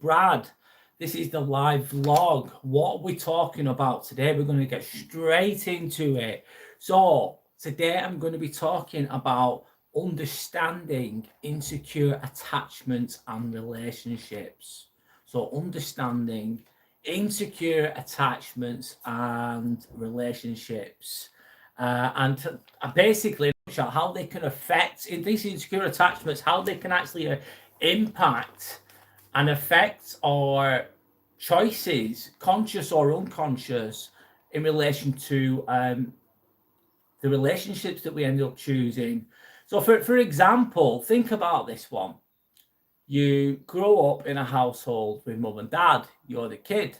Brad. This is the live vlog. What are we talking about today? We're going to get straight into it. So today I'm going to be talking about understanding insecure attachments and relationships. So understanding insecure attachments and relationships. And basically how they can affect in these insecure attachments, how they can actually impact and affect our choices, conscious or unconscious, in relation to the relationships that we end up choosing. So for example, think about this one. You grow up in a household with mum and dad, you're the kid,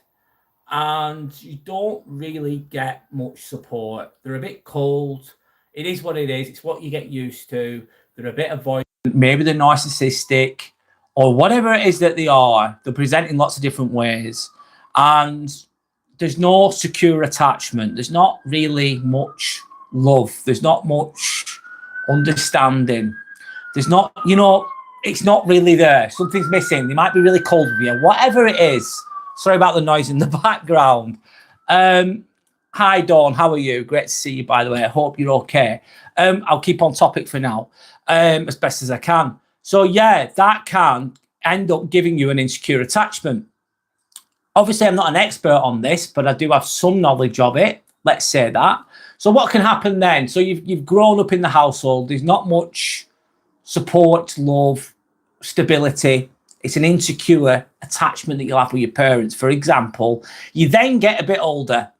and you don't really get much support. They're a bit cold. It is what it is. It's what you get used to. They're a bit avoidant. Maybe they're narcissistic or whatever it is that they are. They're present in lots of different ways. And there's no secure attachment. There's not really much love. There's not much understanding. There's not, it's not really there. Something's missing. They might be really cold with you. Whatever it is. Sorry about the noise in the background. Hi, Dawn. How are you? Great to see you, by the way. I hope you're okay. I'll keep on topic for now, as best as I can. So, yeah, that can end up giving you an insecure attachment. Obviously, I'm not an expert on this, but I do have some knowledge of it. Let's say that. So what can happen then? So you've grown up in the household. There's not much support, love, stability. It's an insecure attachment that you'll have with your parents. For example, you then get a bit older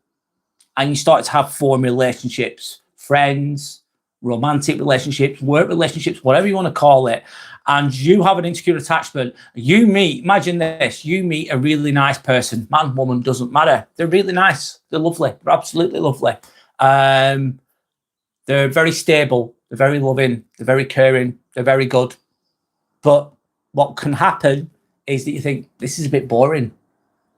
and you start to form relationships, friends, romantic relationships, work relationships, whatever you want to call it. And you have an insecure attachment. Imagine this, you meet a really nice person, man, woman, doesn't matter. They're really nice. They're lovely. They're absolutely lovely. They're very stable. They're very loving. They're very caring. They're very good. But what can happen is that you think, this is a bit boring.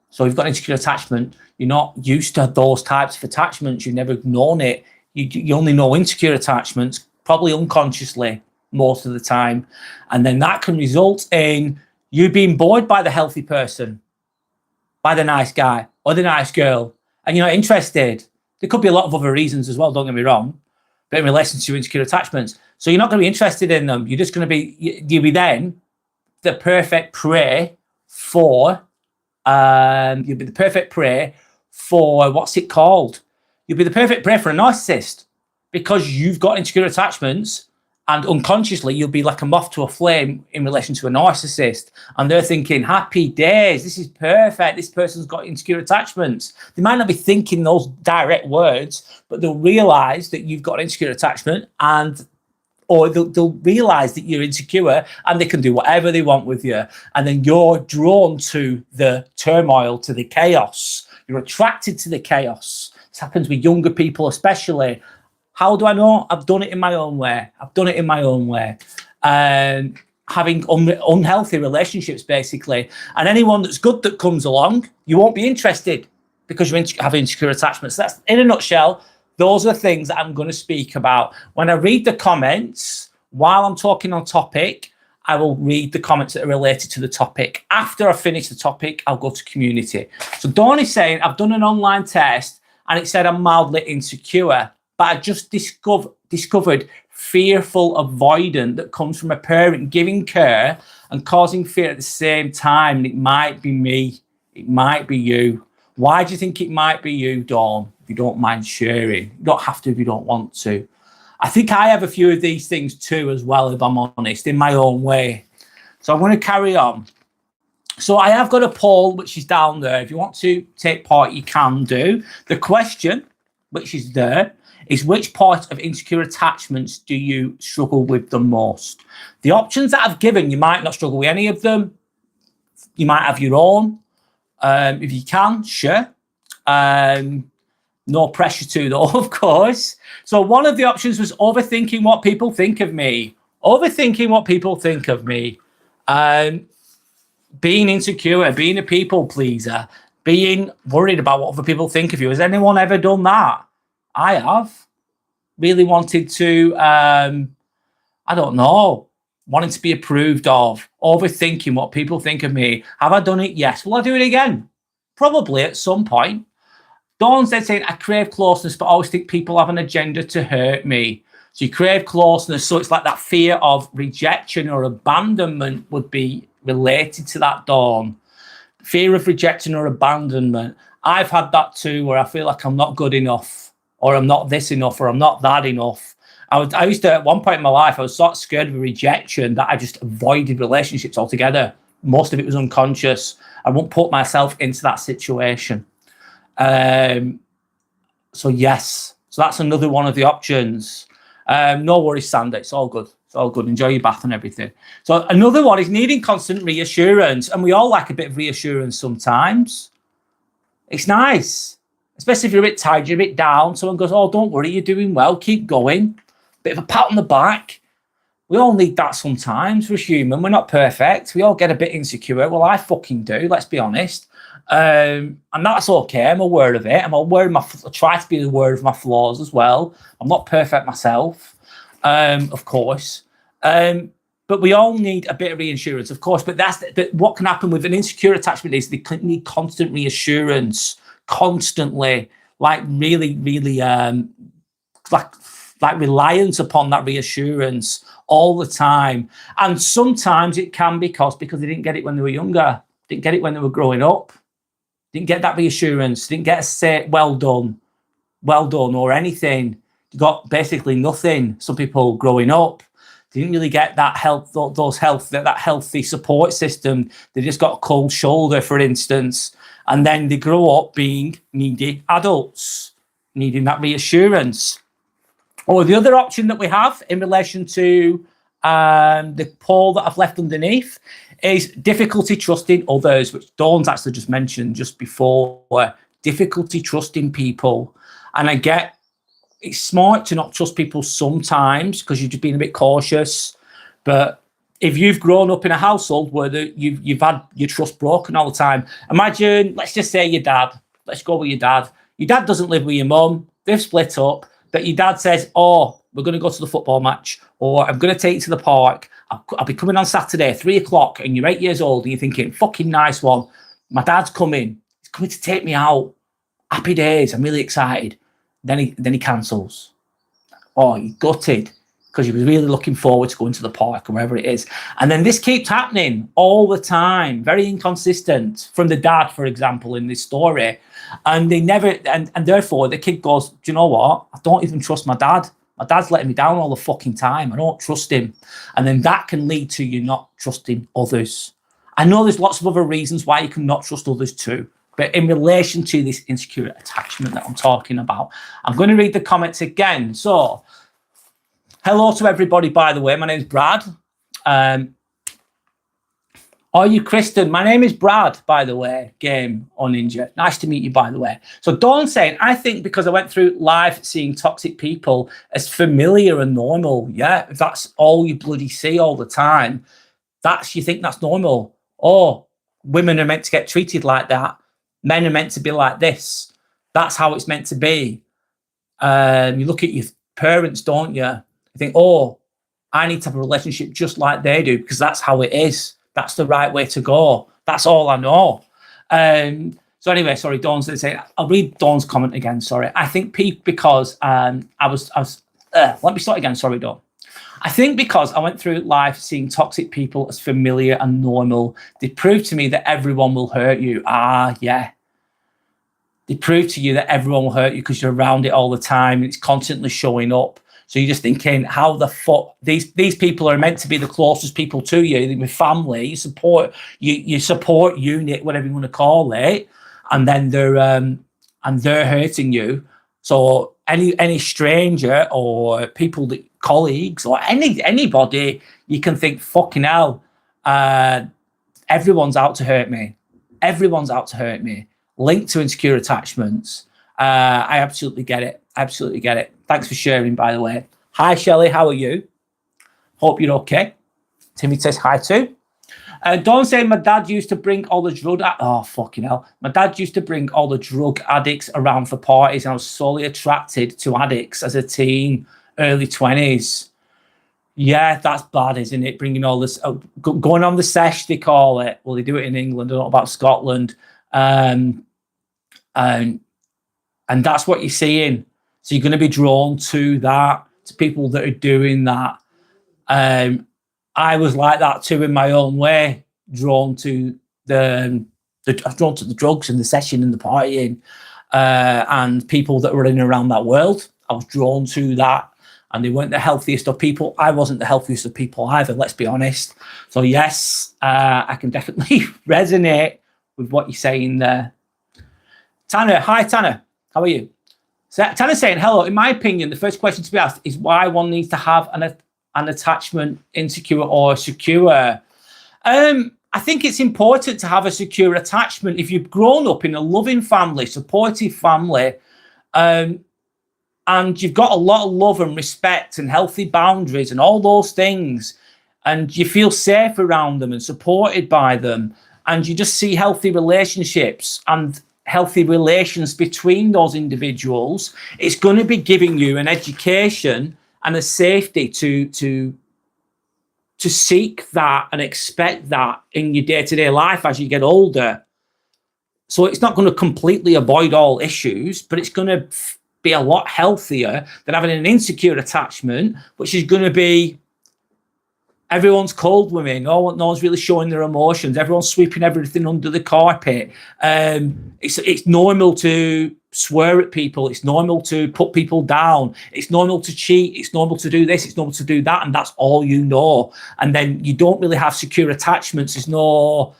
So you've got insecure attachment. You're not used to those types of attachments. You've never known it. You only know insecure attachments, probably unconsciously most of the time. And then that can result in you being bored by the healthy person, by the nice guy or the nice girl, and you're not interested. There could be a lot of other reasons as well, don't get me wrong, but in relation to insecure attachments. So you're not going to be interested in them. You're just going to be, you'll be then the perfect prey for, you'll be the perfect prey for, what's it called? You'll be the perfect prey for a narcissist because you've got insecure attachments, and unconsciously you'll be like a moth to a flame in relation to a narcissist. And they're thinking, happy days, this is perfect. This person's got insecure attachments. They might not be thinking those direct words, but they'll realize that you've got an insecure attachment, or they'll realize that you're insecure and they can do whatever they want with you. And then you're drawn to the turmoil, to the chaos. You're attracted to the chaos. This happens with younger people especially. How do I know? I've done it in my own way. Having unhealthy relationships, basically. And anyone that's good that comes along, you won't be interested because you have insecure attachments. So that's, in a nutshell, those are the things that I'm going to speak about. When I read the comments, while I'm talking on topic, I will read the comments that are related to the topic. After I finish the topic, I'll go to community. So Dawn is saying, I've done an online test and it said I'm mildly insecure, but I just discovered fearful avoidant that comes from a parent giving care and causing fear at the same time. It might be me. It might be you. Why do you think it might be you, Dawn? If you don't mind sharing. You don't have to if you don't want to. I think I have a few of these things too as well, if I'm honest, in my own way. So I'm going to carry on. So I have got a poll, which is down there. If you want to take part, you can do. The question, which is there, is which part of insecure attachments do you struggle with the most? The options that I've given, you might not struggle with any of them. You might have your own. If you can, sure. No pressure to though, of course. So one of the options was overthinking what people think of me. Overthinking what people think of me. Being insecure, being a people pleaser, being worried about what other people think of you. Has anyone ever done that? I have. Really wanted to, I don't know, wanting to be approved of, overthinking what people think of me. Have I done it? Yes. Will I do it again? Probably at some point. Dawn's then saying, I crave closeness, but I always think people have an agenda to hurt me. So you crave closeness. So it's like that fear of rejection or abandonment would be related to that, Dawn. Fear of rejection or abandonment. I've had that too, where I feel like I'm not good enough, or I'm not this enough, or I'm not that enough. I used to, at one point in my life, I was sort of scared of rejection that I just avoided relationships altogether. Most of it was unconscious. I won't put myself into that situation. So yes, so that's another one of the options. No worries, Sandy. It's all good. It's all good. Enjoy your bath and everything. So another one is needing constant reassurance. And we all like a bit of reassurance sometimes. It's nice, especially if you're a bit tired, you're a bit down. Someone goes, oh, don't worry, you're doing well. Keep going. Bit of a pat on the back. We all need that sometimes. We're human. We're not perfect. We all get a bit insecure. Well, I fucking do. Let's be honest. And that's okay. I'm aware of it. I'm aware of I try to be aware of my flaws as well. I'm not perfect myself, of course. But we all need a bit of reassurance, of course. But what can happen with an insecure attachment is they need constant reassurance, constantly, like really, really, like reliance upon that reassurance all the time. And sometimes it can be because they didn't get it when they were younger, didn't get it when they were growing up, didn't get that reassurance, didn't get a say, well done, or anything. You got basically nothing. Some people growing up didn't really get that that healthy support system. They just got a cold shoulder, for instance, and then they grow up being needy adults, needing that reassurance. Or the other option that we have in relation to the poll that I've left underneath is difficulty trusting others, which Dawn's actually just mentioned just before. Difficulty trusting people. And I get it's smart to not trust people sometimes because you're just being a bit cautious. But if you've grown up in a household where you've had your trust broken all the time, imagine, let's just say your dad. Let's go with your dad. Your dad doesn't live with your mum. They've split up. But your dad says, oh, we're going to go to the football match, or I'm going to take you to the park. I'll be coming on Saturday, 3:00, and you're 8 years old, and you're thinking, fucking nice one. My dad's coming. He's coming to take me out. Happy days. I'm really excited. Then he cancels. Oh, you're gutted because you were really looking forward to going to the park or wherever it is. And then this keeps happening all the time, very inconsistent from the dad, for example, in this story. And they never, and therefore the kid goes, do you know what? I don't even trust my dad. My dad's letting me down all the fucking time. I don't trust him. And then that can lead to you not trusting others. I know there's lots of other reasons why you can not trust others too. But in relation to this insecure attachment that I'm talking about, I'm going to read the comments again. So, hello to everybody, by the way. My name's Brad. Are you Kristen? My name is Brad, by the way, Game or Ninja. Nice to meet you, by the way. So Dawn's saying, I think because I went through life seeing toxic people as familiar and normal. Yeah, if that's all you bloody see all the time, you think that's normal. Oh, women are meant to get treated like that. Men are meant to be like this. That's how it's meant to be. You look at your parents, don't you? You think, oh, I need to have a relationship just like they do because that's how it is. That's the right way to go. That's all I know. So anyway, sorry, Dawn's saying, I'll read Dawn's comment again. Sorry. I think because let me start again. Sorry, Dawn. I think because I went through life seeing toxic people as familiar and normal, they proved to me that everyone will hurt you. Yeah. They prove to you that everyone will hurt you because you're around it all the time and it's constantly showing up. So you're just thinking, how the fuck these people are meant to be the closest people to you, with family, you support unit, whatever you want to call it, and then they're hurting you. So any stranger or people colleagues or anybody, you can think, fucking hell, everyone's out to hurt me. Everyone's out to hurt me. Linked to insecure attachments. I absolutely get it. Absolutely get it. Thanks for sharing, by the way. Hi, Shelley. How are you? Hope you're okay. Timmy says hi too. Dawn saying, my dad used to bring all the drug... Oh, fucking hell. My dad used to bring all the drug addicts around for parties and I was solely attracted to addicts as a teen, early 20s. Yeah, that's bad, isn't it? Bringing all this, going on the sesh, they call it. Well, they do it in England. I don't know about Scotland. Um, and that's what you're seeing. So you're going to be drawn to that, to people that are doing that. I was like that too in my own way, drawn to drawn to the drugs and the session and the partying, and people that were in and around that world. I was drawn to that, and they weren't the healthiest of people. I wasn't the healthiest of people either, let's be honest. So yes, I can definitely resonate with what you're saying there. Tanner, hi Tanner, how are you? So Tanner's saying, hello, in my opinion, the first question to be asked is why one needs to have an attachment, insecure or secure. I think it's important to have a secure attachment. If you've grown up in a loving family, supportive family, and you've got a lot of love and respect and healthy boundaries and all those things, and you feel safe around them and supported by them, and you just see healthy relationships and healthy relations between those individuals, it's going to be giving you an education and a safety to seek that and expect that in your day-to-day life as you get older. So it's not going to completely avoid all issues, but it's going to be a lot healthier than having an insecure attachment, which is going to be everyone's cold with me. No one's really showing their emotions. Everyone's sweeping everything under the carpet. It's normal to swear at people. It's normal to put people down. It's normal to cheat. It's normal to do this. It's normal to do that. And that's all you know. And then you don't really have secure attachments. There's no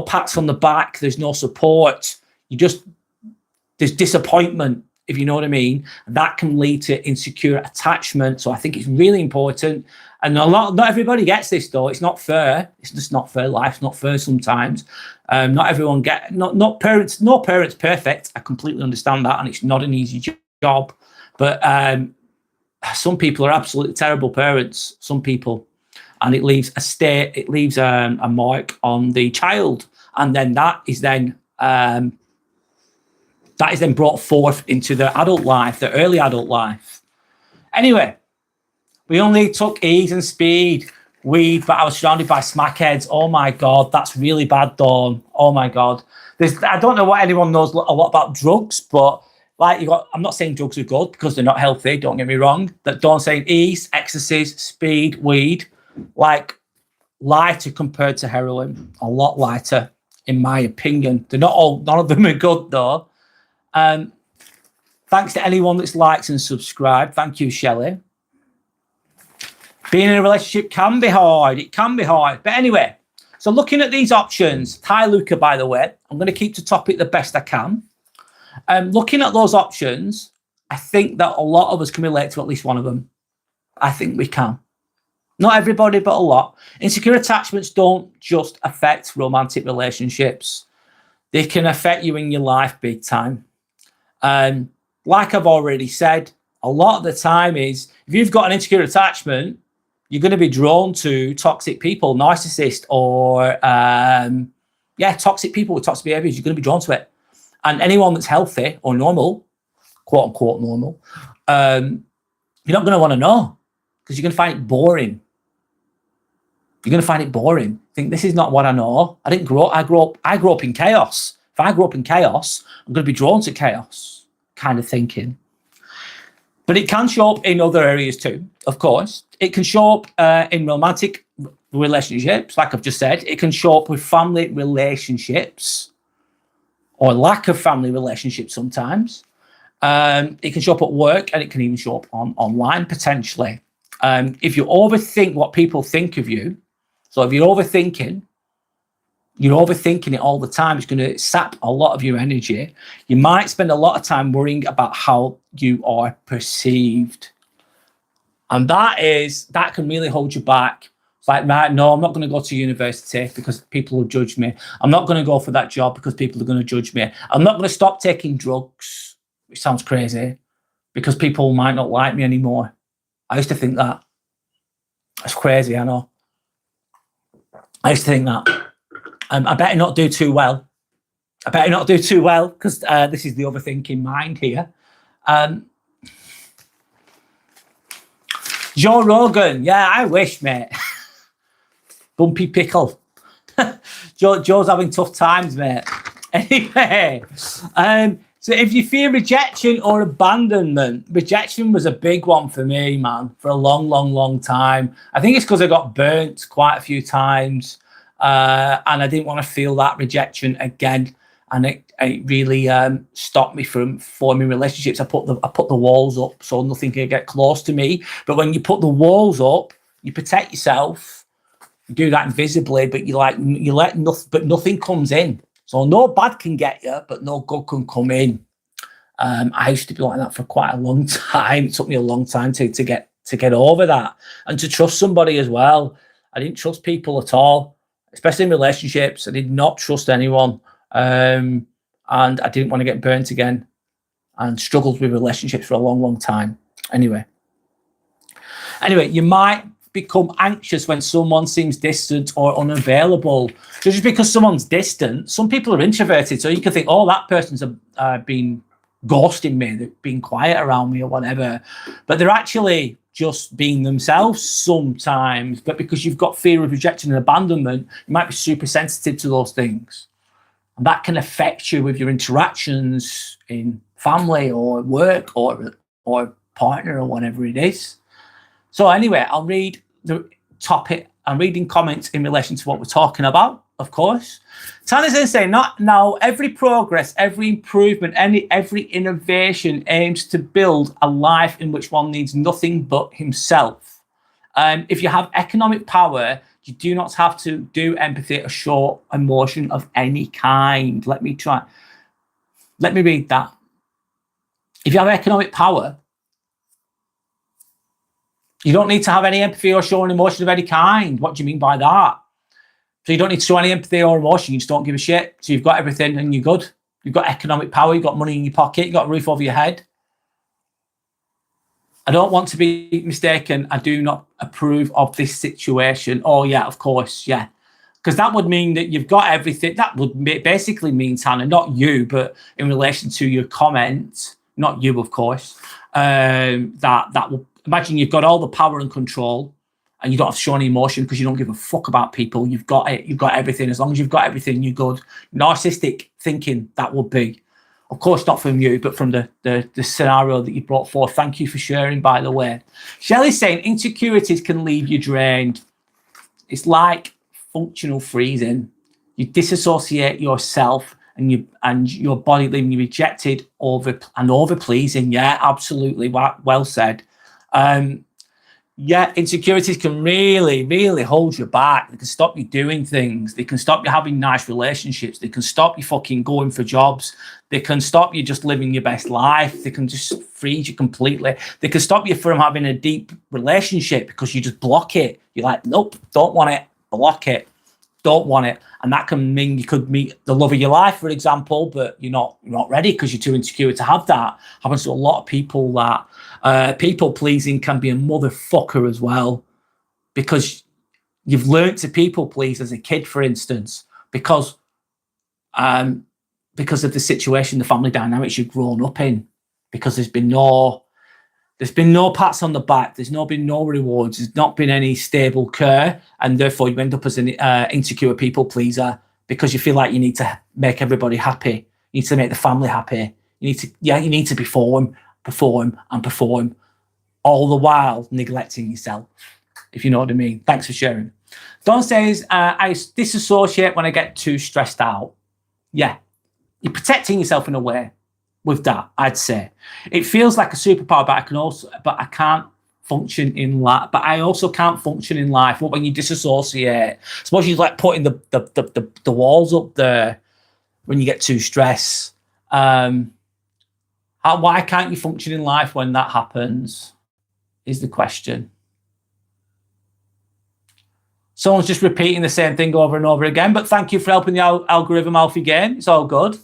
pats on the back. There's no support. There's disappointment, if you know what I mean. And that can lead to insecure attachment. So I think it's really important. And not everybody gets this though. It's not fair. It's just not fair. Life's not fair sometimes. Not everyone no parents perfect. I completely understand that, and it's not an easy job. But some people are absolutely terrible parents. Some people, and it leaves a mark on the child, and then that is then brought forth into the adult life, the early adult life. Anyway. We only took ease and speed, weed, but I was surrounded by smackheads. Oh my God, that's really bad, Dawn. Oh my God. I don't know what anyone knows a lot about drugs, but I'm not saying drugs are good because they're not healthy, don't get me wrong. That Dawn's saying ease, ecstasies, speed, weed, lighter compared to heroin, a lot lighter, in my opinion. None of them are good though. Thanks to anyone that's liked and subscribed. Thank you, Shelley. Being in a relationship can be hard. It can be hard. But anyway, so looking at these options, hi Luca, by the way, I'm going to keep the topic the best I can. Looking at those options, I think that a lot of us can relate to at least one of them. I think we can. Not everybody, but a lot. Insecure attachments don't just affect romantic relationships. They can affect you in your life big time. Like I've already said, a lot of the time is, if you've got an insecure attachment, you're going to be drawn to toxic people, narcissists, or toxic people with toxic behaviors. You're going to be drawn to it. And anyone that's healthy or normal, quote unquote normal, you're not going to want to know, because you're going to find it boring. You're going to find it boring. Think, this is not what I know. I grew up in chaos. If I grew up in chaos, I'm going to be drawn to chaos kind of thinking. But it can show up in other areas too, of course. It can show up in romantic relationships, like I've just said. It can show up with family relationships or lack of family relationships sometimes. It can show up at work, and it can even show up online potentially. If you overthink what people think of you, so if you're overthinking it all the time, it's going to sap a lot of your energy. You might spend a lot of time worrying about how you are perceived. And that can really hold you back. It's like, right, no, I'm not going to go to university because people will judge me. I'm not going to go for that job because people are going to judge me. I'm not going to stop taking drugs, which sounds crazy, because people might not like me anymore. I used to think that. That's crazy, I know. I used to think that. I better not do too well. Because this is the overthinking mind here. Joe Rogan, yeah, I wish, mate. Bumpy pickle. Joe's having tough times, mate. Anyway, so if you fear rejection or abandonment, rejection was a big one for me, man, for a long, long, long time. I think it's because I got burnt quite a few times, and I didn't want to feel that rejection again. And it really stopped me from forming relationships. I put the walls up so nothing can get close to me. But when you put the walls up, you protect yourself. You do that invisibly, but you let nothing, but nothing comes in. So no bad can get you, but no good can come in. I used to be like that for quite a long time. It took me a long time to get over that and to trust somebody as well. I didn't trust people at all, especially in relationships. I did not trust anyone, and I didn't want to get burnt again, and struggled with relationships for a long, long time. Anyway, you might become anxious when someone seems distant or unavailable. So just because someone's distant, some people are introverted, so you can think, oh, that person's been ghosting me, they've been quiet around me or whatever, but they're actually just being themselves sometimes. But because you've got fear of rejection and abandonment, you might be super sensitive to those things, and that can affect you with your interactions in family or work or partner or whatever it is. So anyway, I'll read the topic. I'm reading comments in relation to what we're talking about, of course. Tanner's in saying, not now, every progress, every improvement, every innovation aims to build a life in which one needs nothing but himself. If you have economic power, you do not have to do empathy or show emotion of any kind. Let me read that. If you have economic power, you don't need to have any empathy or show an emotion of any kind. What do you mean by that? So you don't need to show any empathy or emotion. You just don't give a shit. So you've got everything and you're good. You've got economic power. You've got money in your pocket. You've got a roof over your head. I don't want to be mistaken. I do not approve of this situation. Oh, yeah, of course. Yeah. Because that would mean that you've got everything. That would basically mean, Tanner, not you, but in relation to your comment, not you, of course, that will imagine you've got all the power and control and you don't have to show any emotion because you don't give a fuck about people. You've got it. You've got everything. As long as you've got everything, you're good. Narcissistic thinking, that would be. Of course, not from you, but from the scenario that you brought forth. Thank you for sharing, by the way. Shelley's saying insecurities can leave you drained. It's like functional freezing. You disassociate yourself and your body, leaving you rejected over pleasing. Yeah, absolutely. Well said. Yeah, insecurities can really, really hold you back. They can stop you doing things. They can stop you having nice relationships. They can stop you fucking going for jobs. They can stop you just living your best life. They can just freeze you completely. They can stop you from having a deep relationship because you just block it. You're like, nope, don't want it. Block it. Don't want it. And that can mean you could meet the love of your life, for example, but you're not ready because you're too insecure to have that. Happens to a lot of people. That people pleasing can be a motherfucker as well, because you've learned to people please as a kid, for instance, because of the situation, the family dynamics you've grown up in, because there's been no pats on the back, there's been no rewards, there's not been any stable care, and therefore you end up as an insecure people pleaser because you feel like you need to make everybody happy, you need to make the family happy, you need to perform, all the while neglecting yourself, if you know what I mean. Thanks for sharing. Don says, I disassociate when I get too stressed out. Yeah, you're protecting yourself in a way with that, I'd say. It feels like a superpower, but I can't function in life. But I also can't function in life. When you disassociate, suppose you're like putting the walls up there when you get too stressed. Why can't you function in life when that happens? Is the question. Someone's just repeating the same thing over and over again, but thank you for helping the algorithm, Alfie Game. It's all good.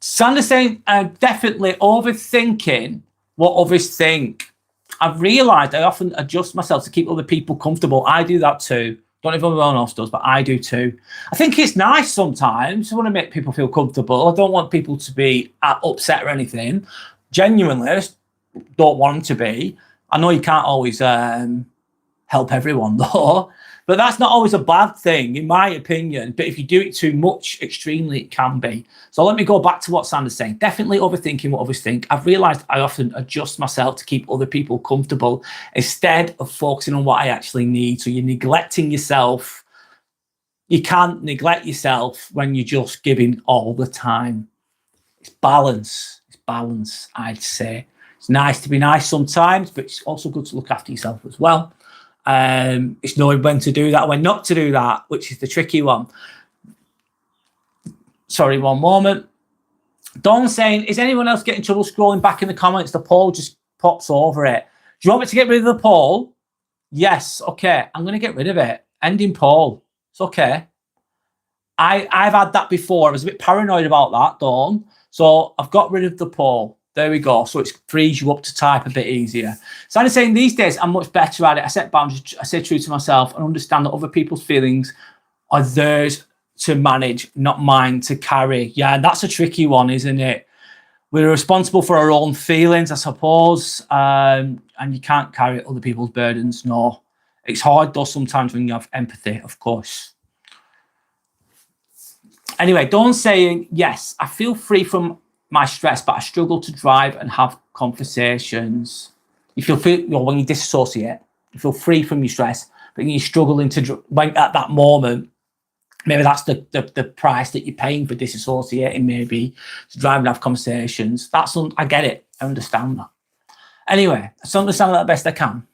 Sandra's saying, definitely overthinking what others think. I've realised I often adjust myself to keep other people comfortable. I do that too. Don't know if everyone else does, but I do too. I think it's nice sometimes. I want to make people feel comfortable. I don't want people to be upset or anything. Genuinely, don't want them to be. I know you can't always help everyone though, but that's not always a bad thing in my opinion. But if you do it too much, extremely, it can be. So let me go back to what Sandra's saying. Definitely overthinking what others think. I've realized I often adjust myself to keep other people comfortable instead of focusing on what I actually need. So you're neglecting yourself. You can't neglect yourself when you're just giving all the time. It's balance. It's balance, I'd say. It's nice to be nice sometimes, but it's also good to look after yourself as well. It's knowing when to do that, when not to do that, which is the tricky one. Sorry, one moment. Dawn saying, is anyone else getting trouble scrolling back in the comments? The poll just pops over it. Do you want me to get rid of the poll? Yes. Okay. I'm going to get rid of it. Ending poll. It's okay. I've had that before. I was a bit paranoid about that, Dawn. So I've got rid of the poll. There we go. So it frees you up to type a bit easier. So I'm saying these days I'm much better at it. I set boundaries. I stay true to myself and understand that other people's feelings are theirs to manage, not mine to carry. Yeah, that's a tricky one, isn't it? We're responsible for our own feelings, I suppose, and you can't carry other people's burdens. No, it's hard though sometimes when you have empathy, of course. Anyway, Dawn saying, yes, I feel free from my stress, but I struggle to drive and have conversations. You feel free, when you disassociate, you feel free from your stress, but you're struggling to, when at that moment, maybe that's the price that you're paying for disassociating, maybe to drive and have conversations. I get it. I understand that. Anyway, I understand that the best I can.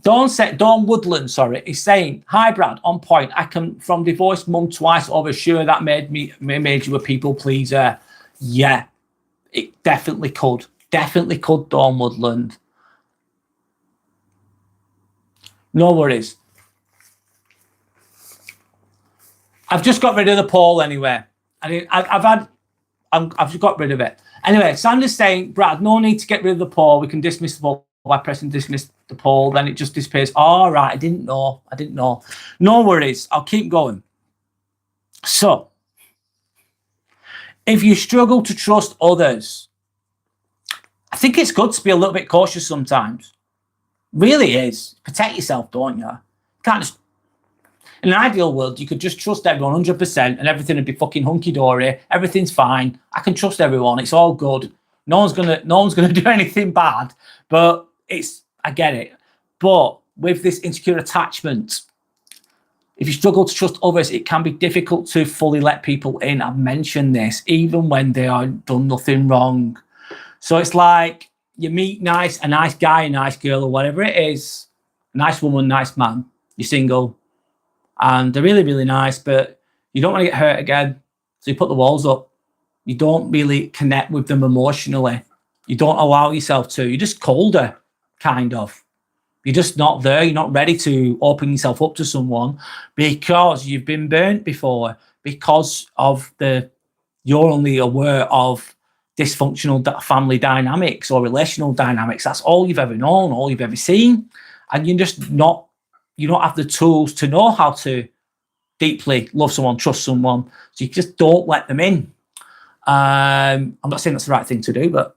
Dawn Woodland, is saying, hi Brad, on point. I come from divorced mum twice over. Sure, that made you a people pleaser. Yeah, it definitely could. Definitely could, Dawn Woodland. No worries. I've just got rid of the poll anyway. I've just got rid of it. Anyway, Sandra's saying, Brad, no need to get rid of the poll. We can dismiss the poll by pressing dismiss the poll. Then it just disappears. All right, I didn't know. No worries. I'll keep going. So, if you struggle to trust others, I think it's good to be a little bit cautious sometimes. Really is. Protect yourself, don't you? Can't just. In an ideal world, you could just trust everyone 100% and everything would be fucking hunky-dory. Everything's fine. I can trust everyone. It's all good. No one's gonna do anything bad. But I get it. But with this insecure attachment, if you struggle to trust others, it can be difficult to fully let people in. I've mentioned this, even when they are done nothing wrong. So it's like you meet a nice guy, a nice girl, or whatever it is, a nice woman, nice man. You're single. And they're really, really nice, but you don't want to get hurt again. So you put the walls up. You don't really connect with them emotionally. You don't allow yourself to. You're just colder, kind of. You're just not there. You're not ready to open yourself up to someone because you've been burnt before, because of you're only aware of dysfunctional family dynamics or relational dynamics. That's all you've ever known, all you've ever seen. And you don't have the tools to know how to deeply love someone, trust someone. So you just don't let them in. I'm not saying that's the right thing to do, but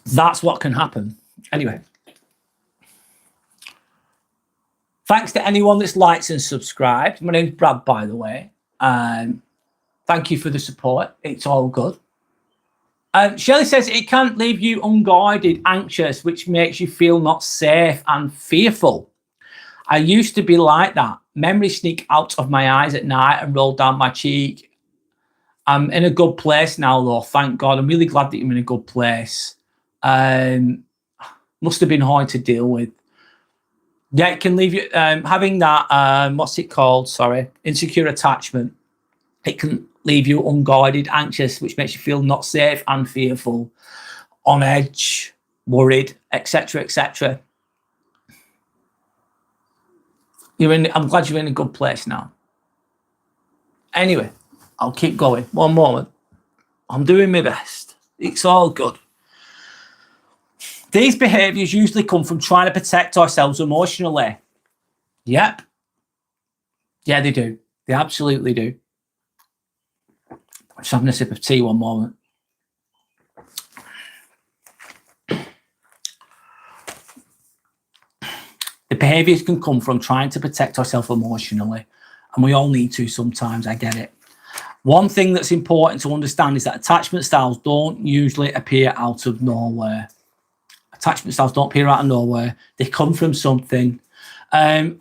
that's what can happen. Anyway, thanks to anyone that's liked and subscribed. My name's Brad, by the way. Thank you for the support. It's all good. Shelley says it can leave you unguided, anxious, which makes you feel not safe and fearful. I used to be like that. Memories sneak out of my eyes at night and roll down my cheek. I'm in a good place now, though. Thank God. I'm really glad that I'm in a good place. Must have been hard to deal with. Yeah, it can leave you having that. What's it called? Sorry, insecure attachment. It can leave you unguided, anxious, which makes you feel not safe and fearful, on edge, worried, etc., etc. I'm glad you're in a good place now. Anyway, I'll keep going. One moment. I'm doing my best. It's all good. These behaviours usually come from trying to protect ourselves emotionally. Yep. Yeah, they do. They absolutely do. I'm just having a sip of tea one moment. The behaviors can come from trying to protect ourselves emotionally, and we all need to sometimes. I get it. One thing that's important to understand is that attachment styles don't usually appear out of nowhere. Attachment styles don't appear out of nowhere. They come from something.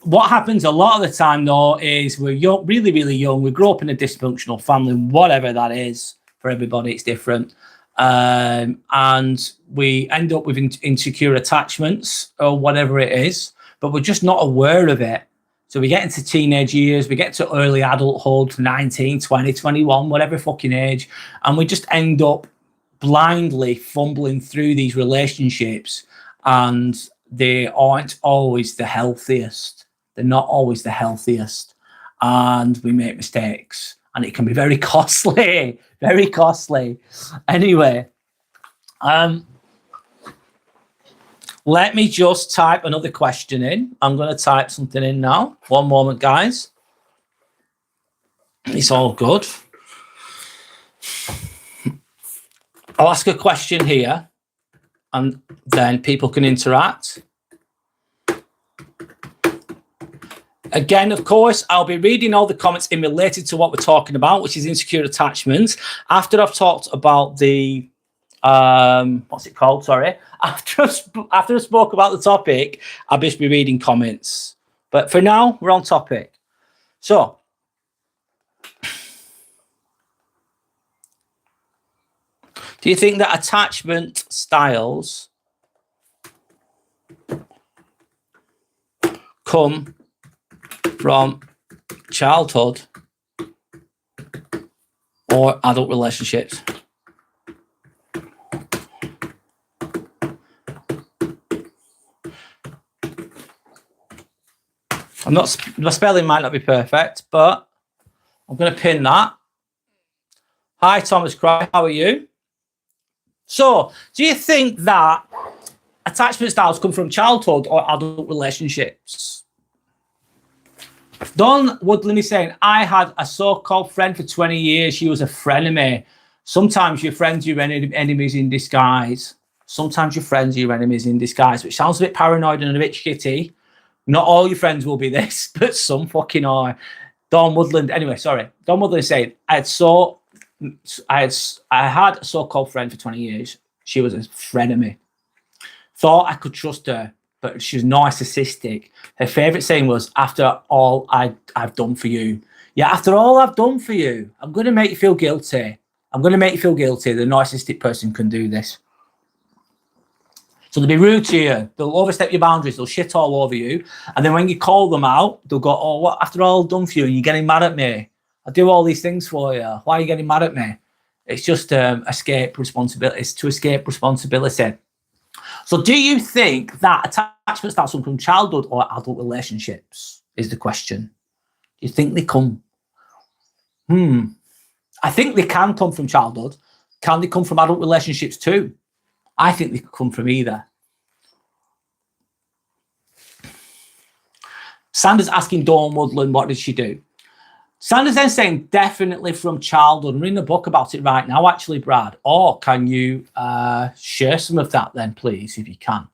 What happens a lot of the time, though, is we're young, really, really young. We grow up in a dysfunctional family, whatever that is. For everybody, it's different. And we end up with insecure attachments or whatever it is, but we're just not aware of it. So we get into teenage years, we get to early adulthood, 19, 20, 21, whatever fucking age, and we just end up blindly fumbling through these relationships, and they aren't always the healthiest. They're not always the healthiest, and we make mistakes, and it can be very costly, very costly. Anyway, let me just type another question in. I'm going to type something in now. One moment, guys. It's all good. I'll ask a question here, and then people can interact. Again, of course, I'll be reading all the comments in related to what we're talking about, which is insecure attachments. After I've talked about the, what's it called? Sorry. After I spoke about the topic, I'll just be reading comments. But for now, we're on topic. So, do you think that attachment styles come from childhood or adult relationships? My spelling might not be perfect, but I'm going to pin that. Hi, Thomas Cry. How are you? So, do you think that attachment styles come from childhood or adult relationships? Don Woodland is saying, I had a so-called friend for 20 years. She was a frenemy. Sometimes your friends are your enemies in disguise. Sometimes your friends are your enemies in disguise, which sounds a bit paranoid and a bit shitty. Not all your friends will be this, but some fucking are. Don Woodland, anyway, sorry. Don Woodland is saying, I had a so-called friend for 20 years. She was a frenemy. Thought I could trust her, but she was narcissistic. Her favorite saying was, after all I've done for you. Yeah, after all I've done for you, I'm going to make you feel guilty. I'm going to make you feel guilty. The narcissistic person can do this. So they'll be rude to you. They'll overstep your boundaries. They'll shit all over you. And then when you call them out, they'll go, oh, what? After all I've done for you, and you're getting mad at me. I do all these things for you. Why are you getting mad at me? It's just escape responsibility. It's to escape responsibility. So do you think that attachment styles come from childhood or adult relationships is the question. Do you think they come? I think they can come from childhood. Can they come from adult relationships too? I think they could come from either. Sanders asking Dawn Woodland, what did she do? Sanders then saying definitely from childhood. I'm reading a book about it right now, actually, Brad. Or can you share some of that then, please, if you can?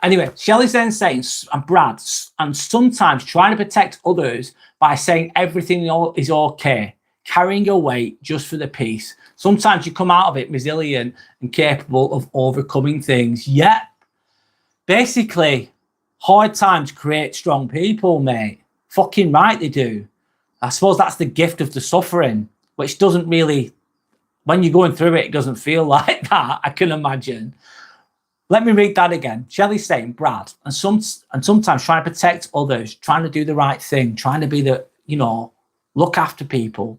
Anyway, Shelley's then saying, and Brad, and sometimes trying to protect others by saying everything is okay, carrying your weight just for the peace. Sometimes you come out of it resilient and capable of overcoming things. Yep. Basically, hard times create strong people, mate. Fucking right they do. I suppose that's the gift of the suffering, which doesn't really, when you're going through it, it doesn't feel like that, I can imagine. Let me read that again. Shelley's saying, Brad, and sometimes trying to protect others, trying to do the right thing, trying to be the, look after people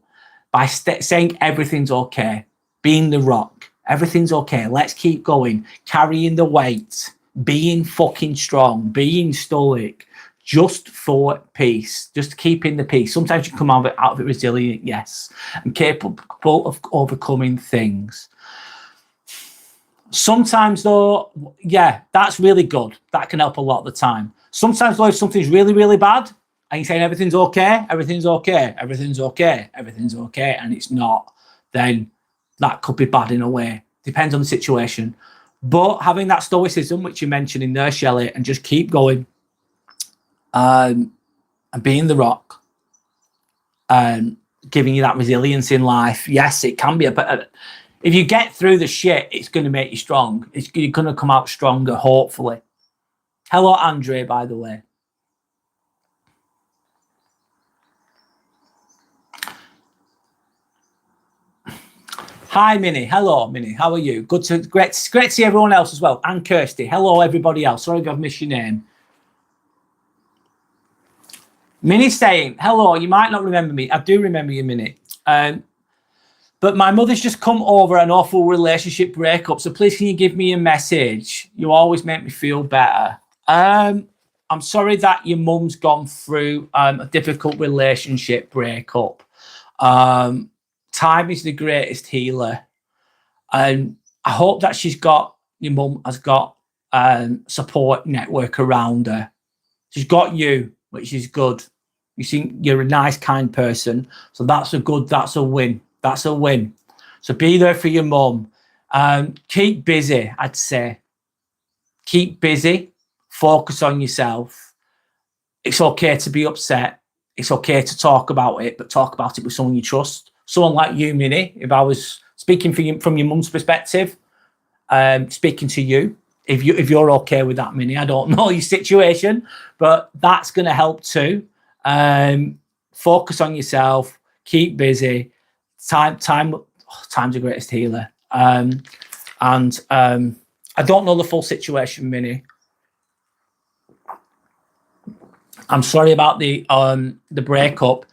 by saying everything's okay, being the rock, everything's okay, let's keep going, carrying the weight, being fucking strong, being stoic, just for peace, just keeping the peace. Sometimes you come out of it resilient, yes, and capable of overcoming things. Sometimes though, yeah, that's really good. That can help a lot of the time. Sometimes though, if something's really, really bad, and you're saying everything's okay, everything's okay, everything's okay, everything's okay, and it's not, then that could be bad in a way. Depends on the situation. But having that stoicism, which you mentioned in there, Shelley, and just keep going, and being the rock, giving you that resilience in life. Yes, it can be, but if you get through the shit, it's going to make you strong. You're going to come out stronger, hopefully. Hello, Andre, by the way. Hi, Minnie. Hello, Minnie. How are you? Great to see everyone else as well. And Kirsty. Hello, everybody else. Sorry if I've missed your name. Minnie's saying, hello, you might not remember me. I do remember you, Minnie. But my mother's just come over an awful relationship breakup. So please, can you give me a message? You always make me feel better. I'm sorry that your mum's gone through a difficult relationship breakup. Time is the greatest healer. And I hope that your mum has got support network around her. She's got you, which is good. You seem you're a nice, kind person. So that's a win. That's a win. So be there for your mum. Keep busy, I'd say. Keep busy. Focus on yourself. It's okay to be upset. It's okay to talk about it, but talk about it with someone you trust. Someone like you, Minnie, if I was speaking from your mum's perspective, speaking to you, if you're okay with that, Minnie, I don't know your situation, but that's going to help too. Focus on yourself, keep busy. Time's the greatest healer. I don't know the full situation, Minnie. I'm sorry about the breakup.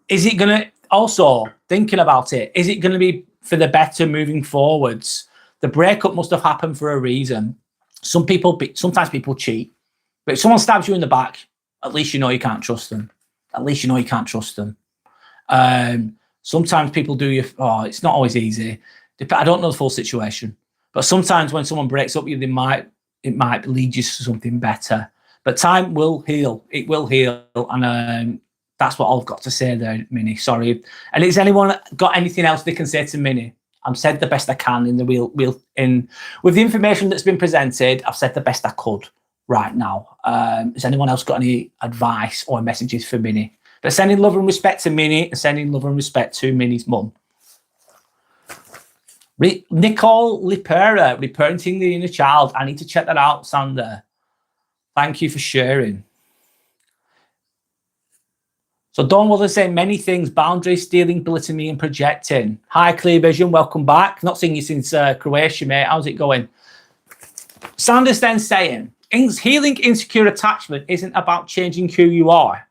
Is it gonna also thinking about it? Is it going to be for the better moving forwards? The breakup must have happened for a reason. Sometimes people cheat, but if someone stabs you in the back, at least you know you can't trust them. At least you know you can't trust them. Sometimes people do you. Oh, it's not always easy. I don't know the full situation, but sometimes when someone breaks up you, it might lead you to something better. But time will heal. It will heal, and that's what I've got to say there, Minnie. Sorry. And has anyone got anything else they can say to Minnie? I've said the best I can in the with the information that's been presented. I've said the best I could right now. Has anyone else got any advice or messages for Minnie? But sending love and respect to Minnie and sending love and respect to Minnie's mum. Nicole Lipera, reparenting the inner child. I need to check that out, Sander. Thank you for sharing. So Dawn Mother saying many things: boundaries, stealing, belittling me, and projecting. Hi, Clear Vision, welcome back. Not seeing you since Croatia, mate. How's it going? Sanders then saying, healing insecure attachment isn't about changing who you are.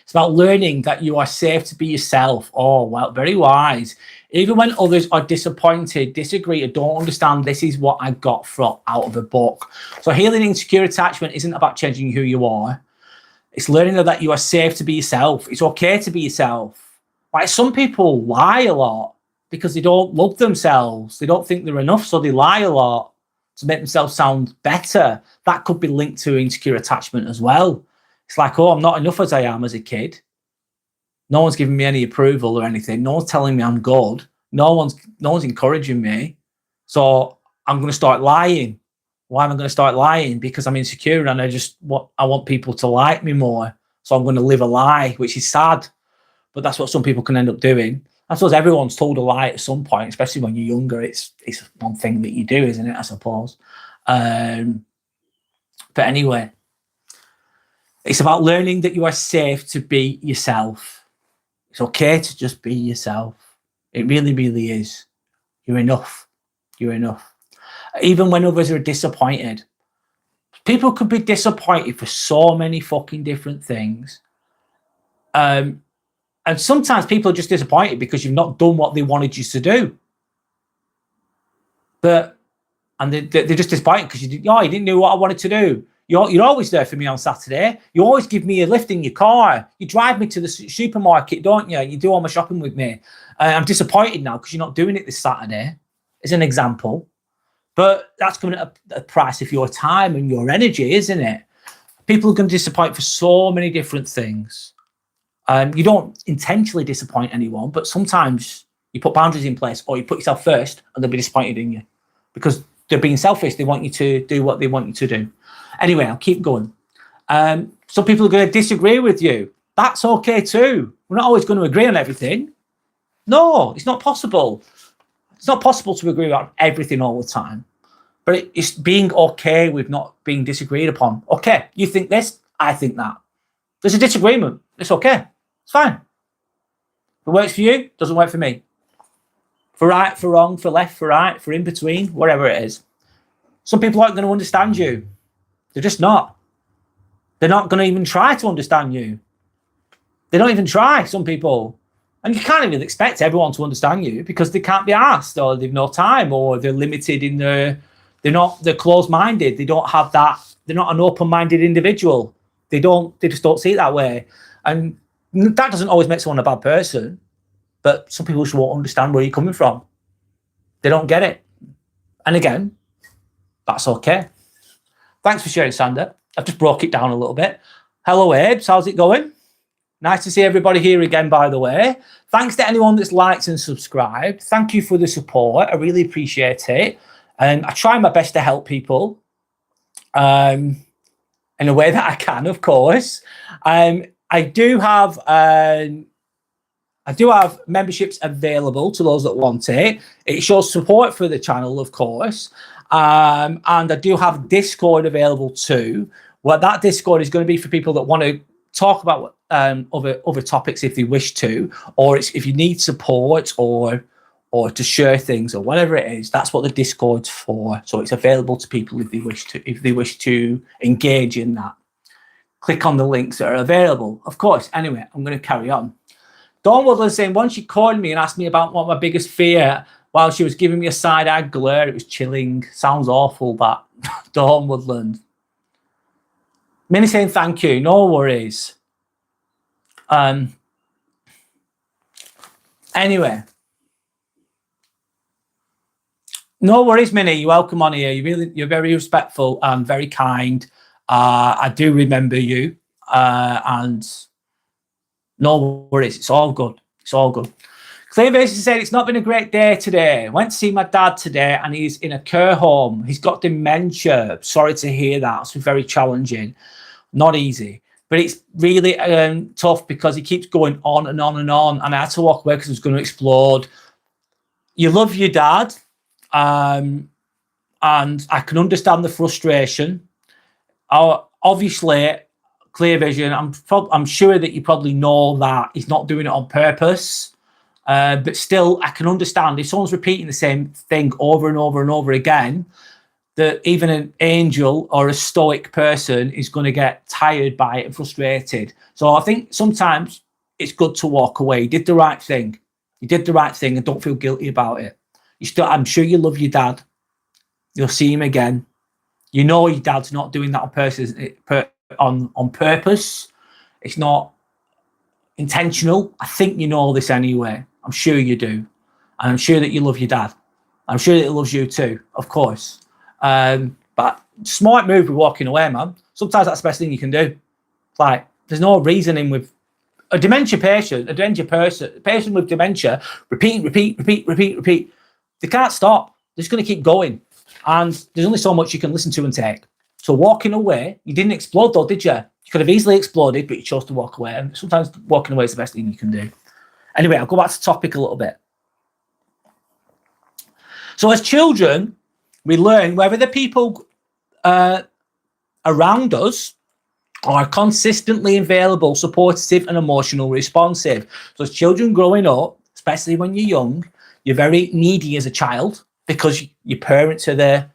It's about learning that you are safe to be yourself. Oh, well, very wise. Even when others are disappointed, disagree, or don't understand, this is what I got out of the book. So healing insecure attachment isn't about changing who you are. It's learning that you are safe to be yourself. It's okay to be yourself. Like some people lie a lot because they don't love themselves. They don't think they're enough, so they lie a lot to make themselves sound better. That could be linked to insecure attachment as well. It's like, oh, I'm not enough as I am as a kid. No one's giving me any approval or anything. No one's telling me I'm good. No one's encouraging me. So I'm going to start lying. Why am I going to start lying? Because I'm insecure and I want people to like me more. So I'm going to live a lie, which is sad. But that's what some people can end up doing. I suppose everyone's told a lie at some point, especially when you're younger. It's one thing that you do, isn't it? I suppose. But anyway, it's about learning that you are safe to be yourself. It's okay to just be yourself. It really, really is. You're enough. You're enough. Even when others are disappointed. People could be disappointed for so many fucking different things. And sometimes people are just disappointed because you've not done what they wanted you to do. They're just disappointed because you didn't know what I wanted to do. You're always there for me on Saturday. You always give me a lift in your car. You drive me to the supermarket, don't you? You do all my shopping with me. I'm disappointed now because you're not doing it this Saturday, as an example. But that's coming at a price of your time and your energy, isn't it? People are going to disappoint for so many different things. You don't intentionally disappoint anyone, but sometimes you put boundaries in place or you put yourself first and they'll be disappointed in you because they're being selfish. They want you to do what they want you to do. Anyway, I'll keep going. Some people are going to disagree with you. That's okay too. We're not always going to agree on everything. No, it's not possible. It's not possible to agree on everything all the time. But it's being okay with not being disagreed upon. Okay, you think this, I think that. There's a disagreement. It's okay. It's fine. If it works for you, doesn't work for me. For right, for wrong, for left, for right, for in between, whatever it is. Some people aren't going to understand you. They're just not. They're not going to even try to understand you. They don't even try, some people. And you can't even expect everyone to understand you because they can't be asked, or they've no time, or they're limited in they're closed-minded. They don't have that. They're not an open-minded individual. They just don't see it that way. And that doesn't always make someone a bad person, but some people just won't understand where you're coming from. They don't get it. And again, that's okay. Thanks for sharing, Sander. I've just broke it down a little bit. Hello, Abes. How's it going? Nice to see everybody here again, by the way. Thanks to anyone that's liked and subscribed. Thank you for the support. I really appreciate it. And I try my best to help people in a way that I can, of course. I do have memberships available to those that want it. It shows support for the channel, of course. And I do have Discord available too. Well, that Discord is going to be for people that want to talk about other topics if they wish to, or it's if you need support or to share things or whatever it is. That's what the Discord's for. So it's available to people if they wish to engage in that. Click on the links that are available. Of course. Anyway, I'm going to carry on. Dawn Woodland saying, once she called me and asked me about what my biggest fear while she was giving me a side-eye glare. It was chilling. Sounds awful, that. Dawn Woodland. Minnie saying thank you. No worries. Anyway. No worries, Minnie. You're welcome on here. You're very respectful and very kind. I do remember you. And no worries. It's all good. It's all good. Clay Basin said, it's not been a great day today. Went to see my dad today and he's in a care home. He's got dementia. Sorry to hear that. It's very challenging. Not easy. But it's really tough because he keeps going on and on and on. And I had to walk away because it was going to explode. You love your dad. And I can understand the frustration. Obviously, clear vision. I'm sure that you probably know that he's not doing it on purpose. But still, I can understand if someone's repeating the same thing over and over and over again, that even an angel or a stoic person is going to get tired by it and frustrated. So I think sometimes it's good to walk away. You did the right thing. You did the right thing and don't feel guilty about it. I'm sure you love your dad. You'll see him again. You know your dad's not doing that on purpose. It's not intentional. I think you know this anyway. I'm sure you do. And I'm sure that you love your dad. I'm sure that he loves you too, of course. But smart move with walking away, man. Sometimes that's the best thing you can do. Like, there's no reasoning with a dementia patient, a patient with dementia, repeat. They can't stop. They're just going to keep going. And there's only so much you can listen to and take. So walking away, you didn't explode though, did you? You could have easily exploded, but you chose to walk away. And sometimes walking away is the best thing you can do. Anyway, I'll go back to topic a little bit. So as children, we learn whether the people around us are consistently available, supportive, and emotionally responsive. So as children growing up, especially when you're young, you're very needy as a child because your parents are the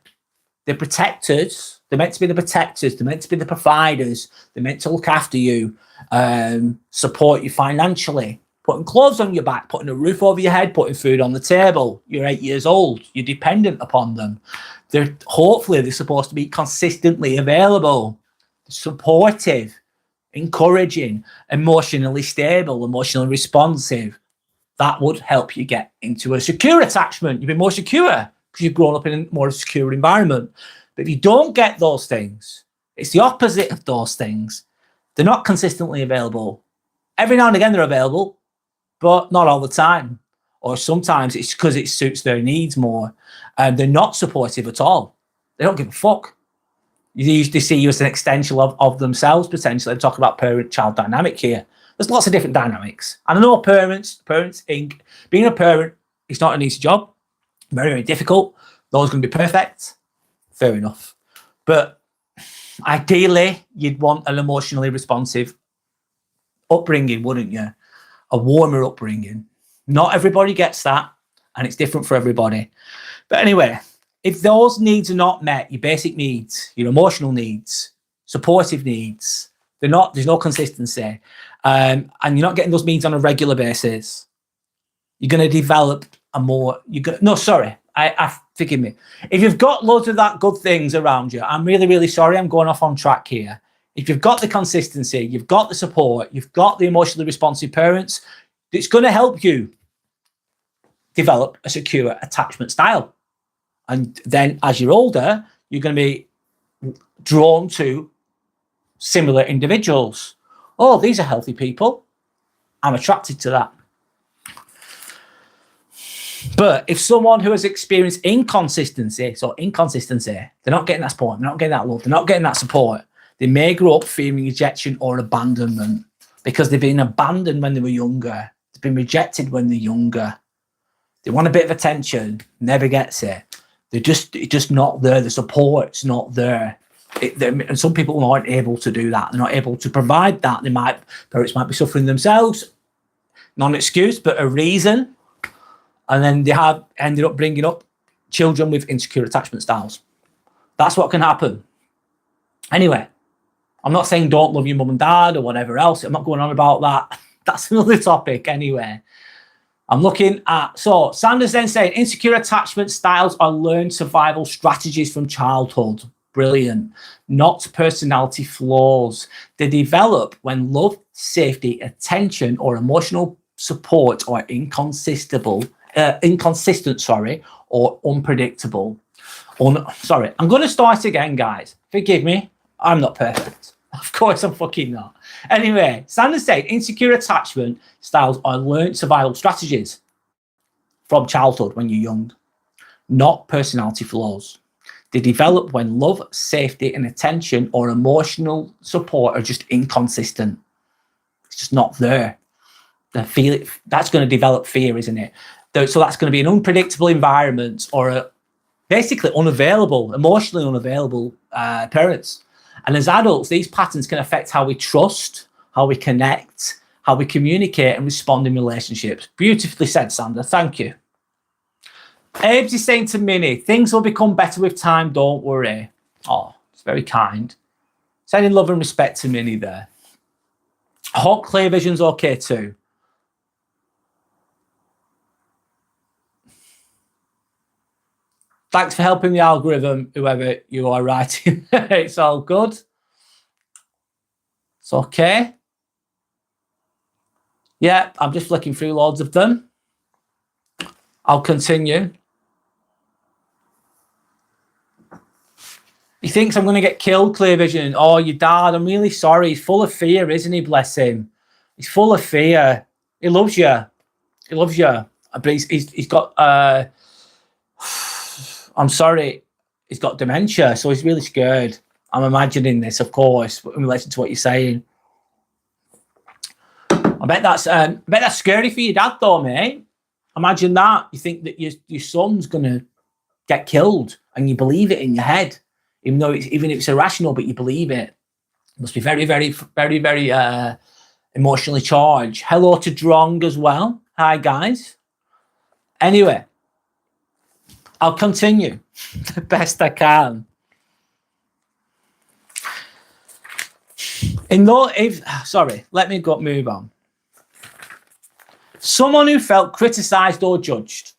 protectors. They're meant to be the protectors. They're meant to be the providers. They're meant to look after you, support you financially, putting clothes on your back, putting a roof over your head, putting food on the table. You're 8 years old. You're dependent upon them. Hopefully they're supposed to be consistently available, supportive, encouraging, emotionally stable, emotionally responsive. That would help you get into a secure attachment. You'll be more secure because you've grown up in a more secure environment. But if you don't get those things, it's the opposite of those things. They're not consistently available. Every now and again they're available, but not all the time. Or sometimes it's because it suits their needs more. And they're not supportive at all. They don't give a fuck. They see you as an extension of themselves, potentially. I'm talking about parent-child dynamic here. There's lots of different dynamics. And I know parents think being a parent is not an easy job. Very, very difficult. No one's going to be perfect. Fair enough. But ideally, you'd want an emotionally responsive upbringing, wouldn't you? A warmer upbringing. Not everybody gets that, and it's different for everybody. But anyway, if those needs are not met, your basic needs, your emotional needs, supportive needs, there's no consistency, and you're not getting those needs on a regular basis, you're going to develop forgive me. If you've got loads of that good things around you, I'm really, really sorry. I'm going off on track here. If you've got the consistency, you've got the support, you've got the emotionally responsive parents, it's going to help you develop a secure attachment style. And then as you're older, you're going to be drawn to similar individuals. Oh, these are healthy people. I'm attracted to that. But if someone who has experienced inconsistency, they're not getting that support, they're not getting that love, they're not getting that support, they may grow up fearing rejection or abandonment because they've been abandoned when they were younger. They've been rejected when they're younger. They want a bit of attention, never gets it. It's just not there. The support's not there. And some people aren't able to do that. They're not able to provide that. Parents might be suffering themselves. Not an excuse, but a reason. And then they have ended up bringing up children with insecure attachment styles. That's what can happen. Anyway, I'm not saying don't love your mum and dad or whatever else. I'm not going on about that. That's another topic anyway. I'm looking at, so Sanders then saying insecure attachment styles are learned survival strategies from childhood. Brilliant. Not personality flaws. They develop when love, safety, attention, or emotional support are inconsistent, or unpredictable. I'm going to start again, guys. Forgive me. I'm not perfect. Of course, I'm fucking not. Anyway, Sanders said insecure attachment styles are learned survival strategies from childhood when you're young, not personality flaws. They develop when love, safety, and attention or emotional support are just inconsistent. It's just not there. That's going to develop fear, isn't it? So that's going to be an unpredictable environment or basically emotionally unavailable parents. And as adults, these patterns can affect how we trust, how we connect, how we communicate and respond in relationships. Beautifully said, Sandra. Thank you. Abe's is saying to Minnie, things will become better with time, don't worry. Oh, it's very kind. Sending love and respect to Minnie there. I hope clear vision's okay too. Thanks for helping the algorithm, whoever you are writing. It's all good. It's okay. Yeah, I'm just flicking through loads of them. I'll continue. He thinks I'm going to get killed, clear vision. Oh, your dad, I'm really sorry. He's full of fear, isn't he? Bless him. He's full of fear. He loves you. He loves you. But he's got... I'm sorry, he's got dementia, so he's really scared. I'm imagining this, of course, in relation to what you're saying. I bet that's scary for your dad, though, mate. Imagine that. You think that your son's gonna get killed, and you believe it in your head, even if it's irrational, but you believe it. It must be very, very, very, very emotionally charged. Hello to Drong as well. Hi, guys. Anyway. I'll continue the best I can. Let me move on. Someone who felt criticized or judged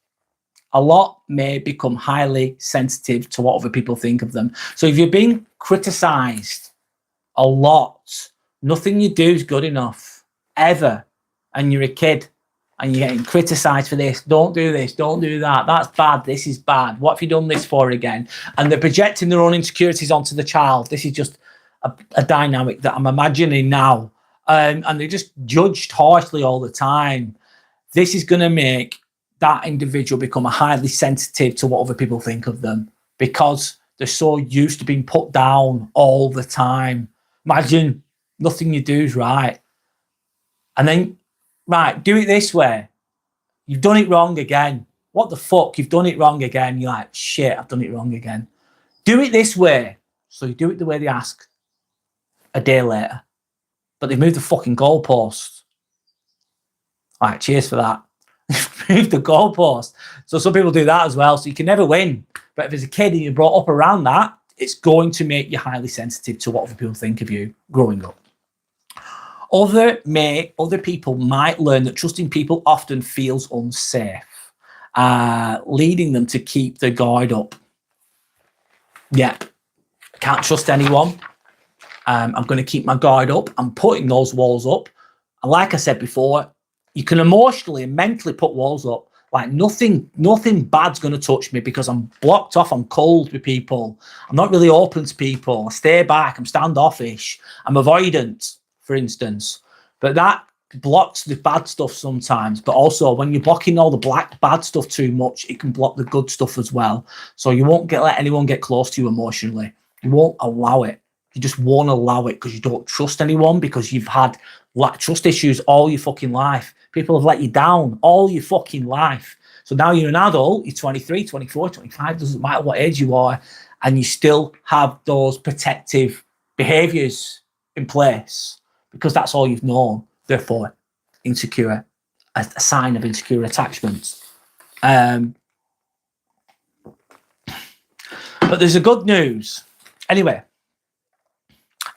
a lot may become highly sensitive to what other people think of them. So if you're being criticized a lot, nothing you do is good enough, ever, and you're a kid, and you're getting criticized for this, don't do this, don't do that, that's bad, this is bad, what have you done this for again? And they're projecting their own insecurities onto the child. This is just a dynamic that I'm imagining now. And they're just judged harshly all the time. This is going to make that individual become highly sensitive to what other people think of them because they're so used to being put down all the time. Imagine nothing you do is right. And then, right, do it this way. You've done it wrong again. What the fuck? You've done it wrong again. You're like, shit, I've done it wrong again. Do it this way. So you do it the way they ask a day later. But they've moved the fucking goalpost. All right, cheers for that. Move the goalpost. So some people do that as well. So you can never win. But if as a kid and you're brought up around that, it's going to make you highly sensitive to what other people think of you growing up. Other people might learn that trusting people often feels unsafe, leading them to keep their guard up. Yeah, can't trust anyone. I'm going to keep my guard up. I'm putting those walls up. And like I said before, you can emotionally and mentally put walls up. Like nothing bad's going to touch me because I'm blocked off. I'm cold with people. I'm not really open to people. I stay back. I'm standoffish. I'm avoidant, for instance. But that blocks the bad stuff sometimes. But also when you're blocking all the bad stuff too much, it can block the good stuff as well. So you won't let anyone get close to you emotionally. You won't allow it. You just won't allow it because you don't trust anyone, because you've had trust issues all your fucking life. People have let you down all your fucking life. So now you're an adult, you're 23, 24, 25, doesn't matter what age you are, and you still have those protective behaviors in place because that's all you've known. Therefore, insecure, a sign of insecure attachment. But there's a good news. Anyway,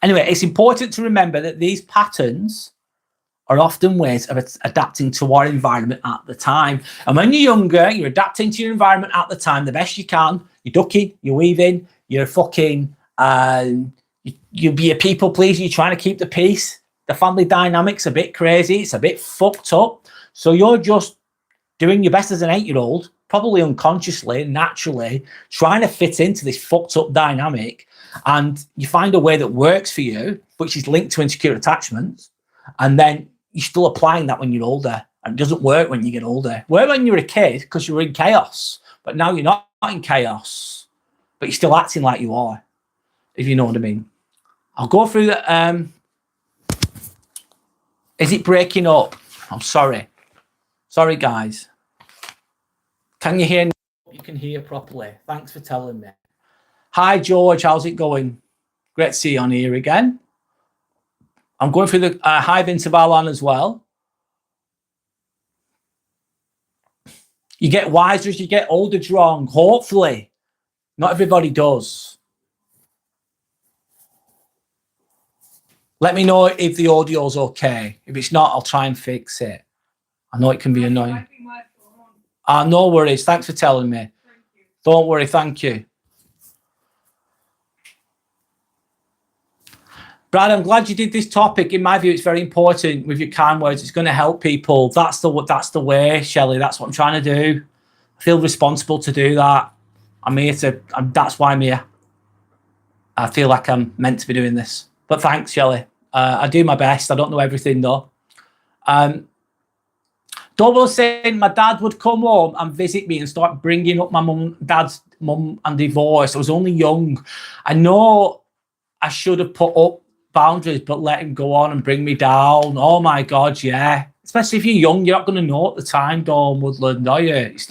it's important to remember that these patterns are often ways of adapting to our environment at the time. And when you're younger, you're adapting to your environment at the time the best you can. You're ducking, you're weaving, you're fucking, you'll be a people pleaser, you're trying to keep the peace. The family dynamic's a bit crazy, it's a bit fucked up. So you're just doing your best as an 8-year-old, probably unconsciously, naturally, trying to fit into this fucked up dynamic. And you find a way that works for you, which is linked to insecure attachments. And then you're still applying that when you're older. And it doesn't work when you get older. Work when you're a kid because you're in chaos. But now you're not in chaos. But you're still acting like you are, if you know what I mean. I'll go through the... Is it breaking up? I'm sorry. Sorry, guys. Can you hear me? You can hear properly. Thanks for telling me. Hi, George. How's it going? Great to see you on here again. I'm going through the hi, Vince Alan as well. You get wiser as you get older, Drong. Hopefully. Not everybody does. Let me know if the audio's okay. If it's not, I'll try and fix it. I know it can be annoying. No worries. Thanks for telling me. Don't worry. Thank you. Brad, I'm glad you did this topic. In my view, it's very important with your kind words. It's going to help people. That's the way, Shelley. That's what I'm trying to do. I feel responsible to do that. I'm here to, that's why I'm here. I feel like I'm meant to be doing this. But thanks, Shelley. I do my best. I don't know everything, though. Double saying my dad would come home and visit me and start bringing up my dad's mum and divorce. I was only young. I know I should have put up boundaries, but let him go on and bring me down. Oh my God, yeah. Especially if you're young, you're not going to know at the time, Dawn Woodland, are you? It's,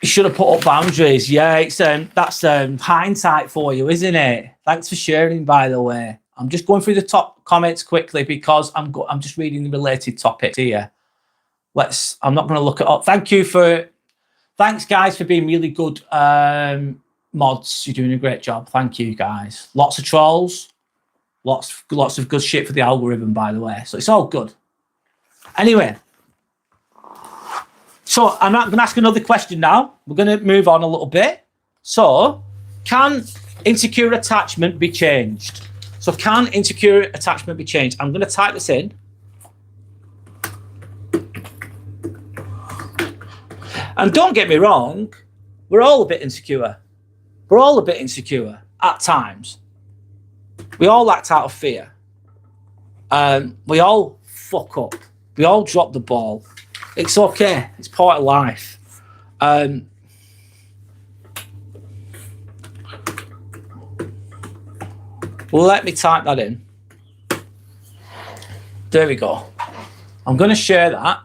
you should have put up boundaries. Yeah, it's that's hindsight for you, isn't it? Thanks for sharing, by the way. I'm just going through the top comments quickly because I'm just reading the related topics here. I'm not going to look it up. Thanks, guys, for being really good mods. You're doing a great job. Thank you, guys. Lots of trolls. Lots of good shit for the algorithm, by the way. So it's all good. Anyway. So I'm going to ask another question now. We're going to move on a little bit. So, can insecure attachment be changed? So can insecure attachment be changed? I'm going to type this in. And don't get me wrong, we're all a bit insecure. We're all a bit insecure at times. We all act out of fear. We all fuck up. We all drop the ball. It's okay. It's part of life. Let me type that in. There we go. I'm going to share that.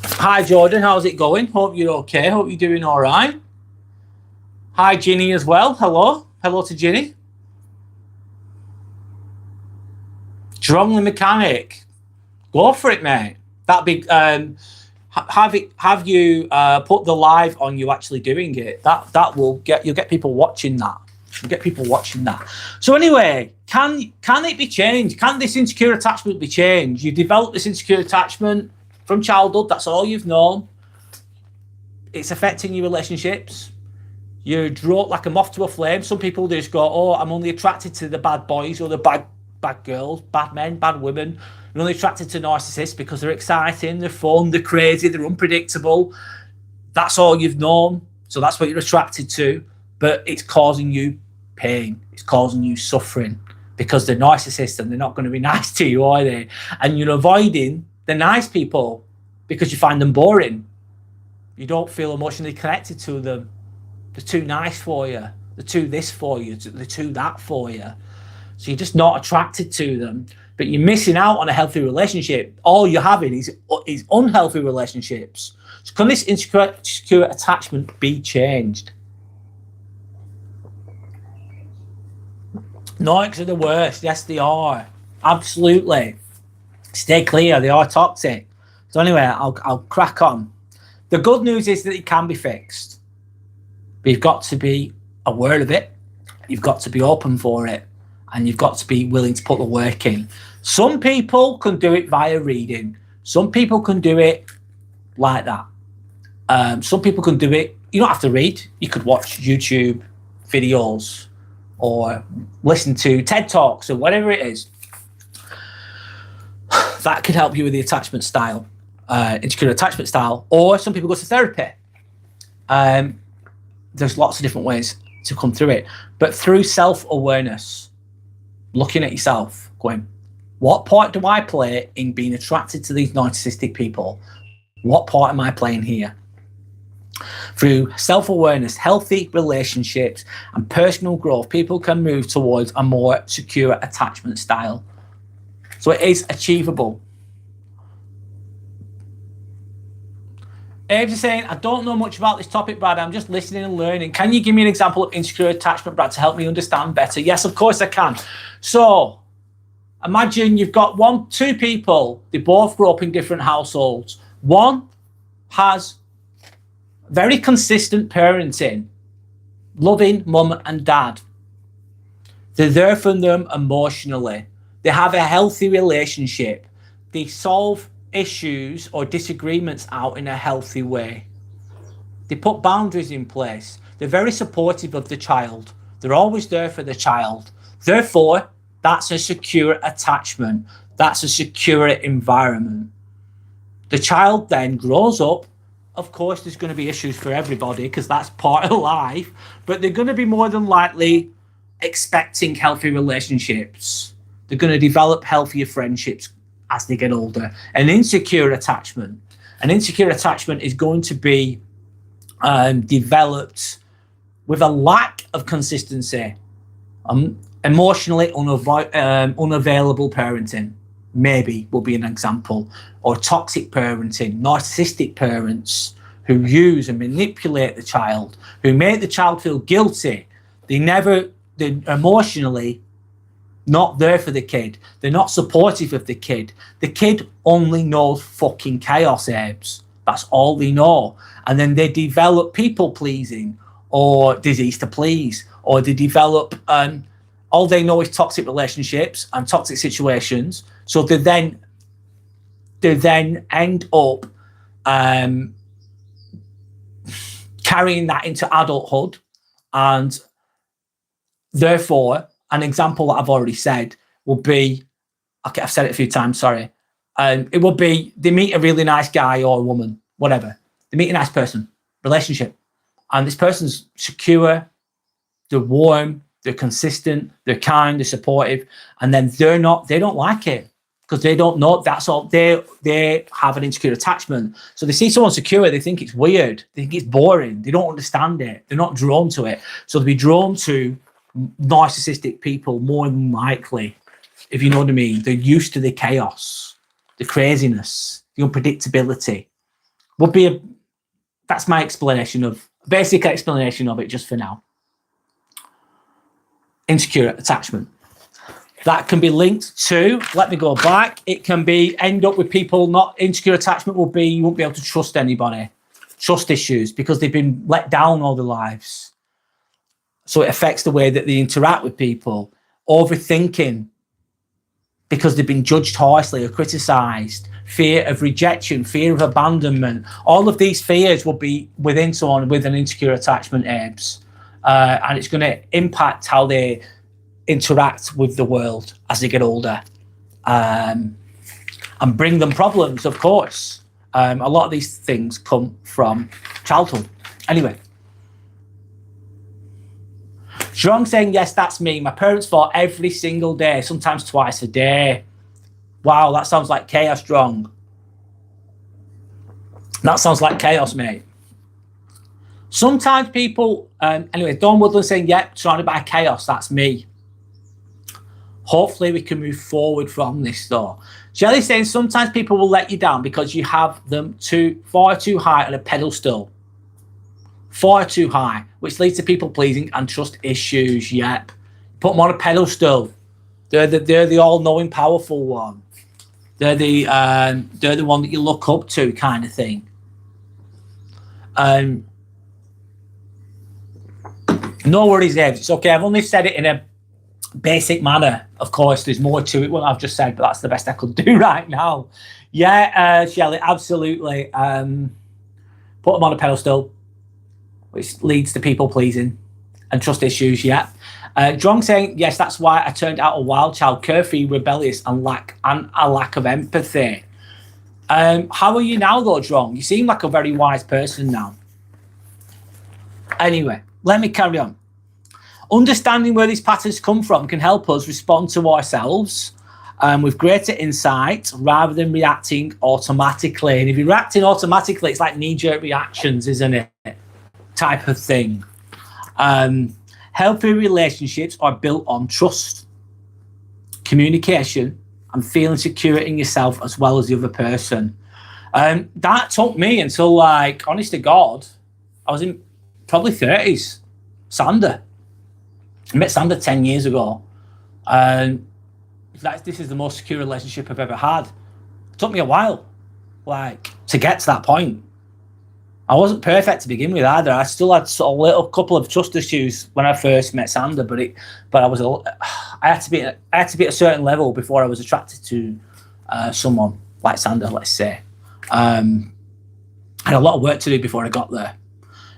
Hi, Jordan. How's it going? Hope you're okay. Hope you're doing all right. Hi, Ginny, as well. Hello. Hello to Ginny. Drumley Mechanic. Go for it, mate. That'd be... have you put the live on you actually doing it? That will you'll get people watching that. You'll get people watching that. So anyway, can it be changed? Can this insecure attachment be changed? You develop this insecure attachment from childhood. That's all you've known. It's affecting your relationships. You're drawn like a moth to a flame. Some people just go, oh, I'm only attracted to the bad boys or the bad girls, bad men, bad women. You're only attracted to narcissists because they're exciting, they're fun, they're crazy, they're unpredictable. That's all you've known. So that's what you're attracted to. But it's causing you pain. It's causing you suffering because they're narcissists and they're not going to be nice to you, are they? And you're avoiding the nice people because you find them boring. You don't feel emotionally connected to them. They're too nice for you. They're too this for you. They're too that for you. So you're just not attracted to them, but you're missing out on a healthy relationship. All you're having is unhealthy relationships. So can this insecure attachment be changed? Narcs are the worst. Yes, they are. Absolutely. Stay clear. They are toxic. So anyway, I'll crack on. The good news is that it can be fixed. But you've got to be aware of it. You've got to be open for it. And you've got to be willing to put the work in. Some people can do it via reading. Some people can do it like that. Some people can do it. You don't have to read. You could watch YouTube videos or listen to TED Talks or whatever it is. That could help you with the attachment style, insecure attachment style. Or some people go to therapy. There's lots of different ways to come through it. But through self-awareness, looking at yourself, going, what part do I play in being attracted to these narcissistic people? What part am I playing here? Through self-awareness, healthy relationships, and personal growth, people can move towards a more secure attachment style. So it is achievable. Abe's is saying, I don't know much about this topic, Brad. I'm just listening and learning. Can you give me an example of insecure attachment, Brad, to help me understand better? Yes, of course I can. So imagine you've got two people. They both grew up in different households. One has very consistent parenting, loving mum and dad. They're there for them emotionally. They have a healthy relationship. They solve issues or disagreements out in a healthy way. They put boundaries in place. They're very supportive of the child. They're always there for the child. Therefore, that's a secure attachment. That's a secure environment. The child then grows up. Of course, there's going to be issues for everybody because that's part of life, but they're going to be more than likely expecting healthy relationships. They're going to develop healthier friendships as they get older. An insecure attachment is going to be developed with a lack of consistency, emotionally unavailable parenting, maybe will be an example, or toxic parenting, narcissistic parents who use and manipulate the child, who make the child feel guilty. They're emotionally not there for the kid. They're not supportive of the kid. The kid only knows fucking chaos, Abes. That's all they know. And then they develop people pleasing or disease to please, or they develop, all they know is toxic relationships and toxic situations. So they then end up carrying that into adulthood, and therefore, an example that I've already said will be, okay, I've said it a few times, sorry. It will be, they meet a really nice guy or woman, whatever. They meet a nice person, relationship. And this person's secure, they're warm, they're consistent, they're kind, they're supportive. And then they don't like it. because they don't know that's all. They have an insecure attachment. So they see someone secure, they think it's weird, they think it's boring, they don't understand it, they're not drawn to it. So they'll be drawn to narcissistic people more than likely, if you know what I mean. They're used to the chaos, the craziness, the unpredictability. That's my basic explanation of it just for now. Insecure attachment. That can be linked to, let me go back, it can end up with people, not insecure attachment will be, you won't be able to trust anybody. Trust issues, because they've been let down all their lives. So it affects the way that they interact with people. Overthinking, because they've been judged harshly or criticised. Fear of rejection, fear of abandonment. All of these fears will be within someone with an insecure attachment, Abes. And it's going to impact how they interact with the world as they get older, and bring them problems, of course. A lot of these things come from childhood. Anyway. Strong saying, yes, that's me. My parents fought every single day, sometimes twice a day. Wow, that sounds like chaos, Strong. That sounds like chaos, mate. Sometimes people, anyway, Dawn Woodland saying, yep, surrounded by chaos, that's me. Hopefully we can move forward from this though. Shelley saying, sometimes people will let you down because you have them far too high on a pedestal. Far too high, which leads to people pleasing and trust issues. Yep. Put them on a pedestal. They're the all-knowing, powerful one. They're the one that you look up to, kind of thing. No worries, Dave. It's okay. I've only said it in a basic manner. Of course, there's more to it what I've just said, but that's the best I could do right now. Yeah, Shelley, absolutely. Put them on a pedestal, which leads to people pleasing and trust issues. Yeah. John saying, yes, that's why I turned out a wild child, carefree, rebellious, and a lack of empathy. How are you now, though, John? You seem like a very wise person now. Anyway, let me carry on. Understanding where these patterns come from can help us respond to ourselves with greater insight rather than reacting automatically. And if you're reacting automatically, it's like knee-jerk reactions, isn't it? Type of thing. Healthy relationships are built on trust, communication, and feeling secure in yourself as well as the other person. That took me until, like, honest to God, I was in probably 30s. Sander. I met Sander 10 years ago. And this is the most secure relationship I've ever had. It took me a while, like, to get to that point. I wasn't perfect to begin with either. I still had sort of couple of trust issues when I first met Sander, but I had to be at a certain level before I was attracted to someone like Sander, let's say. I had a lot of work to do before I got there.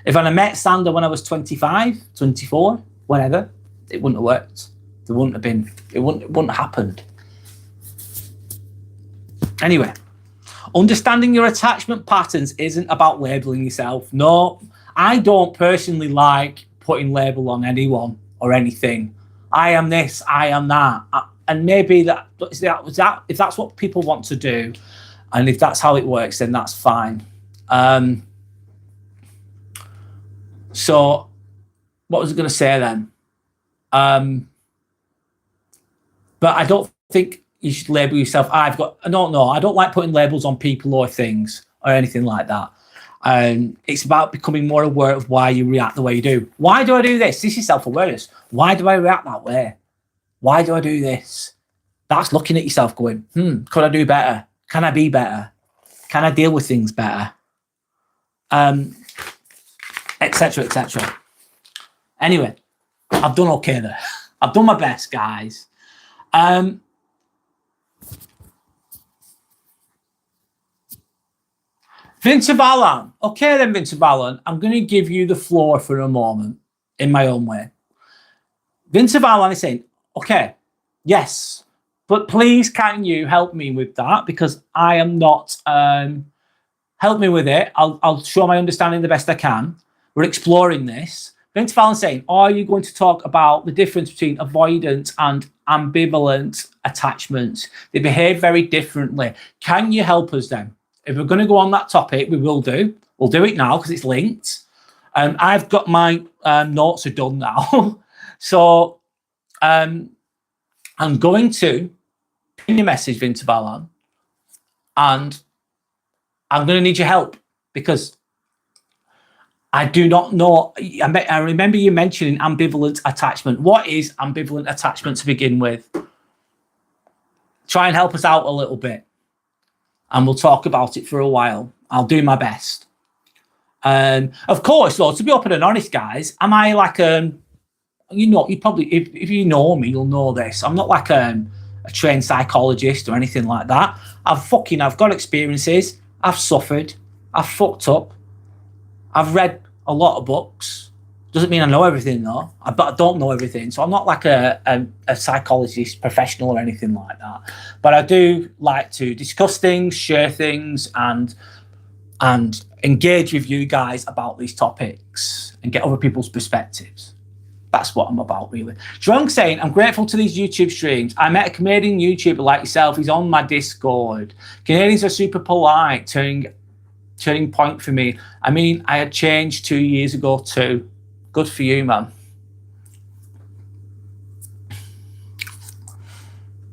If I'd have met Sander when I was 25, 24, whatever, it wouldn't have worked. It wouldn't have happened. Anyway. Understanding your attachment patterns isn't about labeling yourself. No, I don't personally like putting label on anyone or anything. I am this, I am that. And maybe if that's what people want to do, and if that's how it works, then that's fine. So what was I going to say then? But I don't think you should label yourself. I don't know. I don't like putting labels on people or things or anything like that. It's about becoming more aware of why you react the way you do. Why do I do this? This is self-awareness. Why do I react that way? Why do I do this? That's looking at yourself going, could I do better? Can I be better? Can I deal with things better? Etc., etc. Anyway, I've done okay there. I've done my best, guys. Vince Allen. Okay then, Vince Allen. I'm going to give you the floor for a moment in my own way. Vince Allen is saying, okay, yes, but please can you help me with that? Because I am not, help me with it. I'll show my understanding the best I can. We're exploring this. Vince Fallon saying, are you going to talk about the difference between avoidant and ambivalent attachments? They behave very differently. Can you help us then? If we're going to go on that topic, we will do. We'll do it now because it's linked. I've got my notes are done now. So I'm going to pin your message, Vince Fallon, and I'm going to need your help because I do not know. I remember you mentioning ambivalent attachment. What is ambivalent attachment to begin with? Try and help us out a little bit. And we'll talk about it for a while. I'll do my best. Of course, though, to be open and honest, guys, am I like, you probably, if you know me, you'll know this. I'm not like a trained psychologist or anything like that. I've got experiences. I've suffered. I've fucked up. I've read a lot of books. Doesn't mean I know everything though, but I don't know everything. So I'm not like a psychologist professional or anything like that. But I do like to discuss things, share things, and engage with you guys about these topics and get other people's perspectives. That's what I'm about, really. Drunk saying, I'm grateful to these YouTube streams. I met a Canadian YouTuber like yourself. He's on my Discord. Canadians are super polite, turning point for me. I mean, I had changed 2 years ago too. Good for you, man.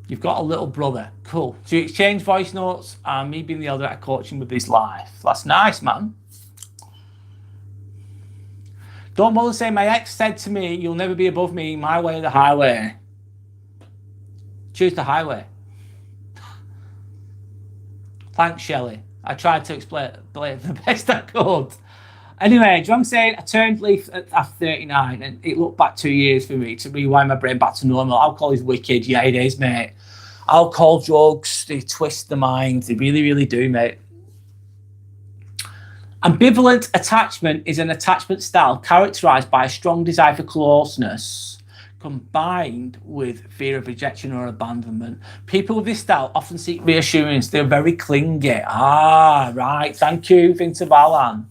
You've got a little brother. Cool. So you exchange voice notes and me being the elder at coaching with his life. That's nice, man. Don't bother saying my ex said to me, you'll never be above me, my way or the highway. Choose the highway. Thanks, Shelley. I tried to explain it the best I could. Anyway, John saying I turned leaf at 39 and it looked back 2 years for me to rewind my brain back to normal. Alcohol is wicked. Yeah, it is, mate. Alcohol, drugs, they twist the mind. They really, really do, mate. Ambivalent attachment is an attachment style characterized by a strong desire for closeness combined with fear of rejection or abandonment. People with this style often seek reassurance. They're very clingy. Ah, right. Thank you, Vince Fallon.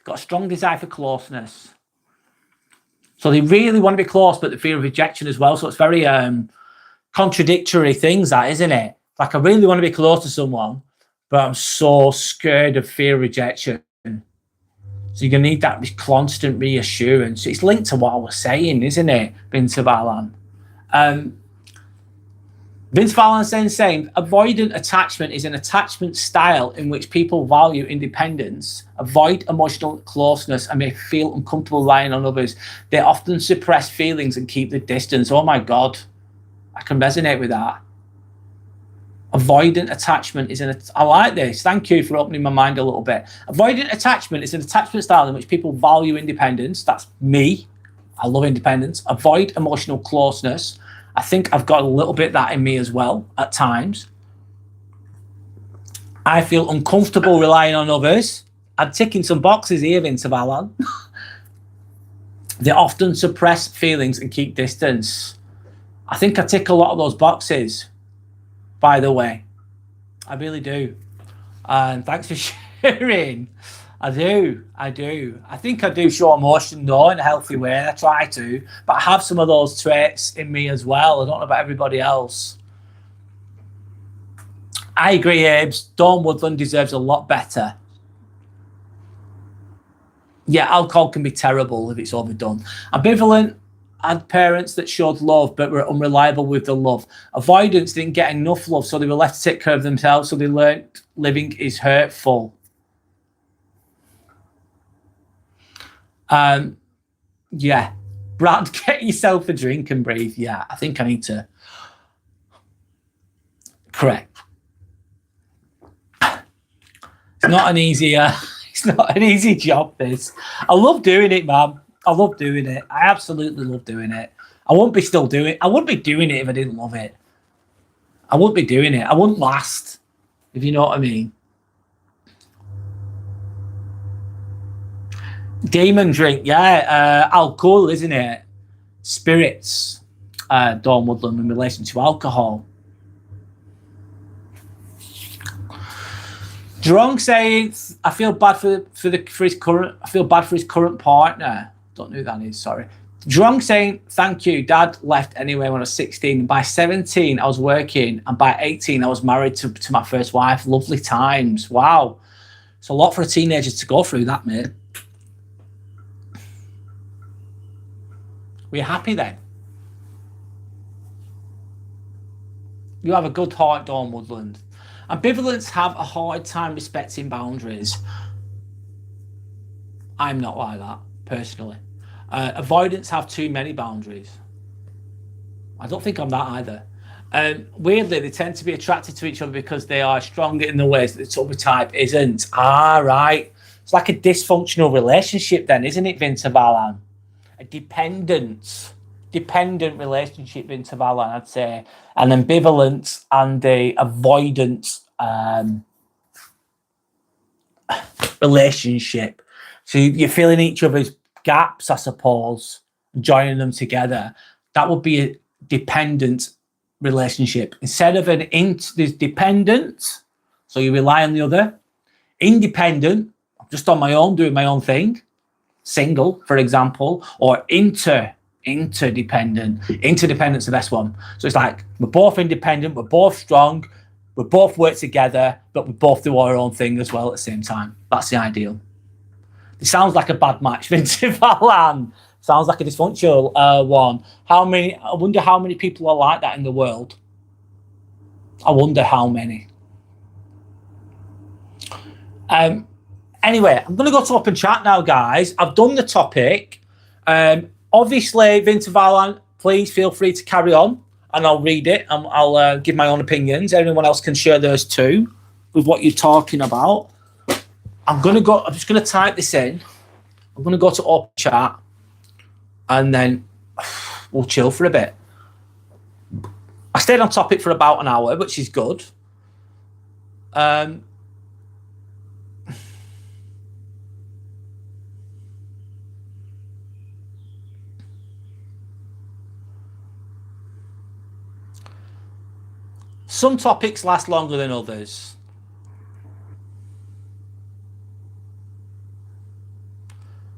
Got a strong desire for closeness. So they really want to be close, but the fear of rejection as well. So it's very contradictory things, that, isn't it? Like, I really want to be close to someone, but I'm so scared of fear of rejection. So you're going to need that constant reassurance. It's linked to what I was saying, isn't it, Vince Fallon? Vince Fallon saying, avoidant attachment is an attachment style in which people value independence, avoid emotional closeness, and may feel uncomfortable relying on others. They often suppress feelings and keep the distance. Oh my God, I can resonate with that. Avoidant attachment is I like this. Thank you for opening my mind a little bit. Avoidant attachment is an attachment style in which people value independence. That's me. I love independence. Avoid emotional closeness. I think I've got a little bit of that in me as well at times. I feel uncomfortable relying on others. I'm ticking some boxes here, Vince Fallon. They often suppress feelings and keep distance. I think I tick a lot of those boxes, by the way. I really do. And thanks for sharing. I do. I think I do show emotion, though, in a healthy way. I try to. But I have some of those traits in me as well. I don't know about everybody else. I agree, Abe's. Dawn Woodland deserves a lot better. Yeah, alcohol can be terrible if it's overdone. Ambivalent had parents that showed love but were unreliable with the love. Avoidance didn't get enough love, so they were left to take care of themselves, so they learned living is hurtful. Yeah. Brad, get yourself a drink and breathe. Yeah, I think I need to. Correct. It's not an easy it's not an easy job, this. I love doing it, man. I love doing it. I absolutely love doing it. I wouldn't be doing it if I didn't love it. I wouldn't be doing it. I wouldn't last, if you know what I mean. Demon drink, yeah. Alcohol, isn't it? Spirits, Dawn Woodland, in relation to alcohol. Drunk saying, I feel bad for his current partner. Don't know who that is, sorry. Drunk saying, thank you. Dad left anyway when I was 16. By 17, I was working. And by 18, I was married to my first wife. Lovely times. Wow. It's a lot for a teenager to go through that, mate. Were you happy then? You have a good heart, Dawn Woodland. Ambivalents have a hard time respecting boundaries. I'm not like that, personally. Avoidants have too many boundaries. I don't think I'm that either. Weirdly, they tend to be attracted to each other because they are stronger in the ways that the other type isn't. Ah, right. It's like a dysfunctional relationship then, isn't it, Vince Vallan? A dependent relationship, Vince Vallan, I'd say. An ambivalent and a avoidant relationship. So you're filling each other's gaps, I suppose, joining them together. That would be a dependent relationship. Instead of there's dependent, so you rely on the other. Independent, I'm just on my own, doing my own thing. Single, for example, or interdependent. Interdependent's the best one. So it's like we're both independent, we're both strong, we both work together, but we both do our own thing as well at the same time. That's the ideal. It sounds like a bad match, Vince Vallan. Sounds like a dysfunctional one. I wonder how many people are like that in the world. I wonder how many. Anyway, I'm going to go to open chat now, guys. I've done the topic. Obviously, Vince Vallan, please feel free to carry on, and I'll read it, and I'll give my own opinions. Anyone else can share theirs too with what you're talking about. I'm just going to type this in. I'm going to go to open chat, and then we'll chill for a bit. I stayed on topic for about an hour, which is good. Some topics last longer than others.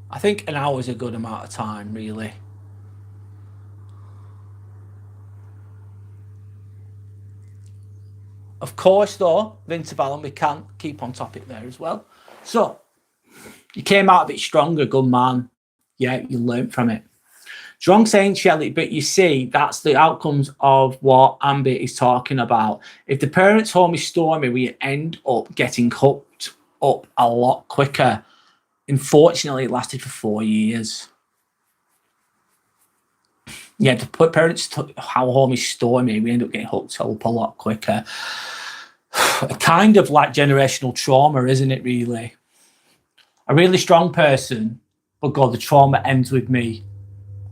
I think an hour is a good amount of time, really. Of course, though, Vince Vallan, we can keep on topic there as well. So, you came out a bit stronger, good man. Yeah, you learned from it. Strong saying, Shelley, but you see, that's the outcomes of what Amber is talking about. If the parents' home is stormy, we end up getting hooked up a lot quicker. Unfortunately, it lasted for 4 years. Yeah, to put parents' home is stormy, we end up getting hooked up a lot quicker. A kind of like generational trauma, isn't it, really? A really strong person, but God, the trauma ends with me.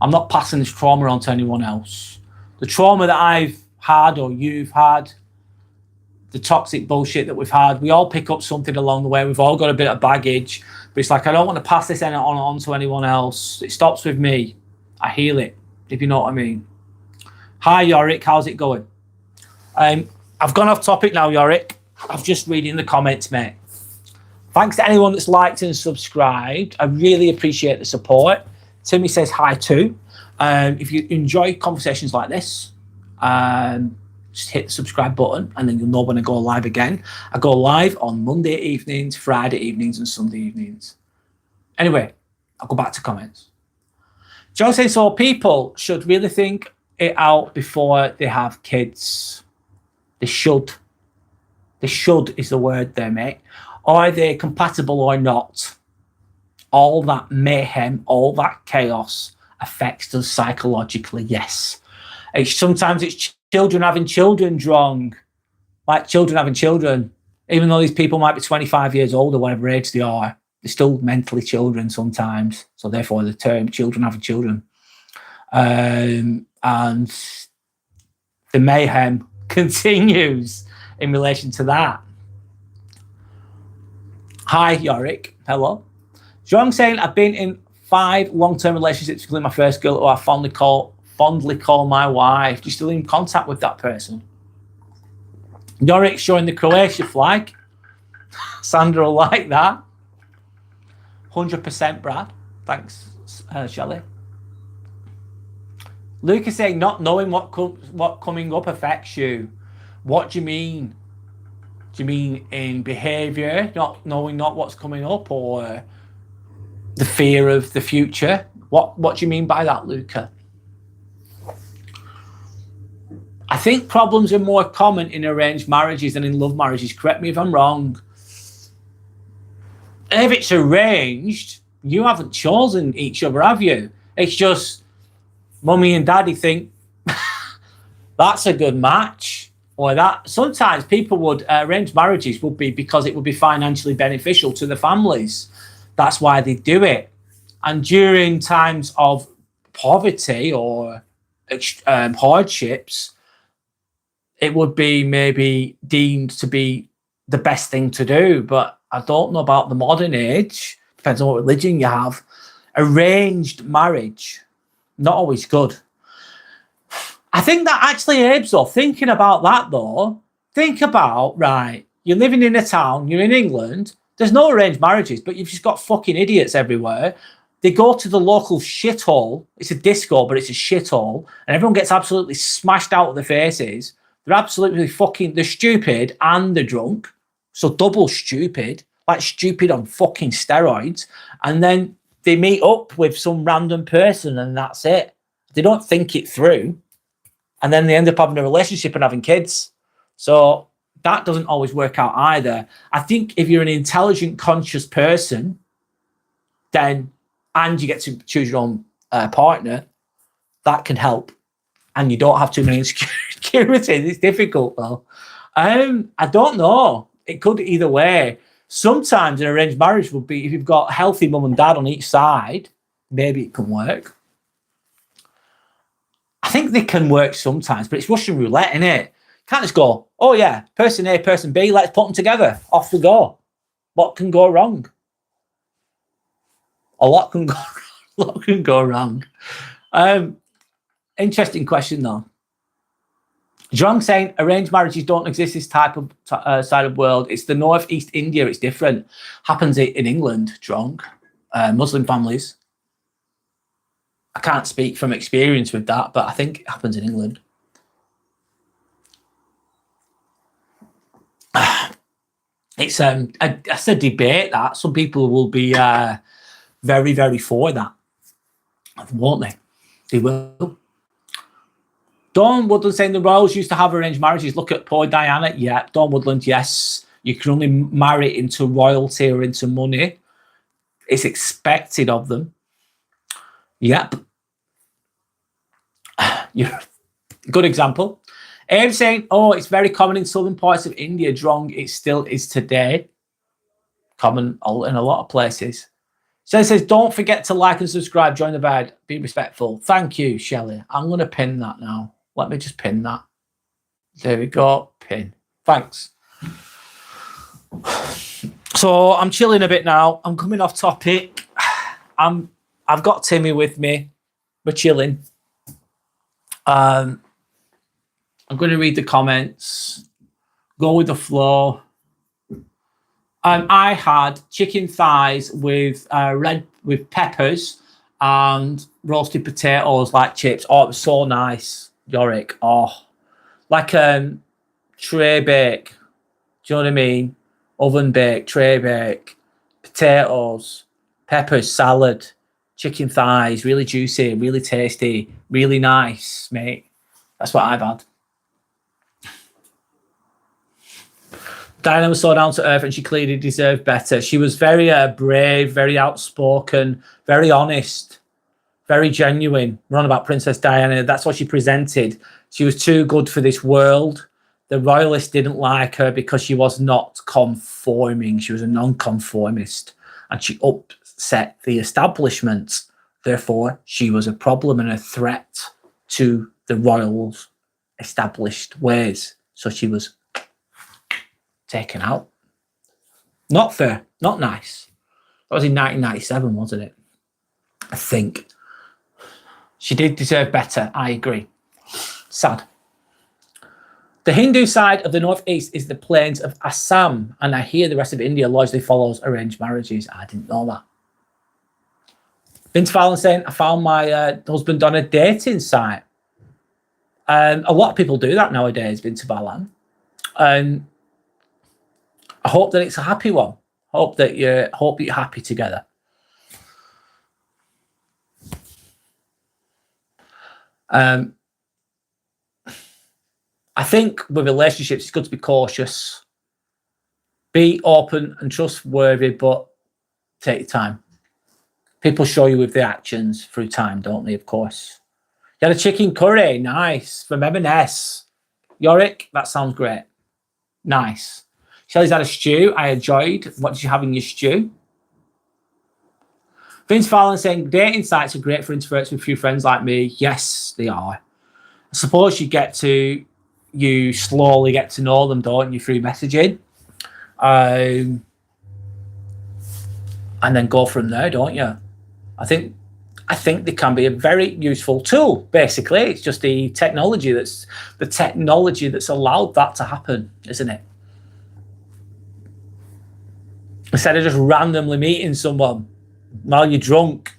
I'm not passing this trauma on to anyone else. The trauma that I've had or you've had, the toxic bullshit that we've had, we all pick up something along the way. We've all got a bit of baggage. But it's like, I don't want to pass this on to anyone else. It stops with me. I heal it, if you know what I mean. Hi, Yorick. How's it going? I've gone off topic now, Yorick. I'm just reading the comments, mate. Thanks to anyone that's liked and subscribed. I really appreciate the support. Timmy says hi too. If you enjoy conversations like this, just hit the subscribe button and then you'll know when I go live again. I go live on Monday evenings, Friday evenings, and Sunday evenings. Anyway, I'll go back to comments. John says, so people should really think it out before they have kids. They should. They should is the word there, mate. Are they compatible or not? All that mayhem, all that chaos affects us psychologically, yes. Sometimes it's children having children, Drong. Like children having children. Even though these people might be 25 years old or whatever age they are, they're still mentally children sometimes. So therefore the term children having children. And the mayhem continues in relation to that. Hi, Yorick. Hello. John saying, I've been in 5 long-term relationships, including my first girl, who I fondly call my wife. Do you still in contact with that person? Yorick showing the Croatia flag. Sandra will like that. 100% Brad. Thanks, Shelley. Luke is saying not knowing what coming up affects you. What do you mean? Do you mean in behaviour, not knowing what's coming up, or the fear of the future? What do you mean by that, Luca? I think problems are more common in arranged marriages than in love marriages. Correct me if I'm wrong. If it's arranged, you haven't chosen each other, have you? It's just mummy and daddy think that's a good match, or that. Sometimes people would arrange marriages would be because it would be financially beneficial to the families. That's why they do it. And during times of poverty or hardships, it would be maybe deemed to be the best thing to do. But I don't know about the modern age. Depends on what religion you have. Arranged marriage, not always good. I think that actually, Abe's though, thinking about that though, think about, right, you're living in a town, you're in England, there's no arranged marriages, but you've just got fucking idiots everywhere. They go to the local shithole. It's a disco, but it's a shithole. And everyone gets absolutely smashed out of their faces. They're absolutely fucking, they're stupid and they're drunk. So double stupid, like stupid on fucking steroids. And then they meet up with some random person and that's it. They don't think it through. And then they end up having a relationship and having kids. So that doesn't always work out either. I think if you're an intelligent, conscious person, then, and you get to choose your own partner, that can help. And you don't have too many insecurities. It's difficult though. I don't know. It could either way. Sometimes an arranged marriage would be, if you've got healthy mum and dad on each side, maybe it can work. I think they can work sometimes, but it's Russian roulette, isn't it? You can't just go, oh yeah, person A, person B, let's put them together. Off we go. What can go wrong? A lot can go wrong. A lot can go wrong. Interesting question though. Jong saying arranged marriages don't exist this type of side of the world. It's the northeast India. It's different. Happens in England, Jong. Muslim families. I can't speak from experience with that, but I think it happens in England. It's a debate that some people will be very, very for that, won't they? They will. Dawn Woodland saying the royals used to have arranged marriages. Look at poor Diana. Yeah, Dawn Woodland, yes. You can only marry into royalty or into money. It's expected of them. Yep. Yeah. Good example. Abe saying, oh, it's very common in southern parts of India. Drong, it still is today. Common in a lot of places. So it says, don't forget to like and subscribe. Join the bed. Be respectful. Thank you, Shelley. I'm going to pin that now. Let me just pin that. There we go. Pin. Thanks. So I'm chilling a bit now. I'm coming off topic. I've got Timmy with me. We're chilling. I'm going to read the comments. Go with the flow. I had chicken thighs with peppers and roasted potatoes like chips. Oh, it was so nice, Yorick. Oh, like tray bake. Do you know what I mean? Oven bake, tray bake, potatoes, peppers, salad, chicken thighs, really juicy, really tasty, really nice, mate. That's what I've had. Diana was so down to earth and she clearly deserved better. She was very brave, very outspoken, very honest, very genuine. We're on about Princess Diana. That's what she presented. She was too good for this world. The royalists didn't like her because she was not conforming. She was a non-conformist and she upset the establishment. Therefore, she was a problem and a threat to the royals' established ways. So she was taken out. Not fair, not nice. That was in 1997, wasn't it? I think. She did deserve better, I agree. Sad. The Hindu side of the northeast is the plains of Assam, and I hear the rest of India largely follows arranged marriages. I didn't know that. Vince Fallon saying, I found my husband on a dating site. A lot of people do that nowadays, Vince Fallon. I hope that it's a happy one. Hope that you're happy together. I think with relationships, it's good to be cautious, be open and trustworthy, but take your time. People show you with their actions through time, don't they? Of course. You had a chicken curry, nice, from M&S. Yorick, that sounds great. Nice. Shelley's had a stew, I enjoyed. What did you have in your stew? Vince Fallon saying, dating sites are great for introverts with few friends like me. Yes, they are. I suppose you slowly get to know them, don't you, through messaging. And then go from there, don't you? I think they can be a very useful tool, basically. It's just the technology that's allowed that to happen, isn't it? Instead of just randomly meeting someone while you're drunk.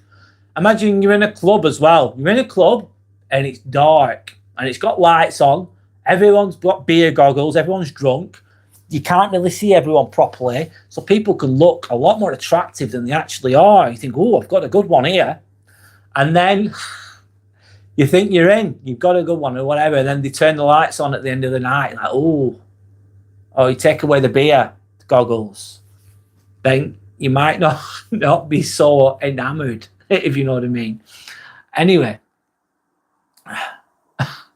Imagine you're in a club as well. You're in a club and it's dark and it's got lights on. Everyone's got beer goggles. Everyone's drunk. You can't really see everyone properly. So people can look a lot more attractive than they actually are. You think, oh, I've got a good one here. And then you think you're in. You've got a good one or whatever. And then they turn the lights on at the end of the night. Like, oh, you take away the beer goggles. Then you might not be so enamored, if you know what I mean. Anyway,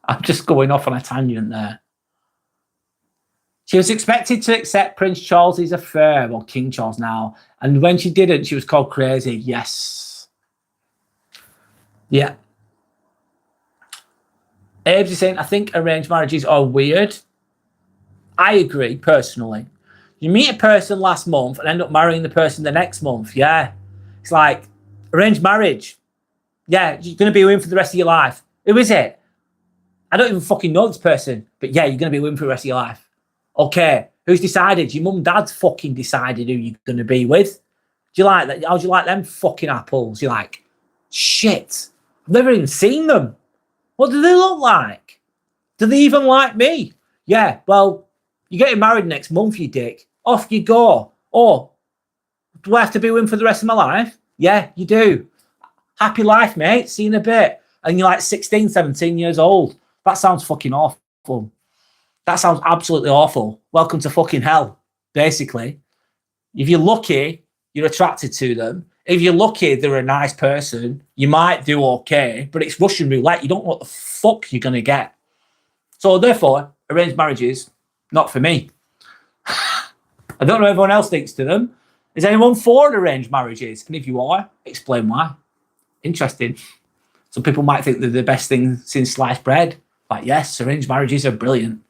I'm just going off on a tangent there. She was expected to accept Prince Charles's affair, well, King Charles now, and when she didn't, she was called crazy. Yes. Yeah. Abe's is saying, I think arranged marriages are weird. I agree, personally. You meet a person last month and end up marrying the person the next month. Yeah. It's like arranged marriage. Yeah, you're going to be with him for the rest of your life. Who is it? I don't even fucking know this person. But yeah, you're going to be with him for the rest of your life. Okay. Who's decided? Your mum and dad's fucking decided who you're going to be with. Do you like that? How do you like them fucking apples? You're like, shit. I've never even seen them. What do they look like? Do they even like me? Yeah, well, you're getting married next month, you dick. Off you go. Oh, do I have to be with him for the rest of my life? Yeah, you do. Happy life, mate. See you in a bit. And you're like 16, 17 years old. That sounds fucking awful. That sounds absolutely awful. Welcome to fucking hell, basically. If you're lucky, you're attracted to them. If you're lucky, they're a nice person. You might do okay, but it's Russian roulette. You don't know what the fuck you're going to get. So therefore, arranged marriages, not for me. I don't know if everyone else thinks to them. Is anyone for arranged marriages? And if you are, explain why. Interesting. Some people might think they're the best thing since sliced bread. Like, yes, arranged marriages are brilliant.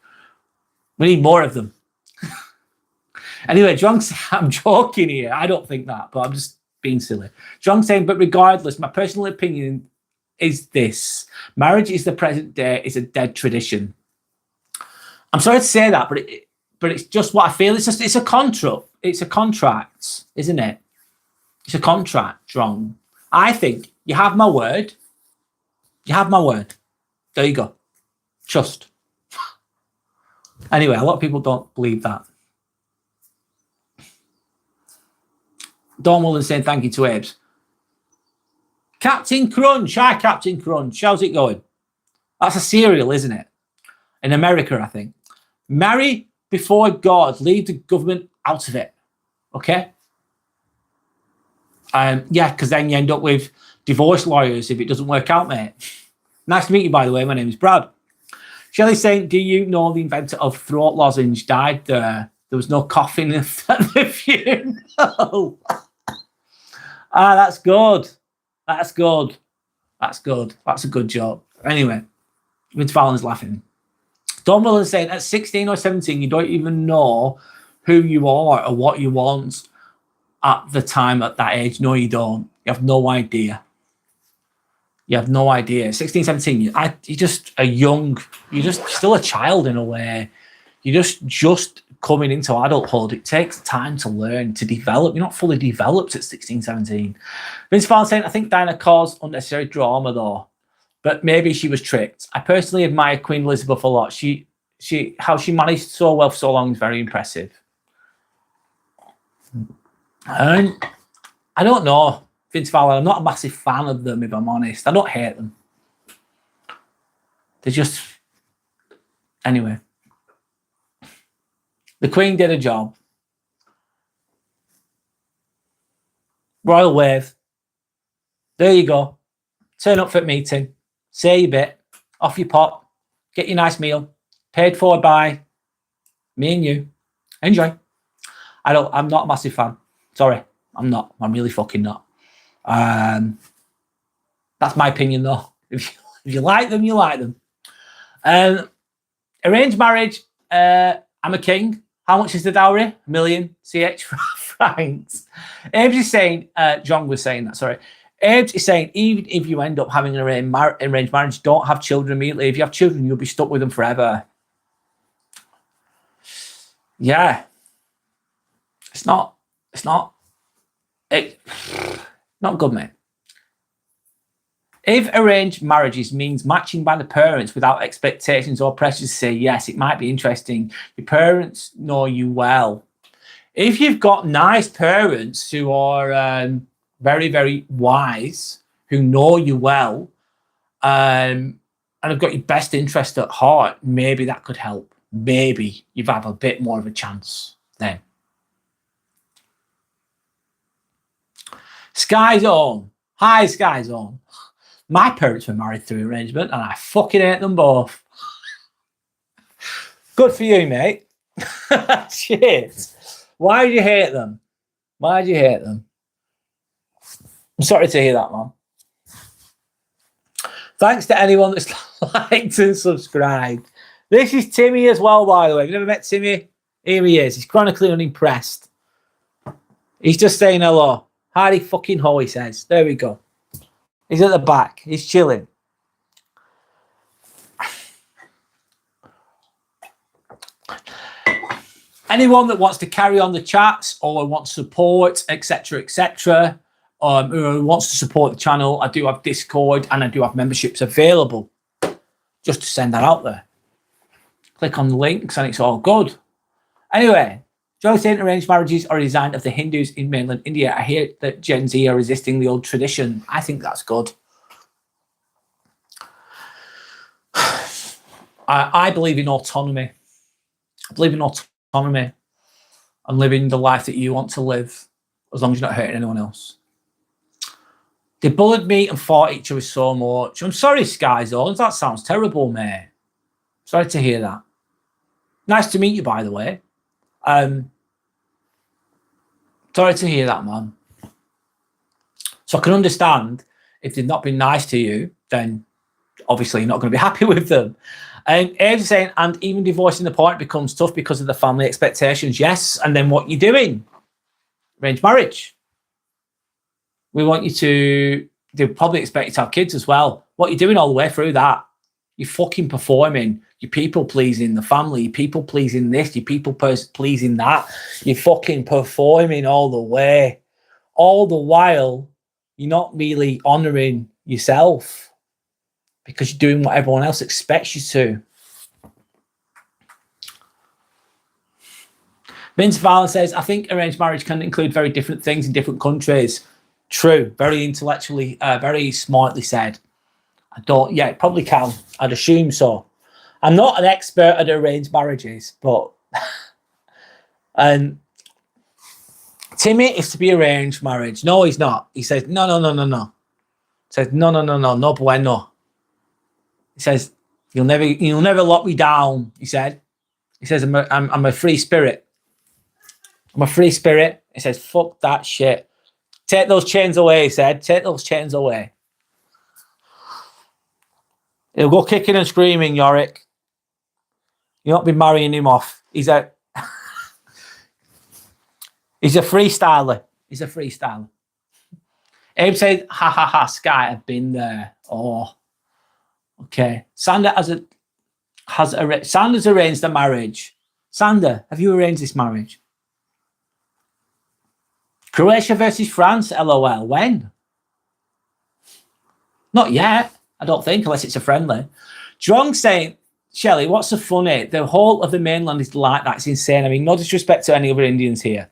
We need more of them. Anyway, John, I'm joking here. I don't think that, but I'm just being silly. John saying, but regardless, my personal opinion is this. Marriage is the present day, is a dead tradition. I'm sorry to say that, but it's just what I feel. It's a contract. It's a contract, isn't it? It's a contract, John. I think you have my word. You have my word. There you go. Trust. Anyway, a lot of people don't believe that. Dawn Mullen saying thank you to Abe's. Captain Crunch. Hi, Captain Crunch. How's it going? That's a cereal, isn't it? In America, I think. Marry before God. Leave the government out of it. Okay? Yeah, because then you end up with divorce lawyers if it doesn't work out, mate. Nice to meet you, by the way. My name is Brad. Shelley's saying, do you know the inventor of throat lozenge died there? There was no coughing at the funeral. That's good. That's good. That's good. That's a good joke. Anyway, Vince Fallon's laughing. Don Mullen saying, at 16 or 17, you don't even know who you are or what you want at the time at that age. No, you don't. You have no idea. You have no idea. 16, 17, you're just a young, you're just still a child in a way. You're just coming into adulthood. It takes time to learn, to develop. You're not fully developed at 16, 17. Vince Vaughn saying, I think Diana caused unnecessary drama though, but maybe she was tricked. I personally admire Queen Elizabeth a lot. How she managed so well for so long is very impressive. And I don't know. Vince Vaughn, I'm not a massive fan of them, if I'm honest. I don't hate them. They're just... Anyway. The Queen did a job. Royal wave. There you go. Turn up for a meeting. Say your bit. Off you pop. Get your nice meal. Paid for by me and you. Enjoy. I'm not a massive fan. Sorry. I'm not. I'm really fucking not. That's my opinion though. If you like them, you like them. Arranged marriage. I'm a king. How much is the dowry? $1 million CH francs. Abe's is saying, John was saying that, sorry. Abe's is saying, even if you end up having an arranged marriage, don't have children immediately. If you have children, you'll be stuck with them forever. Yeah. It's not good, mate. If arranged marriages means matching by the parents without expectations or pressure to say yes, it might be interesting. Your parents know you well. If you've got nice parents who are very, very wise, who know you well, and have got your best interest at heart, maybe that could help. Maybe you've had a bit more of a chance then. Sky Zone. Hi, Sky Zone. My parents were married through arrangement and I fucking hate them both. Good for you, mate. Shit. Why do you hate them? Why do you hate them? I'm sorry to hear that, man. Thanks to anyone that's liked and subscribed. This is Timmy as well, by the way. Have you never met Timmy? Here he is. He's chronically unimpressed. He's just saying hello. Hardy fucking ho, he says. There we go. He's at the back. He's chilling. Anyone that wants to carry on the chats or wants support, etc., etc., who wants to support the channel, I do have Discord and I do have memberships available. Just to send that out there. Click on the links and it's all good. Anyway, Joe saying arranged marriages are a design of the Hindus in mainland India. I hear that Gen Z are resisting the old tradition. I think that's good. I believe in autonomy. I believe in autonomy and living the life that you want to live as long as you're not hurting anyone else. They bullied me and fought each other so much. I'm sorry, Sky Zones. That sounds terrible, mate. Sorry to hear that. Nice to meet you, by the way. Sorry to hear that, man. So I can understand if they've not been nice to you, then obviously you're not going to be happy with them. And Abe's saying, and even divorcing the partner becomes tough because of the family expectations. Yes, and then what you're doing? Arranged marriage. We want you to, they probably expect you to have kids as well. What you're doing all the way through that, you're fucking performing. You're people pleasing the family, you're people pleasing this, you're people pleasing that. You're fucking performing all the way. All the while, you're not really honouring yourself because you're doing what everyone else expects you to. Vince Vaughn says, I think arranged marriage can include very different things in different countries. True, very intellectually, very smartly said. Yeah, it probably can. I'd assume so. I'm not an expert at arranged marriages, but and Timmy is to be arranged marriage. No, he's not. He says, no. He says, no bueno. He says, you'll never lock me down, he said. He says, I'm a free spirit. I'm a free spirit. He says, fuck that shit. Take those chains away, he said. Take those chains away. He'll go kicking and screaming, Yorick. You'll not be marrying him off. He's a freestyler. He's a freestyler. Abe said, ha, Sky, I've been there. Oh, okay. Sandra's arranged the marriage. Sandra, have you arranged this marriage? Croatia versus France, LOL. When? Not yet, I don't think, unless it's a friendly. Drong saying, Shelley, what's so funny? The whole of the mainland is like that. It's insane. I mean, no disrespect to any other Indians here.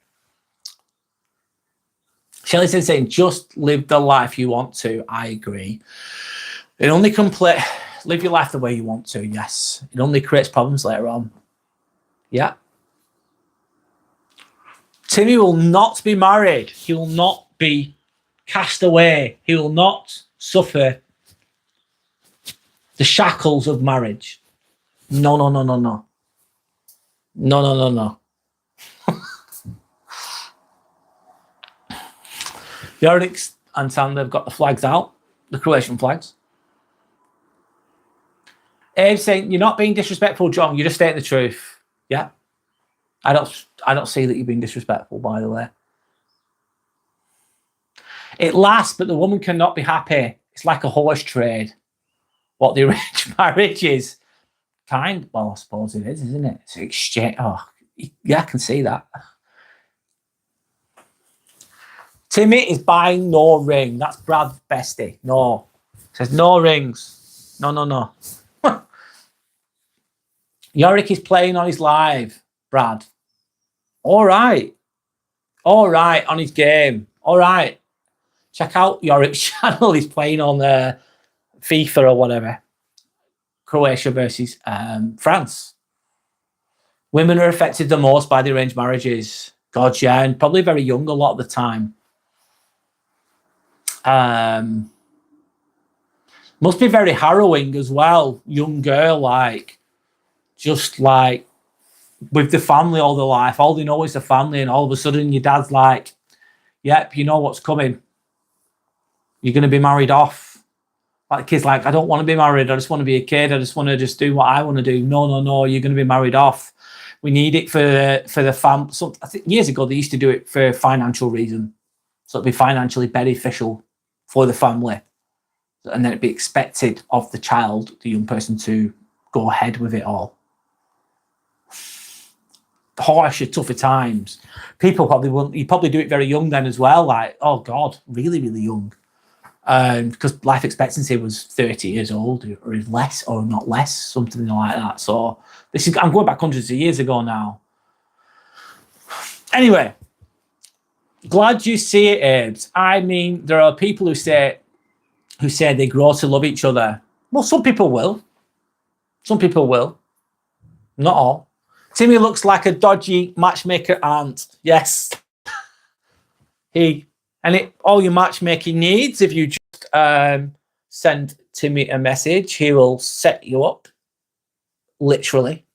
Shelley said, saying, just live the life you want to. I agree. It only live your life the way you want to. Yes. It only creates problems later on. Yeah. Timmy will not be married. He will not be cast away. He will not suffer the shackles of marriage. No, no, no, no, no. No, no, no, no. Yorick and Sander have got the flags out, the Croatian flags. Abe saying, you're not being disrespectful, John. You're just stating the truth. Yeah. I don't see that you're being disrespectful, by the way. It lasts, but the woman cannot be happy. It's like a horse trade. What the arranged marriage is. Well, I suppose it is, isn't it? It's exchange. Oh, yeah, I can see that. Timmy is buying no ring. That's Brad's bestie. No. Says no rings. No, no, no. Yorick is playing on his live, Brad. All right. All right, on his game. All right. Check out Yorick's channel. He's playing on FIFA or whatever. Croatia versus France. Women are affected the most by the arranged marriages. God, yeah, and probably very young a lot of the time. Must be very harrowing as well. Young girl, like, just like with the family all their life. All they know is the family, and all of a sudden your dad's like, yep, you know what's coming. You're going to be married off. Like the kid's like, I don't want to be married. I just want to be a kid. I just want to just do what I want to do. No, no, no. You're going to be married off. We need it for the fam. So I think years ago they used to do it for financial reason. So it'd be financially beneficial for the family, and then it'd be expected of the child, the young person, to go ahead with it all. Harsher, tougher times. People probably wouldn't. You probably do it very young then as well. Like, oh God, really, really young. Because life expectancy was 30 years old, or less, or not less, something like that. So this is, I'm going back hundreds of years ago now. Anyway, glad you see it, Abes. I mean, there are people who say they grow to love each other. Well, some people will. Some people will. Not all. Timmy looks like a dodgy matchmaker aunt. Yes. All your matchmaking needs, if you just send Timmy a message, he will set you up. Literally.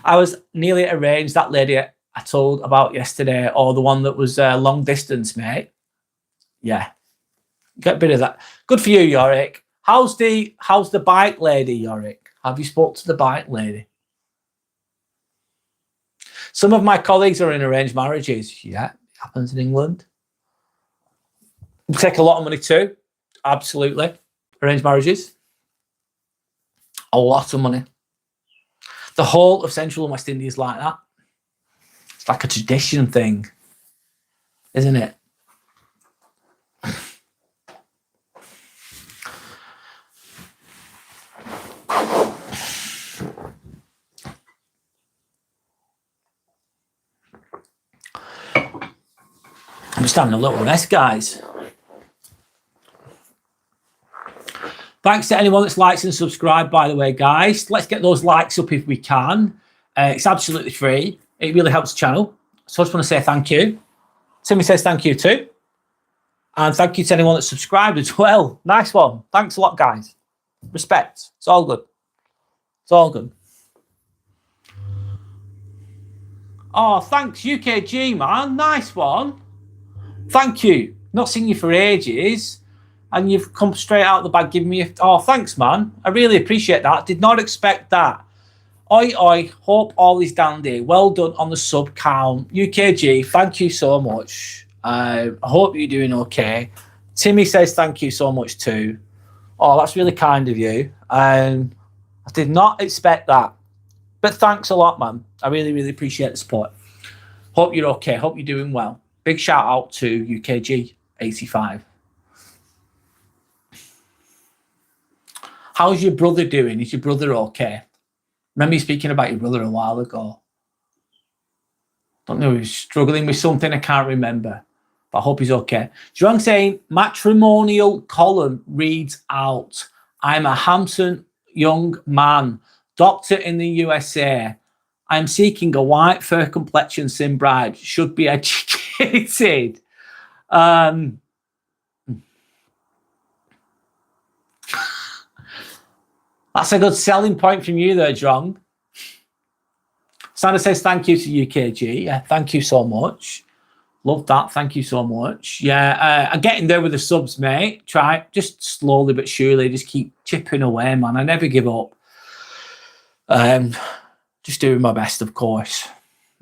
I was nearly arranged, that lady I told about yesterday, or the one that was long distance, mate. Yeah. Get rid of that. Good for you, Yorick. How's the bike lady, Yorick? Have you spoke to the bike lady? Some of my colleagues are in arranged marriages. Yeah, it happens in England. It take a lot of money too. Absolutely. Arranged marriages. A lot of money. The whole of Central and West India is like that. It's like a tradition thing, isn't it? I'm just having a little rest, guys. Thanks to anyone that's liked and subscribed, by the way, guys. Let's get those likes up if we can. It's absolutely free. It really helps the channel. So I just want to say thank you. Timmy says thank you too. And thank you to anyone that subscribed as well. Nice one. Thanks a lot, guys. Respect. It's all good. It's all good. Oh, thanks, UKG, man. Nice one. Thank you. Not seen you for ages, and you've come straight out of the bag giving me oh, thanks, man. I really appreciate that. Did not expect that. Oi, oi. Hope all is dandy. Well done on the sub count. UKG, thank you so much. I hope you're doing okay. Timmy says thank you so much too. Oh, that's really kind of you. I did not expect that. But thanks a lot, man. I really, really appreciate the support. Hope you're okay. Hope you're doing well. Big shout out to UKG85. How's your brother doing? Is your brother okay? Remember you speaking about your brother a while ago. Don't know, he's struggling with something I can't remember. But I hope he's okay. Jurong saying, matrimonial column reads out, I'm a handsome young man, doctor in the USA. I'm seeking a white fur complexion sim bride, should be educated. That's a good selling point from you there, Jurong. Sandra says, thank you to UKG. Yeah, thank you so much. Love that. Thank you so much. Yeah, I'm getting there with the subs, mate. Try just slowly but surely. Just keep chipping away, man. I never give up. Just doing my best, of course.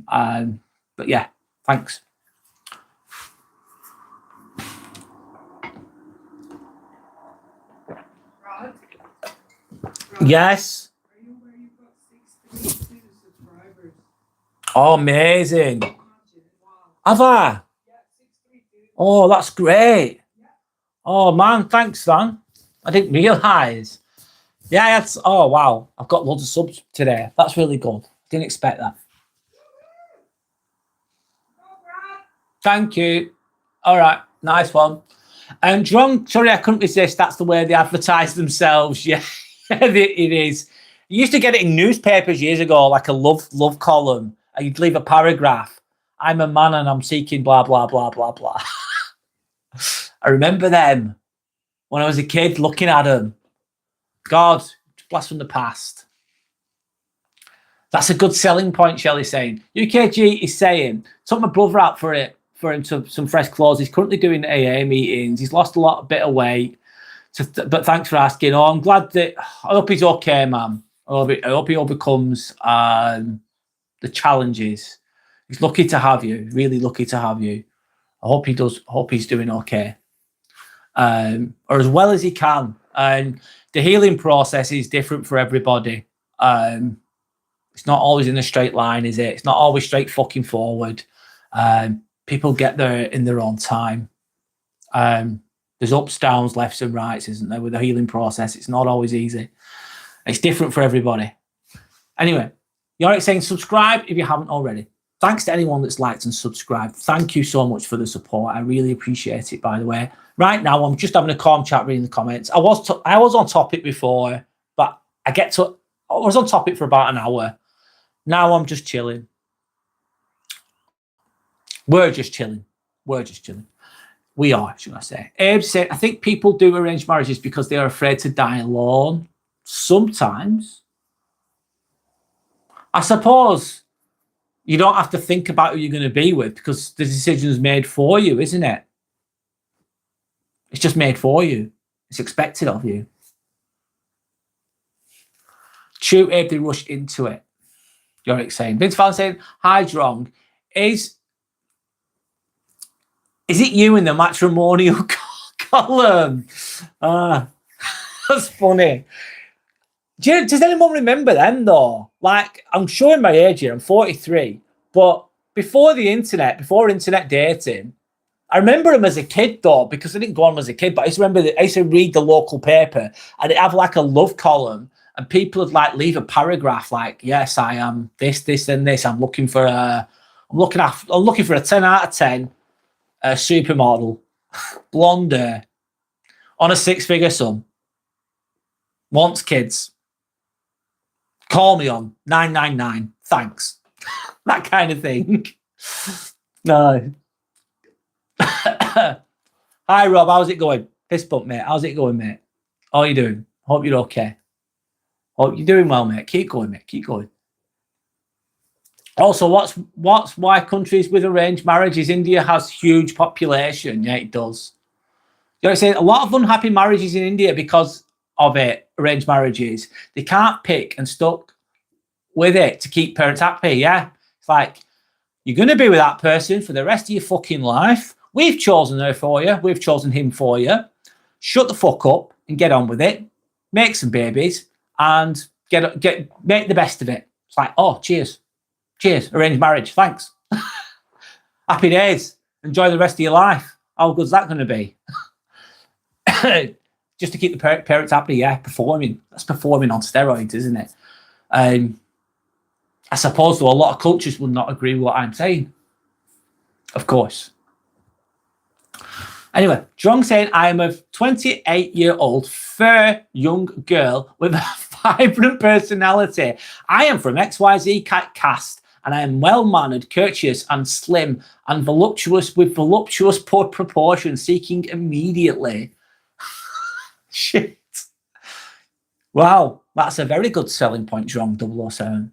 But yeah, thanks. Rod? Yes. Are you where you've got 62 subscribers? Oh, amazing. Wow. Have I? Yeah, 632. Oh, that's great. Yeah. Oh, man, thanks, man. I didn't realise. Yeah, that's, oh, wow. I've got loads of subs today. That's really good. Didn't expect that. Go, Brad. Thank you. All right, nice one. And Drunk, sorry, I couldn't resist. That's the way they advertise themselves. Yeah, it is. You used to get it in newspapers years ago, like a love column. And you'd leave a paragraph. I'm a man and I'm seeking blah, blah, blah, blah, blah. I remember them when I was a kid looking at them. God, blast from the past. That's a good selling point, Shelley's saying. UKG is saying, took my brother out for him to some fresh clothes. He's currently doing AA meetings. He's lost a bit of weight. But thanks for asking. Oh, I'm glad that, I hope he's okay, man. I hope he overcomes the challenges. He's lucky to have you, really lucky to have you. I hope he does, hope he's doing okay. Or as well as he can. And the healing process is different for everybody. It's not always in a straight line, is it? It's not always straight fucking forward. People get there in their own time. There's ups, downs, lefts and rights, isn't there? With the healing process, it's not always easy. It's different for everybody. Anyway, you're saying subscribe if you haven't already. Thanks to anyone that's liked and subscribed. Thank you so much for the support. I really appreciate it, by the way. Right now, I'm just having a calm chat reading the comments. I was on topic before, but I was on topic for about an hour. Now I'm just chilling. We're just chilling. We're just chilling. We are, should I say. Abe said, I think people do arranged marriages because they are afraid to die alone. Sometimes. I suppose you don't have to think about who you're going to be with because the decision's made for you, isn't it? It's just made for you. It's expected of you. Shoot, Abe, they rushed into it. Yorick saying. Vince Fallon saying, hi, Drong. Is it you in the matrimonial column? That's funny. Does anyone remember them, though? Like, I'm showing my age here. I'm 43. But before internet dating, I remember them as a kid, though, because I didn't go on as a kid. But I used to remember I used to read the local paper, and it'd have like a love column, and people would like leave a paragraph like, "Yes, I am this, this, and this. I'm looking for a 10 out of 10 supermodel, blonde hair, on a 6-figure sum, wants kids. Call me on 999. Thanks." That kind of thing. No. Hi, Rob. How's it going? Fist bump, mate. How's it going, mate? How are you doing? Hope you're okay. Hope you're doing well, mate. Keep going, mate. Keep going. Also, why countries with arranged marriages? India has huge population. Yeah, it does. You know, saying a lot of unhappy marriages in India because of it, arranged marriages. They can't pick and stuck with it to keep parents happy. Yeah, it's like you're going to be with that person for the rest of your fucking life. We've chosen her for you. We've chosen him for you. Shut the fuck up and get on with it. Make some babies and make the best of it. It's like, oh, cheers. Cheers. Arranged marriage. Thanks. Happy days. Enjoy the rest of your life. How good's that going to be? Just to keep the parents happy, yeah, performing. That's performing on steroids, isn't it? I suppose, though, a lot of cultures would not agree with what I'm saying. Of course. Anyway, Drong saying, I am a 28-year-old fair young girl with a vibrant personality. I am from XYZ caste, and I am well-mannered, courteous, and slim, and voluptuous with voluptuous proportions, seeking immediately. Shit. Wow, that's a very good selling point, Drong 007,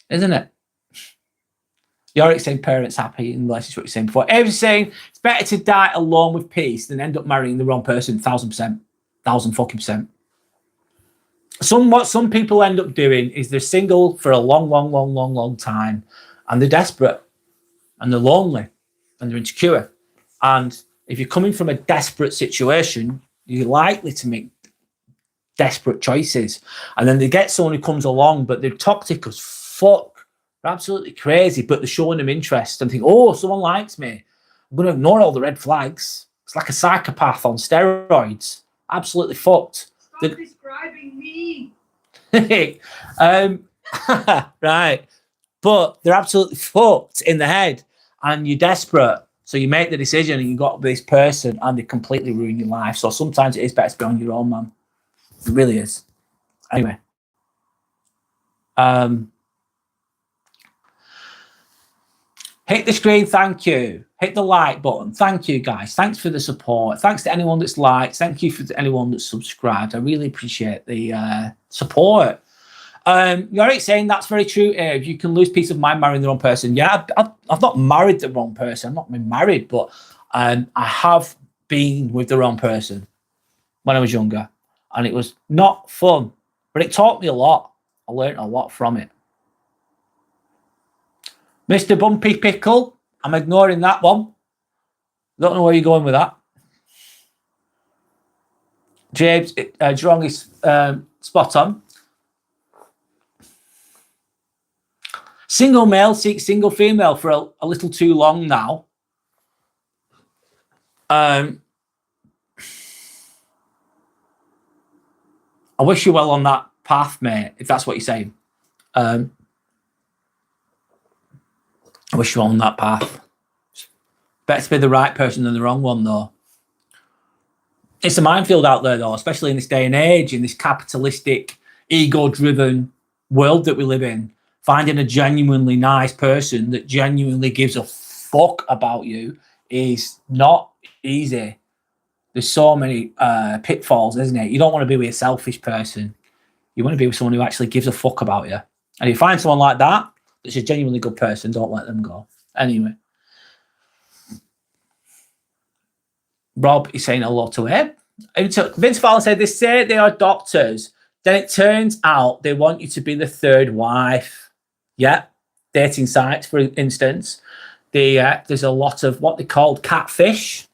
isn't it? Yorick saying parents happy in relation to what you're saying before. Ave's saying it's better to die alone with peace than end up marrying the wrong person. 1,000%. 1,000% What some people end up doing is they're single for a long time, and they're desperate, and they're lonely, and they're insecure. And if you're coming from a desperate situation, you're likely to make desperate choices. And then they get someone who comes along, but they're toxic as fuck. They're absolutely crazy, but they're showing them interest and think, oh, someone likes me. I'm going to ignore all the red flags. It's like a psychopath on steroids. Absolutely fucked. Stop describing me. Right. But they're absolutely fucked in the head, and you're desperate. So you make the decision and you got this person and they completely ruin your life. So sometimes it is better to be on your own, man. It really is. Anyway. Hit the screen, thank you. Hit the like button. Thank you, guys. Thanks for the support. Thanks to anyone that's liked. Thank you for anyone that's subscribed. I really appreciate the support. Yorick saying that's very true, Abe. You can lose peace of mind marrying the wrong person. Yeah, I've not married the wrong person. I've not been married, but I have been with the wrong person when I was younger. And it was not fun, but it taught me a lot. I learned a lot from it. Mr. Bumpy Pickle, I'm ignoring that one. Don't know where you're going with that. James, Drong is spot on. Single male seeks single female for a little too long now. I wish you well on that path, mate, if that's what you're saying. I wish you well on that path. Better to be the right person than the wrong one, though. It's a minefield out there, though, especially in this day and age, in this capitalistic, ego-driven world that we live in. Finding a genuinely nice person that genuinely gives a fuck about you is not easy. There's so many pitfalls, isn't it? You don't want to be with a selfish person. You want to be with someone who actually gives a fuck about you. And if you find someone like that, that's a genuinely good person, don't let them go. Anyway. Rob is saying hello to him. Vince Fallon said, they say they are doctors. Then it turns out they want you to be the third wife. Yeah. Dating sites, for instance. There's a lot of what they called catfish.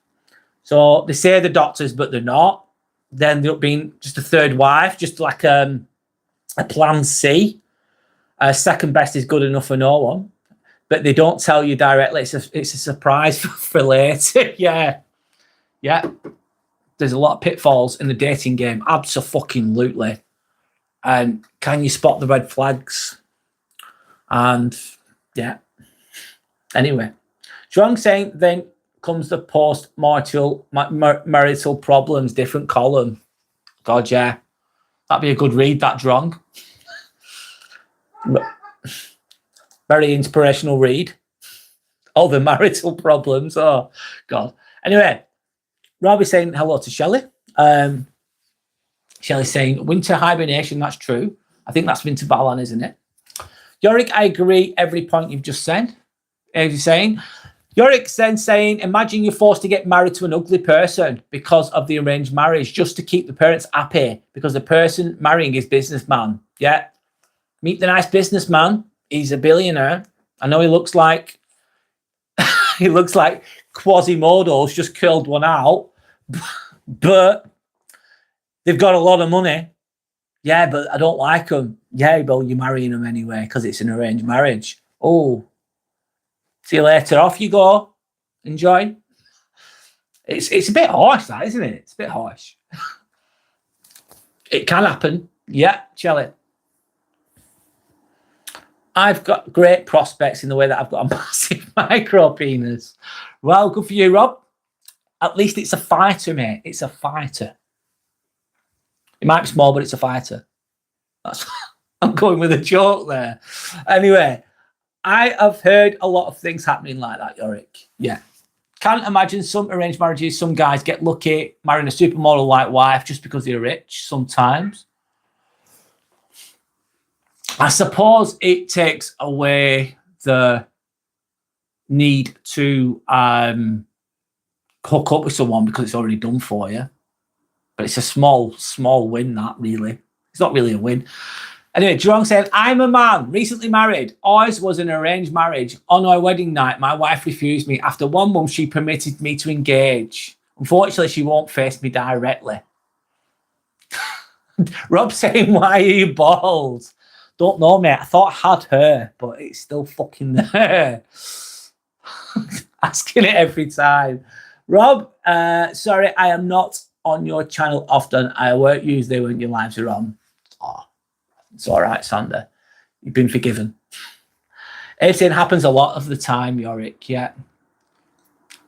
So they say they're doctors, but they're not. Then they're being just a third wife, just like a plan C. Second best is good enough for no one. But they don't tell you directly. It's a surprise for later. Yeah. Yeah. There's a lot of pitfalls in the dating game. Abso-fucking-lutely. And can you spot the red flags? And yeah. Anyway. Drong saying then comes the post-marital problems, different column. God, yeah. That'd be a good read, that, Drong. Very inspirational read. All the marital problems. Oh, God. Anyway, Robbie's saying hello to Shelley. Shelley's saying winter hibernation. That's true. I think that's winter Balan, isn't it? Yorick, I agree every point you've just said. As you're saying. Yorick's then saying, imagine you're forced to get married to an ugly person because of the arranged marriage, just to keep the parents happy because the person marrying is businessman. Yeah. Meet the nice businessman. He's a billionaire. I know he looks like Quasimodo's just curled one out, but they've got a lot of money. Yeah, but I don't like them. Yeah, well, you're marrying them anyway because it's an arranged marriage. Oh, see you later. Off you go. Enjoy. It's a bit harsh, that, isn't it? It's a bit harsh. It can happen. Yeah, Shelley. I've got great prospects in the way that I've got a massive micro penis. Well, good for you, Rob. At least it's a fighter, mate. It's a fighter. It might be small, but it's a fighter. I'm going with a joke there. Anyway, I have heard a lot of things happening like that, Yorick. Yeah. Can't imagine some arranged marriages. Some guys get lucky marrying a supermodel-like wife just because they're rich sometimes. I suppose it takes away the need to hook up with someone because it's already done for you. But it's a small win, that, really. It's not really a win. Anyway, Jerome said, I'm a man, recently married. Ours was an arranged marriage. On our wedding night, my wife refused me. After 1 month, she permitted me to engage. Unfortunately, she won't face me directly. Rob saying, why are you bald? Don't know, mate. I thought I had her, but it's still fucking there. Asking it every time. Rob, sorry, I am not on your channel often. I work usually when your lives are on. Oh, it's all right, Sander. You've been forgiven. Everything happens a lot of the time, Yorick. Yeah.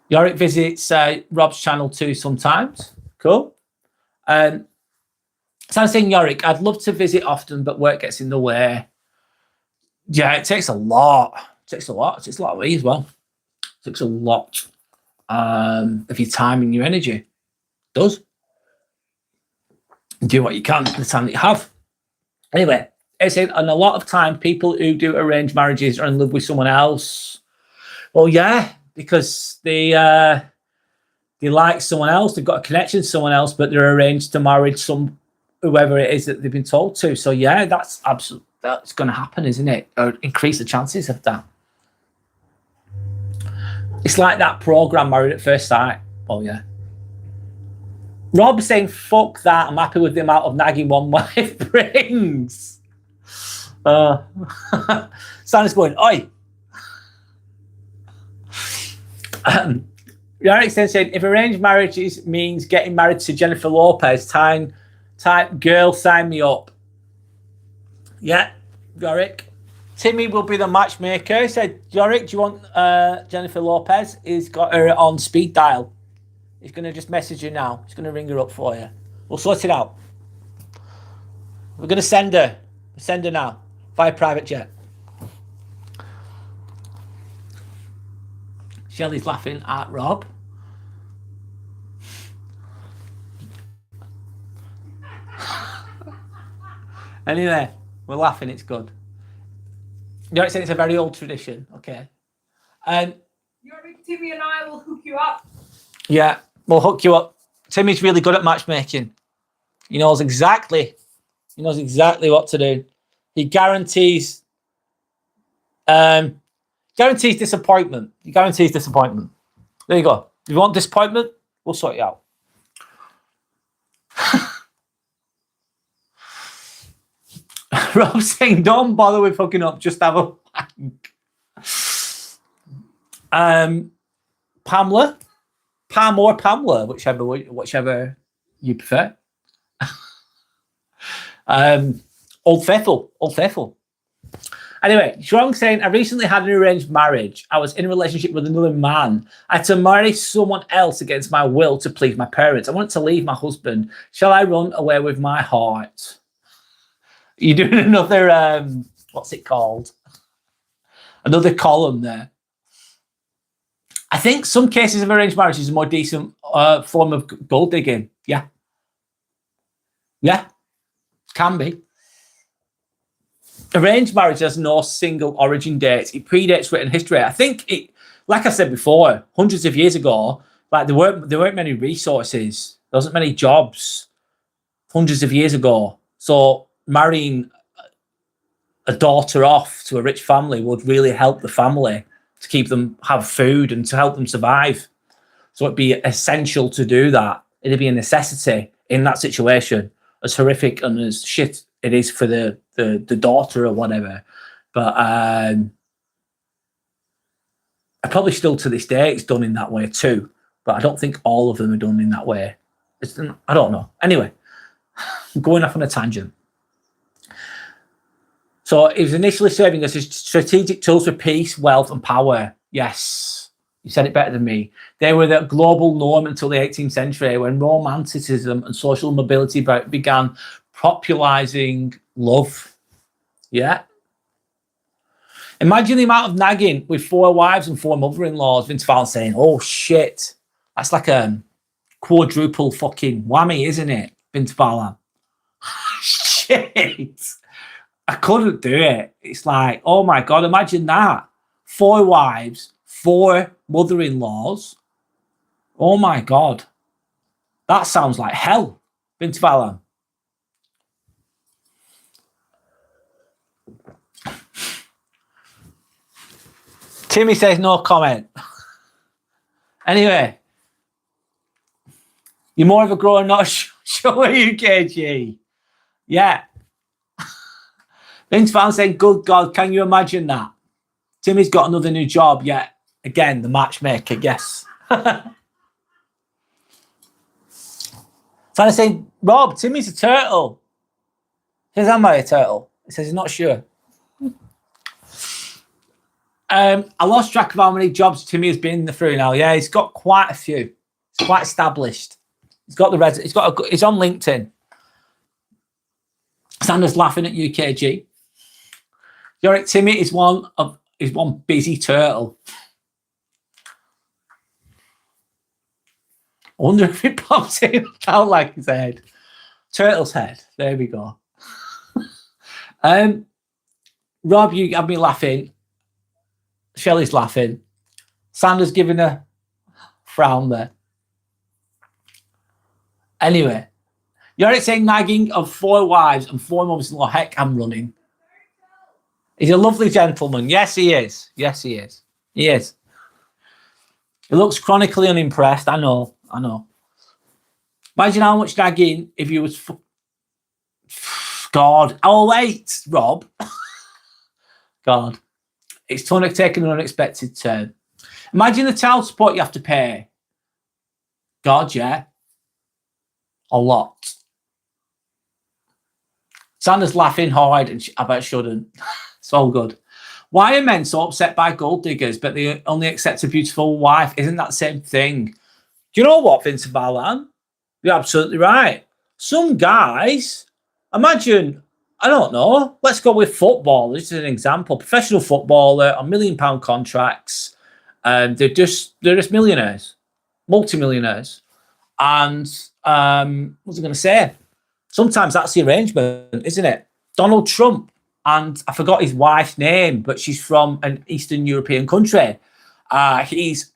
Yorick visits Rob's channel too sometimes. Cool. So I'm saying, Yorick, I'd love to visit often, but work gets in the way. Yeah, it takes a lot. It takes a lot. It takes a lot of me as well. It takes a lot of your time and your energy. It does. Do what you can in the time that you have. Anyway, it's and a lot of time people who do arranged marriages are in love with someone else. Well, yeah, because they like someone else, they've got a connection to someone else, but they're arranged to marry whoever it is that they've been told to. So yeah, that's going to happen, isn't it? Or increase the chances of that. It's like that program, Married at First Sight. Oh yeah. Rob saying, fuck that, I'm happy with the amount of nagging one wife brings. Sandra's going, oi. Eric said, if arranged marriages means getting married to Jennifer Lopez, type girl, sign me up. Yeah, Yorick. Timmy will be the matchmaker. He said, Yorick, do you want Jennifer Lopez? He's got her on speed dial. He's going to just message you now. He's going to ring her up for you. We'll sort it out. We're going to send her. Send her now. Via private jet. Shelley's laughing at Rob. Anyway, we're laughing. It's good. You're saying it's a very old tradition. Okay. Timmy and I will hook you up. Yeah, we'll hook you up. Timmy's really good at matchmaking. He knows exactly what to do. He guarantees disappointment. He guarantees disappointment. There you go. If you want disappointment, we'll sort you out. Rob's saying, don't bother with hooking up, just have a wank. Pamela, Pam or Pamela, whichever you prefer. Old Faithful. Anyway, Shrong saying, I recently had an arranged marriage. I was in a relationship with another man. I had to marry someone else against my will to please my parents. I wanted to leave my husband. Shall I run away with my heart? You're doing another, what's it called? Another column there. I think some cases of arranged marriage is a more decent form of gold digging. Yeah. Yeah. Can be. Arranged marriage has no single origin date. It predates written history. I think it, like I said before, hundreds of years ago, like there weren't many resources. There wasn't many jobs hundreds of years ago. So marrying a daughter off to a rich family would really help the family to keep them have food and to help them survive. So it'd be essential to do that. It'd be a necessity in that situation, as horrific and as shit it is for the daughter or whatever. But probably still to this day, it's done in that way too. But I don't think all of them are done in that way. I don't know. Anyway, I'm going off on a tangent. So it was initially serving as a strategic tools for peace, wealth, and power. Yes, you said it better than me. They were the global norm until the 18th century, when romanticism and social mobility began popularizing love. Yeah. Imagine the amount of nagging with 4 wives and 4 mother-in-laws. Vince Vaughn saying, "Oh shit, that's like a quadruple fucking whammy, isn't it?" Vince Vaughn. Shit. I couldn't do it. It's like, oh my God, imagine that. 4 wives, 4 mother-in-laws. Oh my God. That sounds like hell, Vince Vaughn. Timmy says no comment. Anyway, you're more of a grower, not sure you, KG. Yeah. Vince Vaughn saying, good God, can you imagine that? Timmy's got another new job yet. Again, the matchmaker, yes. Trying to say, Rob, Timmy's a turtle. He says, am I a turtle? He says he's not sure. I lost track of how many jobs Timmy has been through now. Yeah, he's got quite a few. He's quite established. He's got the he's on LinkedIn. Sanders laughing at UKG. Yorick, Timmy is one busy turtle. I wonder if it pops in out like his head. Turtle's head. There we go. Rob, you have me laughing. Shelley's laughing. Sanders giving a frown there. Anyway, Yorick saying nagging of 4 wives and 4 mothers-in-law. Heck, I'm running. He's a lovely gentleman. Yes, he is. Yes, he is. He is. He looks chronically unimpressed. I know. Imagine how much nagging if you was... God. Oh, wait, Rob. God. It's taken an unexpected turn. Imagine the child support you have to pay. God, yeah. A lot. Sanders laughing hard, and I bet I shouldn't. It's all good. Why are men so upset by gold diggers, but they only accept a beautiful wife? Isn't that the same thing? Do you know what, Vincent Vallan? You're absolutely right. Some guys, imagine, I don't know, let's go with football. This is an example. Professional footballer on £1 million contracts. They're just millionaires, multi-millionaires. And what was I going to say? Sometimes that's the arrangement, isn't it? Donald Trump, and I forgot his wife's name, but she's from an Eastern European country. He's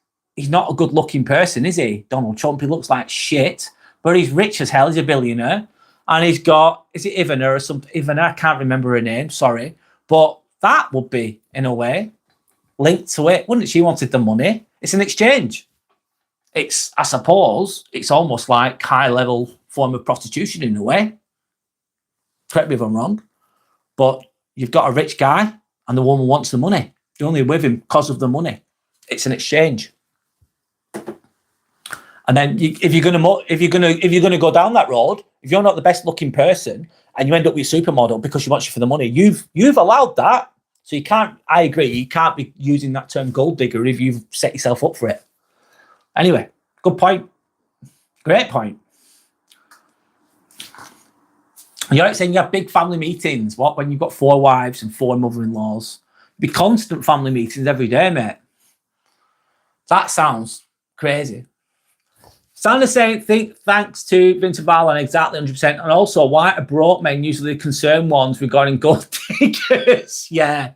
not a good-looking person, is he? Donald Trump, he looks like shit, but he's rich as hell. He's a billionaire. And he's got, is it Ivana or something? Ivana, I can't remember her name, sorry. But that would be, in a way, linked to it. Wouldn't she wanted the money? It's an exchange. It's, I suppose, it's almost like high-level form of prostitution in a way. Correct me if I'm wrong. But you've got a rich guy and the woman wants the money. You're only with him because of the money. It's an exchange. And then if you're gonna go down that road, if you're not the best looking person and you end up with a supermodel because she wants you for the money, you've allowed that. So you can't. I agree. You can't be using that term gold digger if you've set yourself up for it. Anyway, good point. Great point. You're like saying you have big family meetings. What, when you've got 4 wives and 4 mother-in-laws? Be constant family meetings every day, mate. That sounds crazy. Sanders saying, thanks to Vincent Vallan, exactly 100%. And also, why are broke men usually the concerned ones regarding gold diggers? Yeah.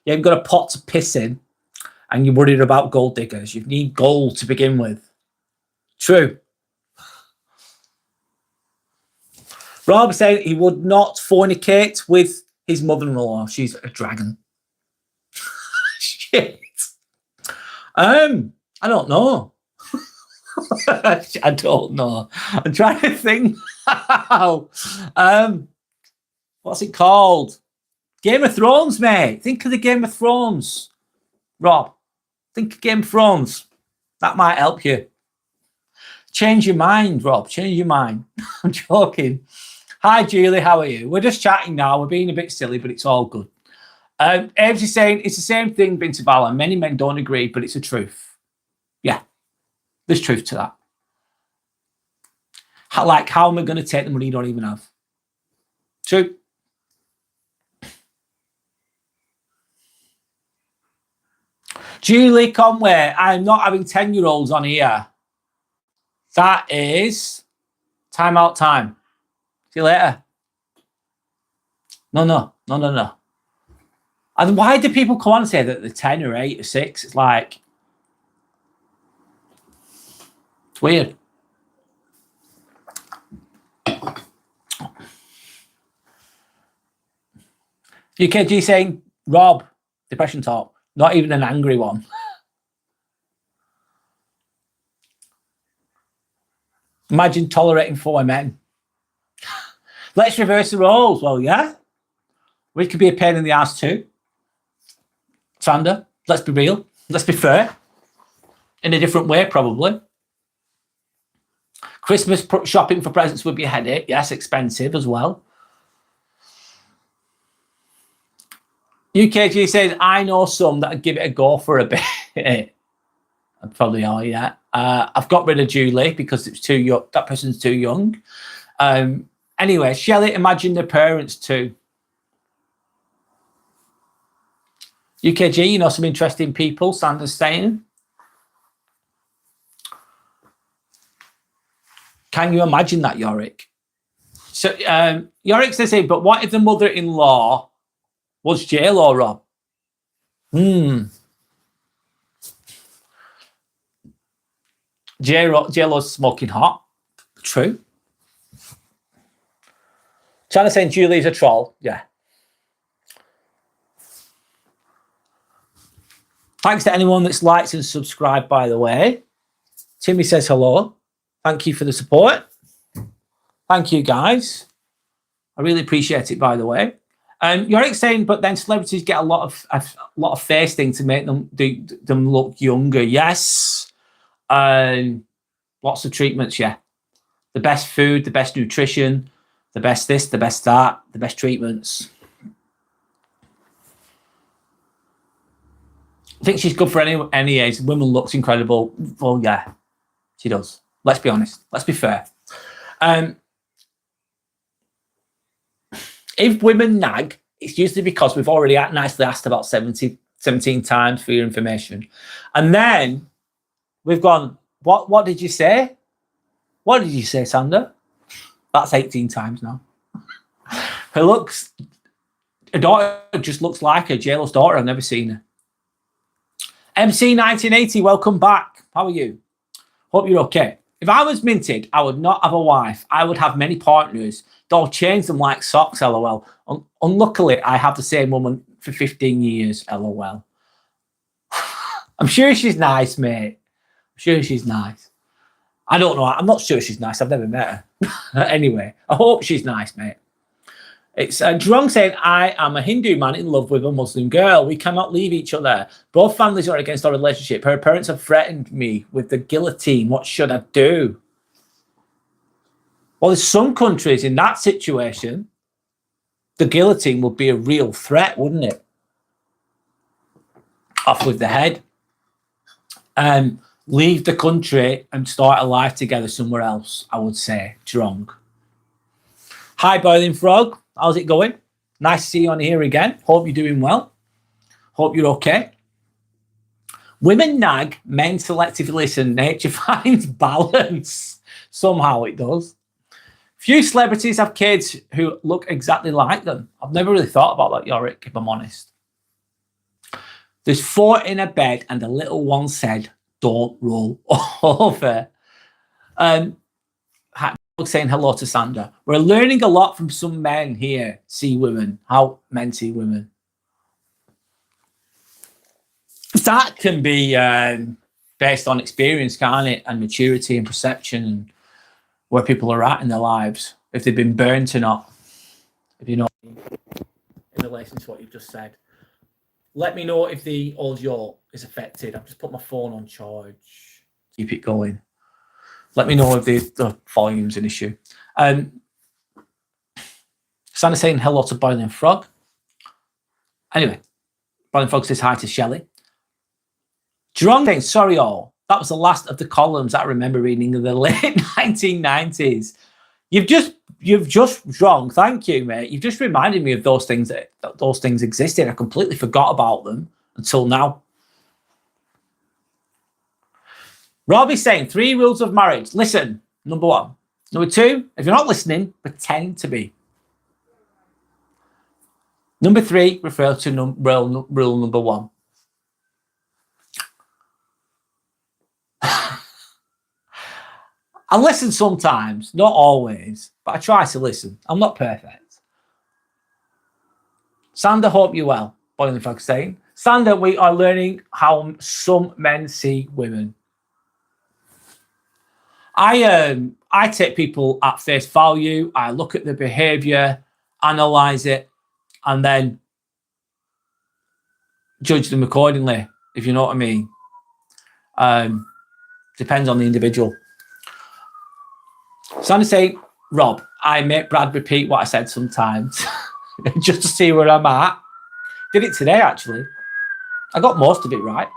You haven't got a pot to piss in and you're worried about gold diggers. You need gold to begin with. True. Rob saying he would not fornicate with his mother-in-law. She's a dragon. Shit. I don't know. I don't know. I'm trying to think. What's it called? Game of Thrones, mate. Think of the Game of Thrones. Rob, think of Game of Thrones. That might help you. Change your mind, Rob. Change your mind. I'm joking. Hi, Julie. How are you? We're just chatting now. We're being a bit silly, but it's all good. Aves is saying it's the same thing, Binti Bala. Many men don't agree, but it's the truth. Yeah, there's truth to that. How am I going to take the money you don't even have? True. Julie Conway, I'm not having 10-year-olds on here. That is time out time. See you later. No. And why do people come on and say that they're 10 or 8 or 6? It's like, it's weird. UKG saying, Rob, depression talk. Not even an angry one. Imagine tolerating 4 men. Let's reverse the roles. Well, yeah. We could be a pain in the ass too. Sander, let's be real. Let's be fair. In a different way, probably. Christmas shopping for presents would be a headache. Yes, expensive as well. UKG says, I know some that would give it a go for a bit. Probably are, yeah. I've got rid of Julie because it's too young. That person's too young. Anyway, Shelley, imagine the parents too. UKG, you know some interesting people, Sander's saying. Can you imagine that, Yorick? So Yorick's saying, but what if the mother-in-law was J-Lo, Rob? J-Lo's smoking hot. True. China saying Julie's a troll. Yeah. Thanks to anyone that's liked and subscribed, by the way. Timmy says hello. Thank you for the support. Thank you, guys. I really appreciate it, by the way. You're saying, but then celebrities get a lot of face thing to make them look younger. Yes. Lots of treatments, yeah. The best food, the best nutrition, the best this, the best that, the best treatments. I think she's good for any age. Women looks incredible. Well, yeah, she does. Let's be honest. Let's be fair. If women nag, it's usually because we've already nicely asked about 17 times for your information. And then we've gone, what did you say? What did you say, Sander? That's 18 times now. Her daughter just looks like her. J-Lo's daughter. I've never seen her. MC 1980, welcome back. How are you? Hope you're okay. If I was minted, I would not have a wife. I would have many partners. They'll change them like socks, lol. Unluckily, I have the same woman for 15 years, lol. I'm sure she's nice, mate. I'm sure she's nice. I don't know. I'm not sure she's nice. I've never met her. Anyway, I hope she's nice, mate. It's Drunk saying, I am a Hindu man in love with a Muslim girl. We cannot leave each other. Both families are against our relationship. Her parents have threatened me with the guillotine. What should I do? Well, there's some countries in that situation, the guillotine would be a real threat, wouldn't it? Off with the head. Leave the country and start a life together somewhere else, I would say. Drunk. Hi, Boiling Frog. How's it going? Nice to see you on here again. Hope you're doing well. Hope you're okay. Women nag, men selectively listen. Nature finds balance. Somehow it does. Few celebrities have kids who look exactly like them. I've never really thought about that, Yorick, if I'm honest. There's 4 in a bed and the little one said, don't roll over. Saying hello to Sandra. We're learning a lot from some men here. See women. How men see women. That can be based on experience, can't it? And maturity and perception and where people are at in their lives, if they've been burnt or not. If you know, in relation to what you've just said. Let me know if the audio is affected. I've just put my phone on charge. keep it going. Let me know if the volume's an issue. Sandy saying hello to Boiling Frog. Anyway, Boiling Frog says hi to Shelley. Jerome saying, sorry all, that was the last of the columns that I remember reading in the late 1990s. You've just wrong. Thank you, mate. You've just reminded me of those things that those things existed. I completely forgot about them until now. Robbie's saying 3 rules of marriage. Listen, number 1. Number 2, if you're not listening, pretend to be. Number 3, refer to rule number 1. I listen sometimes, not always, but I try to listen. I'm not perfect. Sander, hope you're well. Boiling Frog saying, Sander, we are learning how some men see women. I take people at face value. I look at their behavior, analyze it, and then judge them accordingly, if you know what I mean. Depends on the individual. Sandy saying, Rob, I make Brad repeat what I said sometimes just to see where I'm at. Did it today, actually. I got most of it right.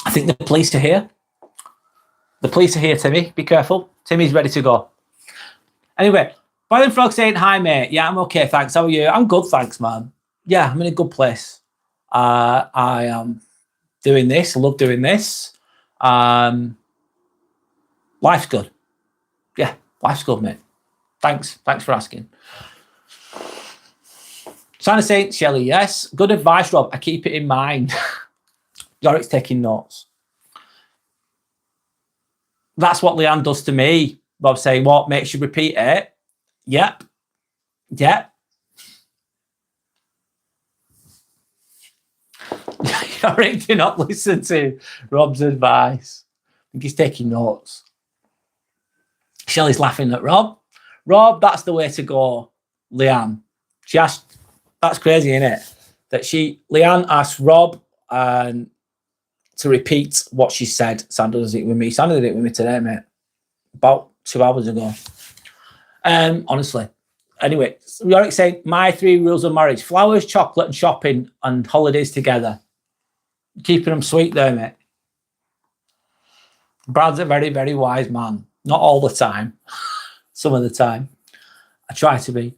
I think the police are here. The police are here, Timmy. Be careful. Timmy's ready to go. Anyway, Boiling Frog saying, hi, mate. Yeah, I'm okay, thanks. How are you? I'm good, thanks, man. Yeah, I'm in a good place. I am doing this. I love doing this. Life's good. Yeah, life's good, mate. Thanks for asking. Trying to say, Shelley, yes. Good advice, Rob. I keep it in mind. Yorik's taking notes. That's what Leanne does to me. Rob saying, what makes you repeat it? Yep. Yorik, do not listen to Rob's advice. I think he's taking notes. Shelley's laughing at Rob. Rob, that's the way to go, Leanne. She asked, that's crazy, isn't it? That Leanne asked Rob to repeat what she said. Sandra does it with me. Sandra did it with me today, mate. About 2 hours ago. Honestly. Anyway, Yorick saying, my 3 rules of marriage: flowers, chocolate, and shopping, and holidays together. Keeping them sweet there, mate. Brad's a very, very wise man. Not all the time. Some of the time. I try to be.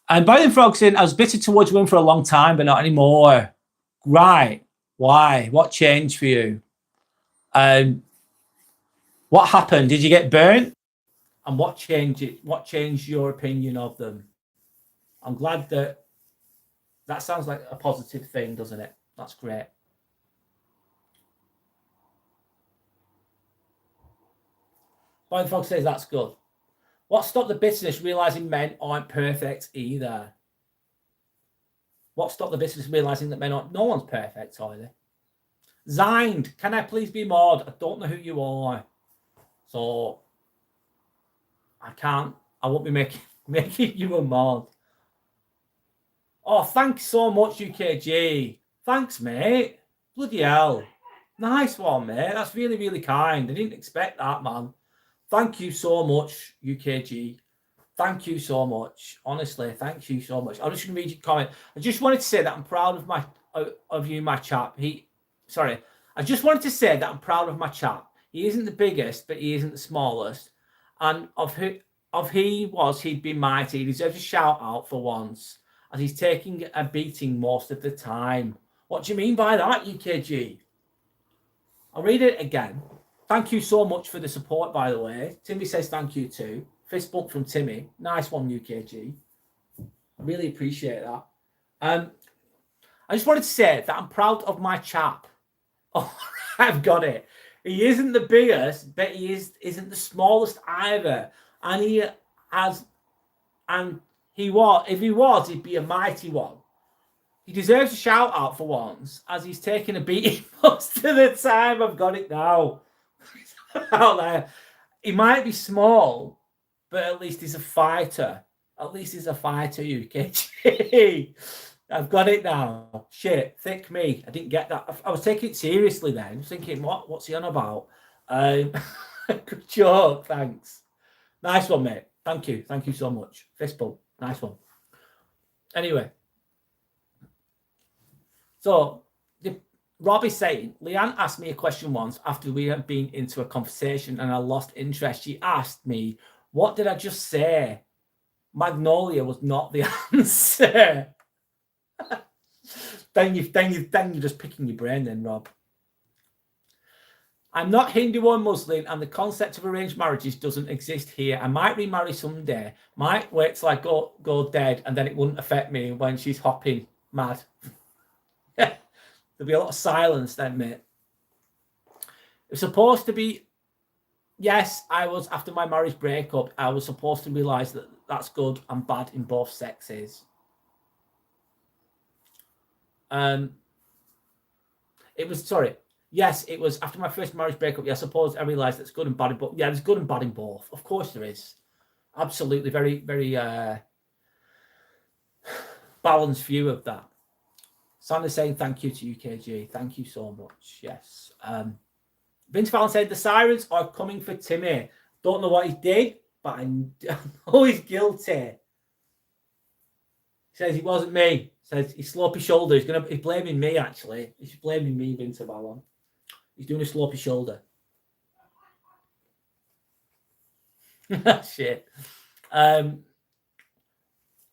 And Boiling Frog saying, I was bitter towards women for a long time, but not anymore. Right. Why? What changed for you? What happened? Did you get burnt? And what changed your opinion of them? I'm glad that sounds like a positive thing, doesn't it? That's great. Boiling Frog says that's good. What stopped the bitterness? Realizing men aren't perfect either. What stopped the bitterness? Realizing that men aren't. No one's perfect either. Zind, can I please be mod? I don't know who you are, so I can't. I won't be making you a mod. Oh, thanks so much, UKG. Thanks, mate. Bloody hell. Nice one, mate. That's really, really kind. I didn't expect that, man. Thank you so much, UKG. Thank you so much. Honestly, thank you so much. I'm just going to read your comment. I just wanted to say that I'm proud of you, my chap. I just wanted to say that I'm proud of my chap. He isn't the biggest, but he isn't the smallest. And he'd be mighty. He deserves a shout out for once, as he's taking a beating most of the time. What do you mean by that, UKG? I'll read it again. Thank you so much for the support, by the way. Timmy says thank you too. Fist bump from Timmy. Nice one, UKG. I really appreciate that. I just wanted to say that I'm proud of my chap. Oh, I've got it. He isn't the biggest, but he isn't the smallest either. And if he was, he'd be a mighty one. He deserves a shout out for once, as he's taking a beating most of the time. I've got it now. Out there. He might be small, but at least he's a fighter. At least he's a fighter, UKG. I've got it now. Shit, thick me. I didn't get that. I was taking it seriously then. I was thinking, what's he on about? Good joke, thanks. Nice one, mate. Thank you. Thank you so much. Fist bump. Nice one. Anyway. So, Rob is saying, Leanne asked me a question once after we had been into a conversation and I lost interest. She asked me, what did I just say? Magnolia was not the answer. then you're just picking your brain then, Rob. I'm not Hindu or Muslim, and the concept of arranged marriages doesn't exist here. I might remarry someday. Might wait till I go dead, and then it wouldn't affect me when she's hopping mad. There'll be a lot of silence then, mate. It's supposed to be, yes, I was, after my marriage breakup, I was supposed to realise that that's good and bad in both sexes. Yes, it was after my first marriage breakup. Yeah, I suppose I realised that's good and bad in both. Yeah, there's good and bad in both. Of course there is. Absolutely. Very, very balanced view of that. Sandra's saying thank you to UKG. Thank you so much. Yes. Vince Fallon said the sirens are coming for Timmy. Don't know what he did, but I know he's guilty. He says it wasn't me. Says he's slopey shoulder. He's blaming me, actually. He's blaming me, Vince Fallon. He's doing a slopey shoulder. Shit.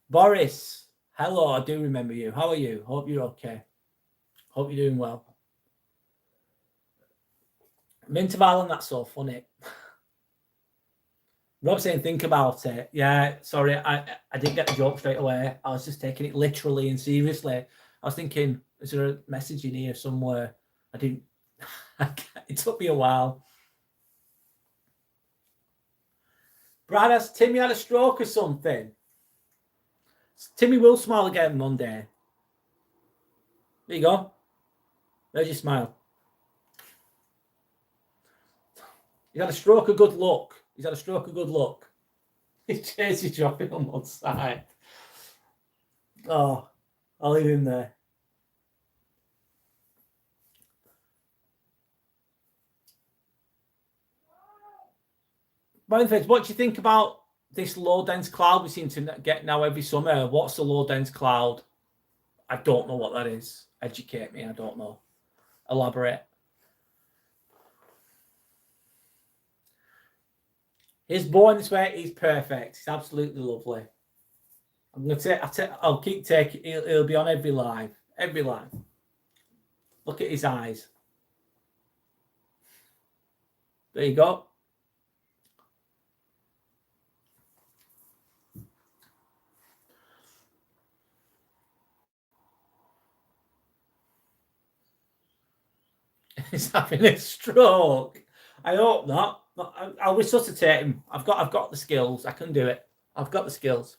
Boris. Hello, I do remember you. How are you? Hope you're okay. Hope you're doing well. Mint of Allen, that's so funny. Rob saying, think about it. Yeah, sorry, I didn't get the joke straight away. I was just taking it literally and seriously. I was thinking, is there a message in here somewhere? I didn't. It took me a while. Brad asked, Timmy had a stroke or something. Timmy will smile again Monday. There you go. There's your smile. He's had a stroke of good luck. He's had a stroke of good luck. His chase is dropping on one side. Oh, I'll leave him there. What do you think about this low dense cloud we seem to get now every summer? What's the low dense cloud? I don't know what that is. Educate me. I don't know. Elaborate. He's born this way. He's perfect. He's absolutely lovely. I'm gonna take. I'll keep taking. He'll be on every live. Every live. Look at his eyes. There you go. He's having a stroke. I hope not. I'll resuscitate him. I've got the skills. I can do it. I've got the skills.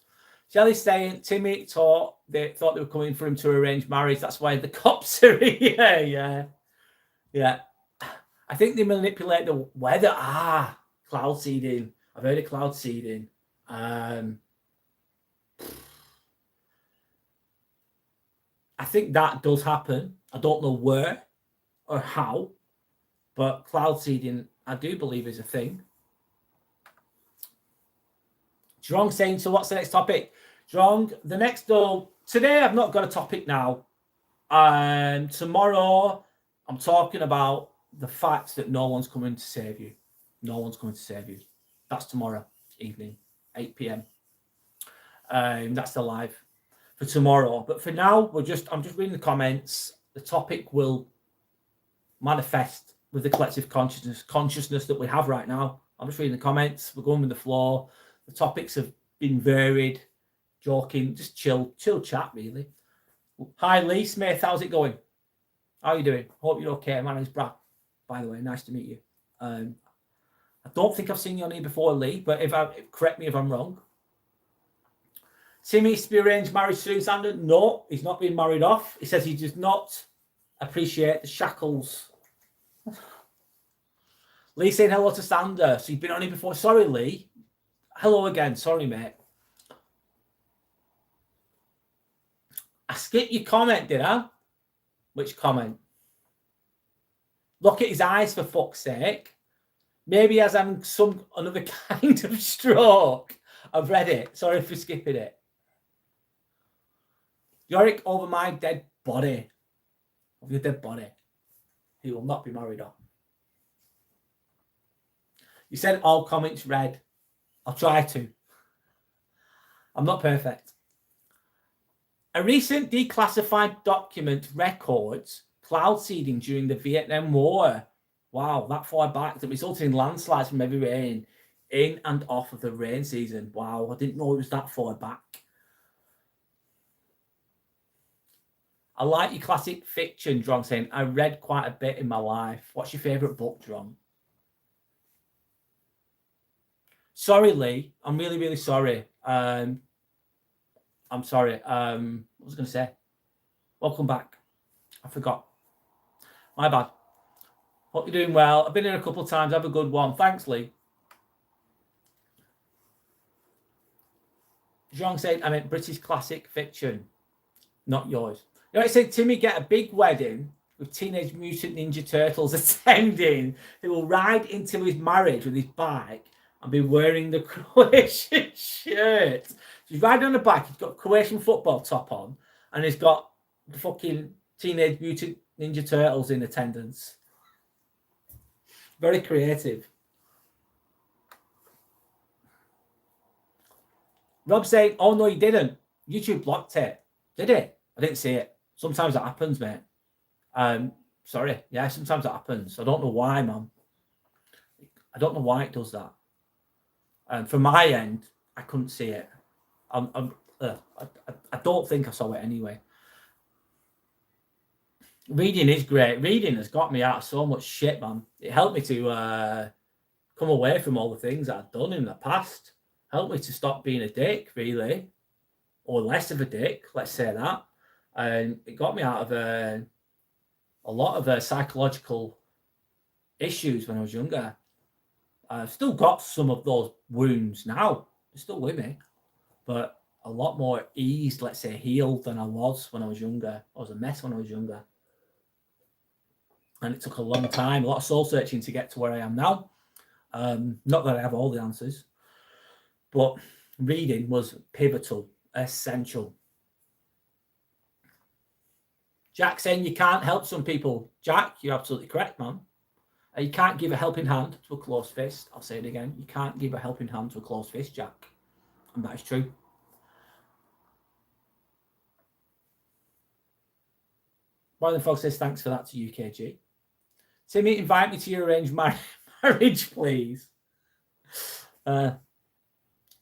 Shelley's saying Timmy thought they were coming for him to arrange marriage. That's why the cops are here. Yeah. I think they manipulate the weather. Cloud seeding. I've heard of cloud seeding. I think that does happen. I don't know where or how, but cloud seeding, I do believe, is a thing. Jerong saying, so what's the next topic? Jerong, the next today I've not got a topic now. Tomorrow I'm talking about the fact that no one's coming to save you. No one's coming to save you. That's tomorrow evening, 8 p.m. That's the live for tomorrow. But for now, I'm just reading the comments. The topic will manifest with the collective consciousness that we have right now. I'm just reading the comments. We're going with the flow. The topics have been varied, joking, just chill chat, really. Hi, Lee Smith. How's it going? How are you doing? Hope you're okay. My name's Brad, by the way. Nice to meet you. I don't think I've seen you on here before, Lee, but correct me if I'm wrong. Timmy is to be arranged marriage soon, Sander. No, he's not being married off. He says he does not appreciate the shackles. Lee saying hello to Sander. So you've been on here before. Sorry, Lee. Hello again. Sorry, mate. I skipped your comment, did I? Which comment? Look at his eyes, for fuck's sake. Maybe he has having some another kind of stroke. I've read it. Sorry for skipping it. Yorick over my dead body. Over your dead body. He will not be married on. You said all comments read. I'll try to. I'm not perfect. A recent declassified document records cloud seeding during the Vietnam War. Wow, that far back, that resulted in landslides from heavy rain in and off of the rain season. Wow, I didn't know it was that far back. I like your classic fiction, Dron, saying, I read quite a bit in my life. What's your favourite book, Dron? Sorry, Lee. I'm really, really sorry. I'm sorry. What was I going to say? Welcome back. I forgot. My bad. Hope you're doing well. I've been here a couple of times. Have a good one. Thanks, Lee. Jean said, I meant British classic fiction, not yours. You know, it said, Timmy, get a big wedding with Teenage Mutant Ninja Turtles attending, who will ride into his marriage with his bike and be wearing the Croatian shirt. So he's riding on the bike, he's got a Croatian football top on, and he's got the fucking Teenage Mutant Ninja Turtles in attendance. Very creative. Rob saying, oh, no, you didn't. YouTube blocked it. Did it? I didn't see it. Sometimes that happens, mate. Sorry. Yeah, sometimes that happens. I don't know why, man. I don't know why it does that. And from my end, I couldn't see it. I don't think I saw it anyway. Reading is great. Reading has got me out of so much shit, man. It helped me to come away from all the things that I've done in the past. Helped me to stop being a dick, really. Or less of a dick, let's say that. And it got me out of a lot of psychological issues when I was younger. I've still got some of those wounds now. They're still with me. But a lot more eased, let's say, healed than I was when I was younger. I was a mess when I was younger. And it took a long time, a lot of soul searching to get to where I am now. Not that I have all the answers. But reading was pivotal, essential. Jack saying you can't help some people. Jack, you're absolutely correct, man. You can't give a helping hand to a closed fist. I'll say it again. You can't give a helping hand to a closed fist, Jack. And that is true. Brian Fox says, thanks for that to UKG. Timmy, invite me to your arranged marriage, please.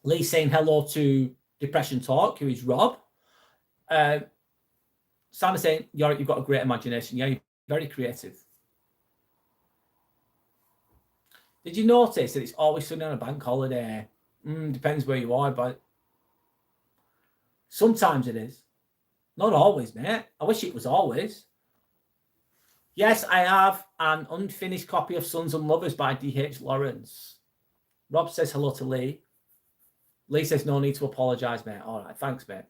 Lee saying hello to Depression Talk, who is Rob. Sandra saying, you've got a great imagination. Yeah, you're very creative. Did you notice that it's always sunny on a bank holiday? Depends where you are, but sometimes it is. Not always, mate. I wish it was always. Yes, I have an unfinished copy of Sons and Lovers by D.H. Lawrence. Rob says hello to Lee. Lee says no need to apologise, mate. All right, thanks, mate.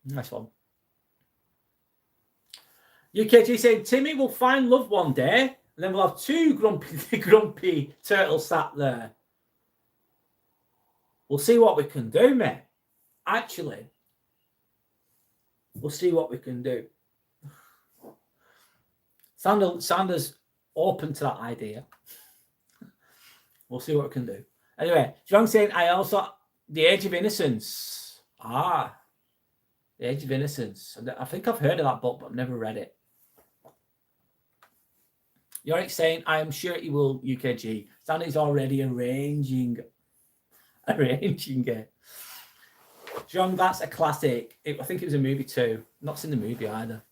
Nice one. UKG saying, Timmy will find love one day, and then we'll have two grumpy turtles sat there. We'll see what we can do, mate. Actually, we'll see what we can do. Sanders open to that idea. We'll see what we can do. Anyway, John saying, I also, The Age of Innocence. The Age of Innocence. I think I've heard of that book, but I've never read it. Yorick saying, I am sure he will, UKG. Sandy's already arranging it. John, that's a classic. I think it was a movie too. Not seen the movie either.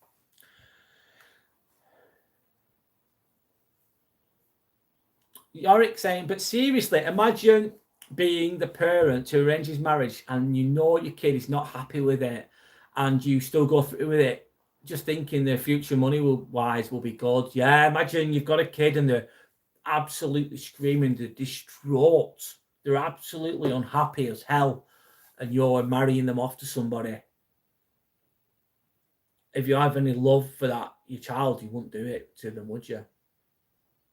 Yorick saying, but seriously, imagine being the parent to arranges marriage and you know your kid is not happy with it and you still go through with it, just thinking their future money-wise will be good. Yeah, imagine you've got a kid and they're absolutely screaming, they're distraught, they're absolutely unhappy as hell, and you're marrying them off to somebody. If you have any love for that, your child, you wouldn't do it to them, would you?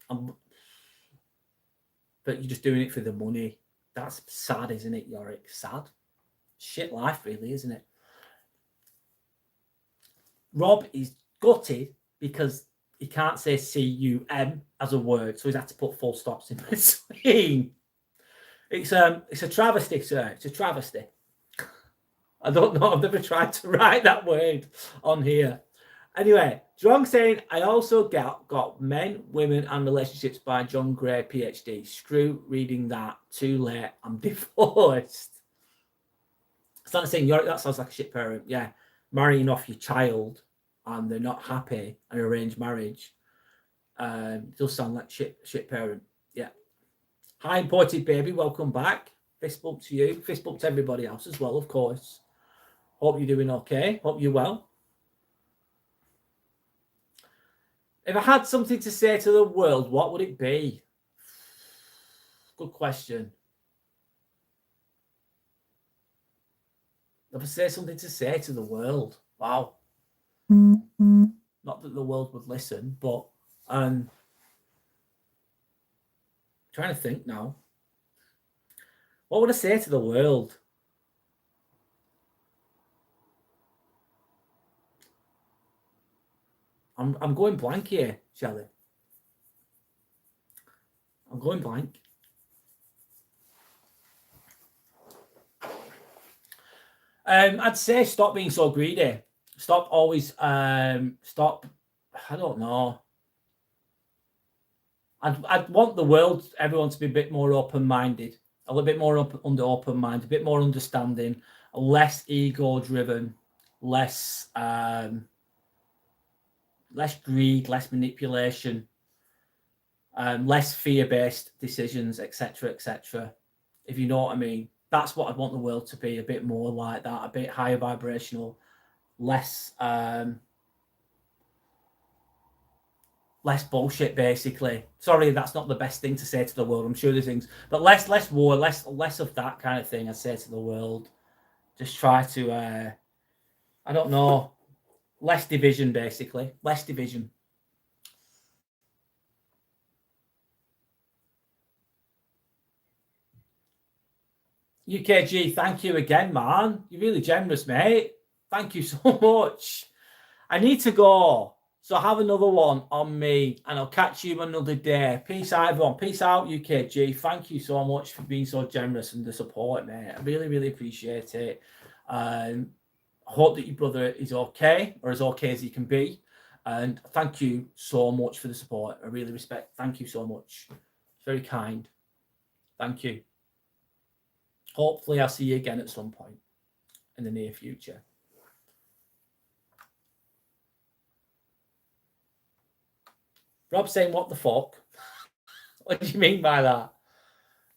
But you're just doing it for the money. That's sad, isn't it, Yorick? Sad. Shit life, really, isn't it? Rob is gutted because he can't say C-U-M as a word, so he's had to put full stops in between. It's a travesty, sir. It's a travesty. I don't know. I've never tried to write that word on here. Anyway, John saying, I also got Men, Women and Relationships by John Gray, PhD. Screw reading that. Too late. I'm divorced. Starting saying, that sounds like a shit parent. Yeah. Marrying off your child and they're not happy, an arranged marriage. Does sound like shit parent. Yeah. Hi, imported baby. Welcome back. Fist bump to you. Fist bump to everybody else as well, of course. Hope you're doing okay. Hope you're well. If I had something to say to the world, what would it be? Good question. If I say something to say to the world, wow. Not that the world would listen, but trying to think now. What would I say to the world? I'm going blank here, Shelley. I'm going blank. I'd say stop being so greedy. Stop always, stop, I don't know. I'd want the world, everyone to be a bit more open-minded, a little bit more open-minded, a bit more understanding, less ego-driven, less greed, less manipulation, less fear-based decisions, etc., etc. If you know what I mean. That's what I'd want the world to be, a bit more like that, a bit higher vibrational, less bullshit, basically. Sorry, that's not the best thing to say to the world. I'm sure there's things, but less war, less of that kind of thing. I'd say to the world, just try to, I don't know, less division, basically, less division. UKG, thank you again, man. You're really generous, mate. Thank you so much. I need to go. So have another one on me and I'll catch you another day. Peace out, everyone. Peace out, UKG. Thank you so much for being so generous and the support, mate. I really, really appreciate it. I hope that your brother is okay or as okay as he can be. And thank you so much for the support. I really respect. Thank you so much. It's very kind. Thank you. Hopefully I'll see you again at some point in the near future. Rob saying, what the fuck? What do you mean by that?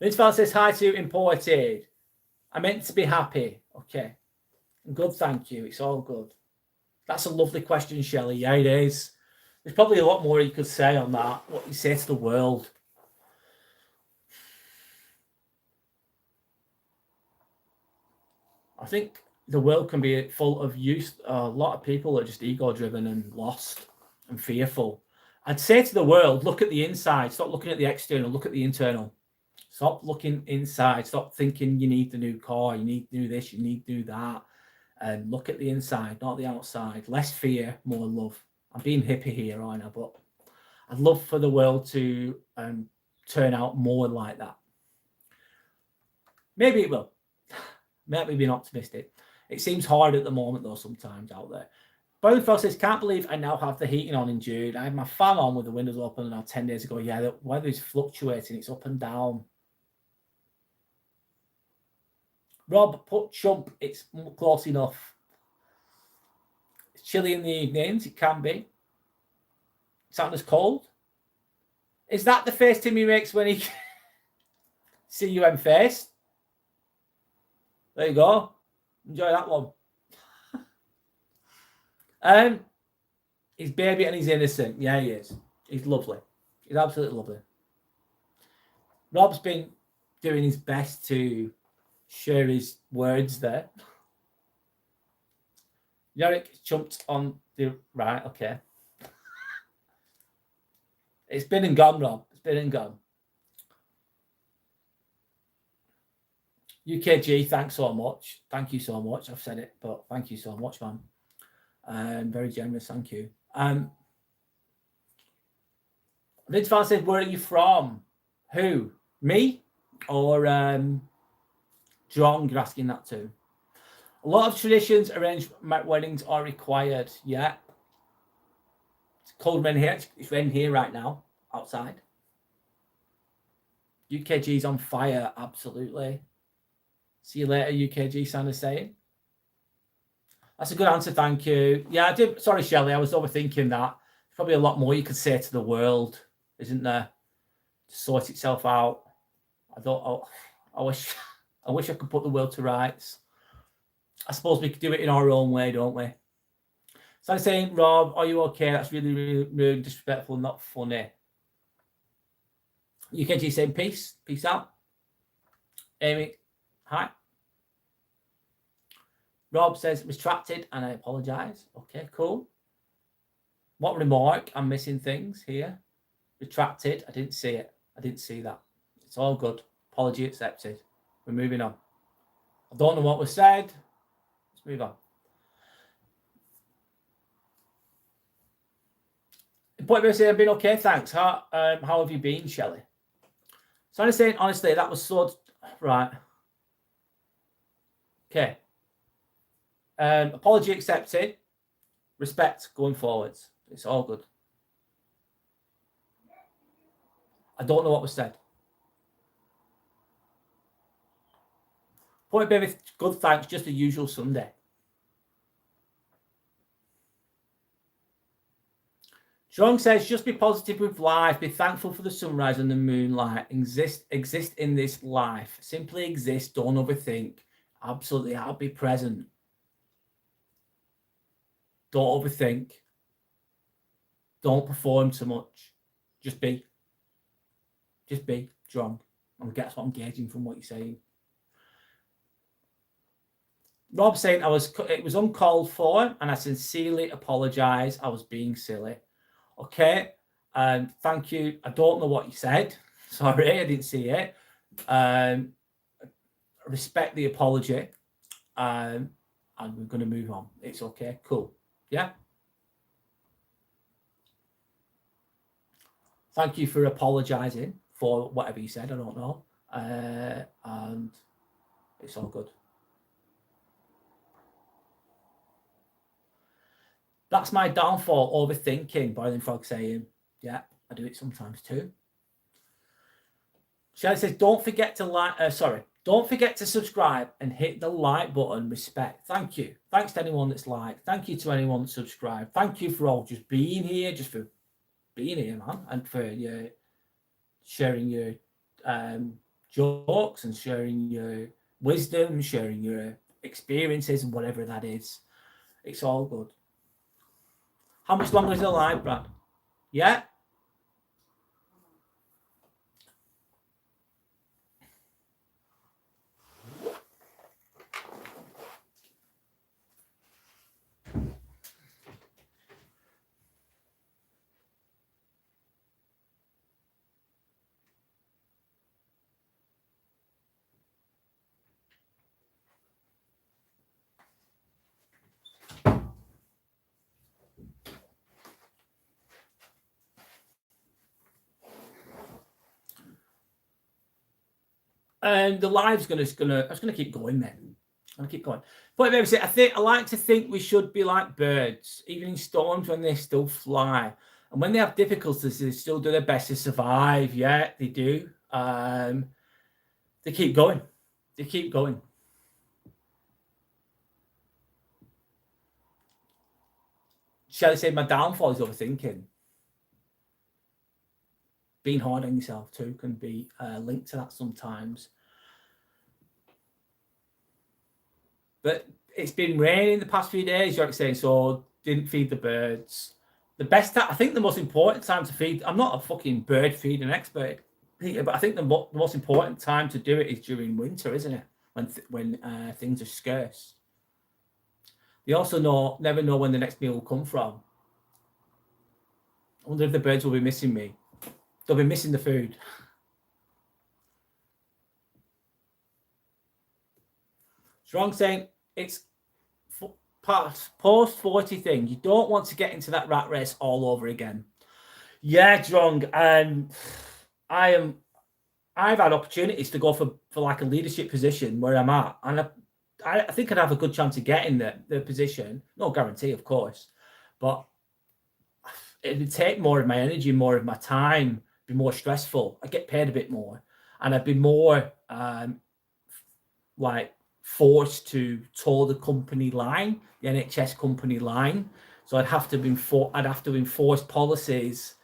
Vince Val says, hi to imported. I meant to be happy. Okay. Good, thank you. It's all good. That's a lovely question, Shelley. Yeah, it is. There's probably a lot more you could say on that. What you say to the world. I think the world can be full of youth. A lot of people are just ego-driven and lost and fearful. I'd say to the world, look at the inside. Stop looking at the external. Look at the internal. Stop looking inside. Stop thinking you need the new car. You need to do this. You need to do that. And look at the inside, not the outside. Less fear, more love. I'm being hippie here, aren't I? But I'd love for the world to turn out more like that. Maybe it will. Maybe being optimistic. It seems hard at the moment, though, sometimes out there. Bowenfeld says, can't believe I now have the heating on in June. I had my fan on with the windows open now 10 days ago. Yeah, the weather is fluctuating. It's up and down. Rob, put chump. It's close enough. It's chilly in the evenings. It can be. Santa's cold. Is that the face Timmy makes when he... See you in face. There you go. Enjoy that one. He's baby and he's innocent. Yeah, he is. He's lovely. He's absolutely lovely. Rob's been doing his best to share his words there. Yorick jumped on the right. Okay. It's been and gone, Rob. It's been and gone. UKG, thanks so much. Thank you so much. I've said it, but thank you so much, man. Very generous. Thank you. Vince Van said, where are you from? Who? Me? Or John? You're asking that too. A lot of traditions, arranged weddings are required. Yeah. It's cold rain here. It's raining here right now, outside. UKG's on fire. Absolutely. See you later, UKG, Santa's saying. That's a good answer. Thank you. Yeah, I did. Sorry, Shelley. I was overthinking that. There's probably a lot more you could say to the world, isn't there? To sort itself out. I wish I could put the world to rights. I suppose we could do it in our own way, don't we? So I'm saying, Rob, are you okay? That's really, really rude, disrespectful, not funny. UKG saying peace. Peace out. Amy, hi. Rob says, retracted and I apologise. Okay, cool. What remark? I'm missing things here. Retracted. I didn't see it. I didn't see that. It's all good. Apology accepted. We're moving on. I don't know what was said. Let's move on. Point of saying, I've been okay, thanks. How have you been, Shelley? So I'm saying, honestly, that was so right. Okay. Apology accepted. Respect going forwards. It's all good. I don't know what was said. Point baby, good thanks. Just the usual Sunday. Strong says, just be positive with life. Be thankful for the sunrise and the moonlight. Exist in this life. Simply exist. Don't overthink. Absolutely. I'll be present. Don't overthink. Don't perform too much. Just be. Just be strong. And that's what I'm gauging from what you're saying. Rob saying it was uncalled for and I sincerely apologise. I was being silly. Okay. Thank you. I don't know what you said. Sorry, I didn't see it. Respect the apology. And we're going to move on. It's okay. Cool. Yeah. Thank you for apologising for whatever you said. I don't know. And it's all good. That's my downfall, overthinking. Boiling Frog saying, yeah, I do it sometimes too. Shelley says, don't forget to don't forget to subscribe and hit the like button. Respect. Thank you. Thanks to anyone that's liked. Thank you to anyone that subscribed. Thank you for all just being here, man, and for your sharing your jokes and sharing your wisdom, sharing your experiences and whatever that is. It's all good. How much longer is it live, Brad? Yeah? And the live's gonna keep going then. I'm gonna keep going. But I like to think we should be like birds, even in storms when they still fly. And when they have difficulties, they still do their best to survive. Yeah, they do. They keep going. They keep going. Shelley said my downfall is overthinking. being hard on yourself too can be linked to that sometimes. But it's been raining the past few days, you're saying, so didn't feed the birds. The best time, I think the most important time to feed, I'm not a fucking bird feeding expert, but I think the most important time to do it is during winter, isn't it? When things are scarce. You also never know when the next meal will come from. I wonder if the birds will be missing me. They'll be missing the food. Strong saying it's post 40 thing. You don't want to get into that rat race all over again. Yeah, Strong. I've had opportunities to go for like a leadership position where I'm at, and I think I'd have a good chance of getting the position. No guarantee, of course, but it would take more of my energy, more of my time, be more stressful. I get paid a bit more, and I'd be more like forced to toe the company line, the NHS company line. So I'd have to enforce policies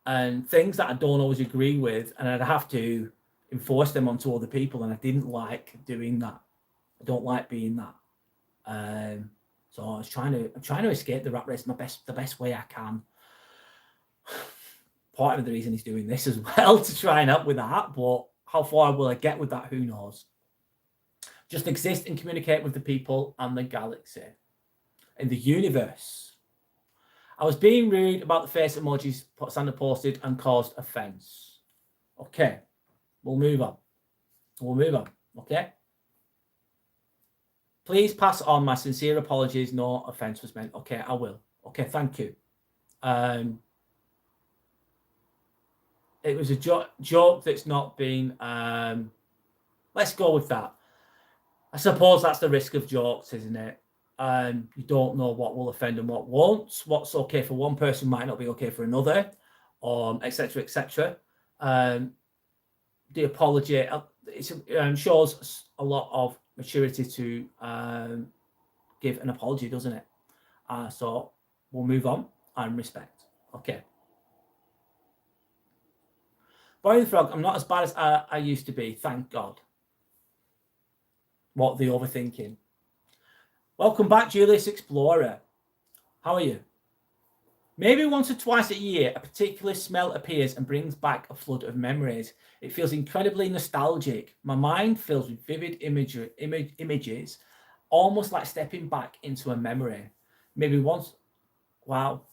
and things that I don't always agree with, and I'd have to enforce them onto other people. And I didn't like doing that. I don't like being that. So I'm trying to escape the rat race the best way I can. Part of the reason he's doing this as well, to try and help with that, but how far will I get with that? Who knows? Just exist and communicate with the people and the galaxy, in the universe. I was being rude about the face emojis Sandra posted and caused offense. Okay, we'll move on. Okay. Please pass on my sincere apologies. No offense was meant. Okay, I will. Okay, thank you. It was a joke that's not been. Let's go with that. I suppose that's the risk of jokes, isn't it? You don't know what will offend and what won't. What's okay for one person might not be okay for another, etc., etc. The apology shows a lot of maturity to give an apology, doesn't it? So we'll move on and respect. Okay. Boy the Frog, I'm not as bad as I used to be, thank God. What, the overthinking? Welcome back, Julius Explorer. How are you? Maybe once or twice a year, a particular smell appears and brings back a flood of memories. It feels incredibly nostalgic. My mind fills with vivid images, almost like stepping back into a memory. Maybe once. Wow.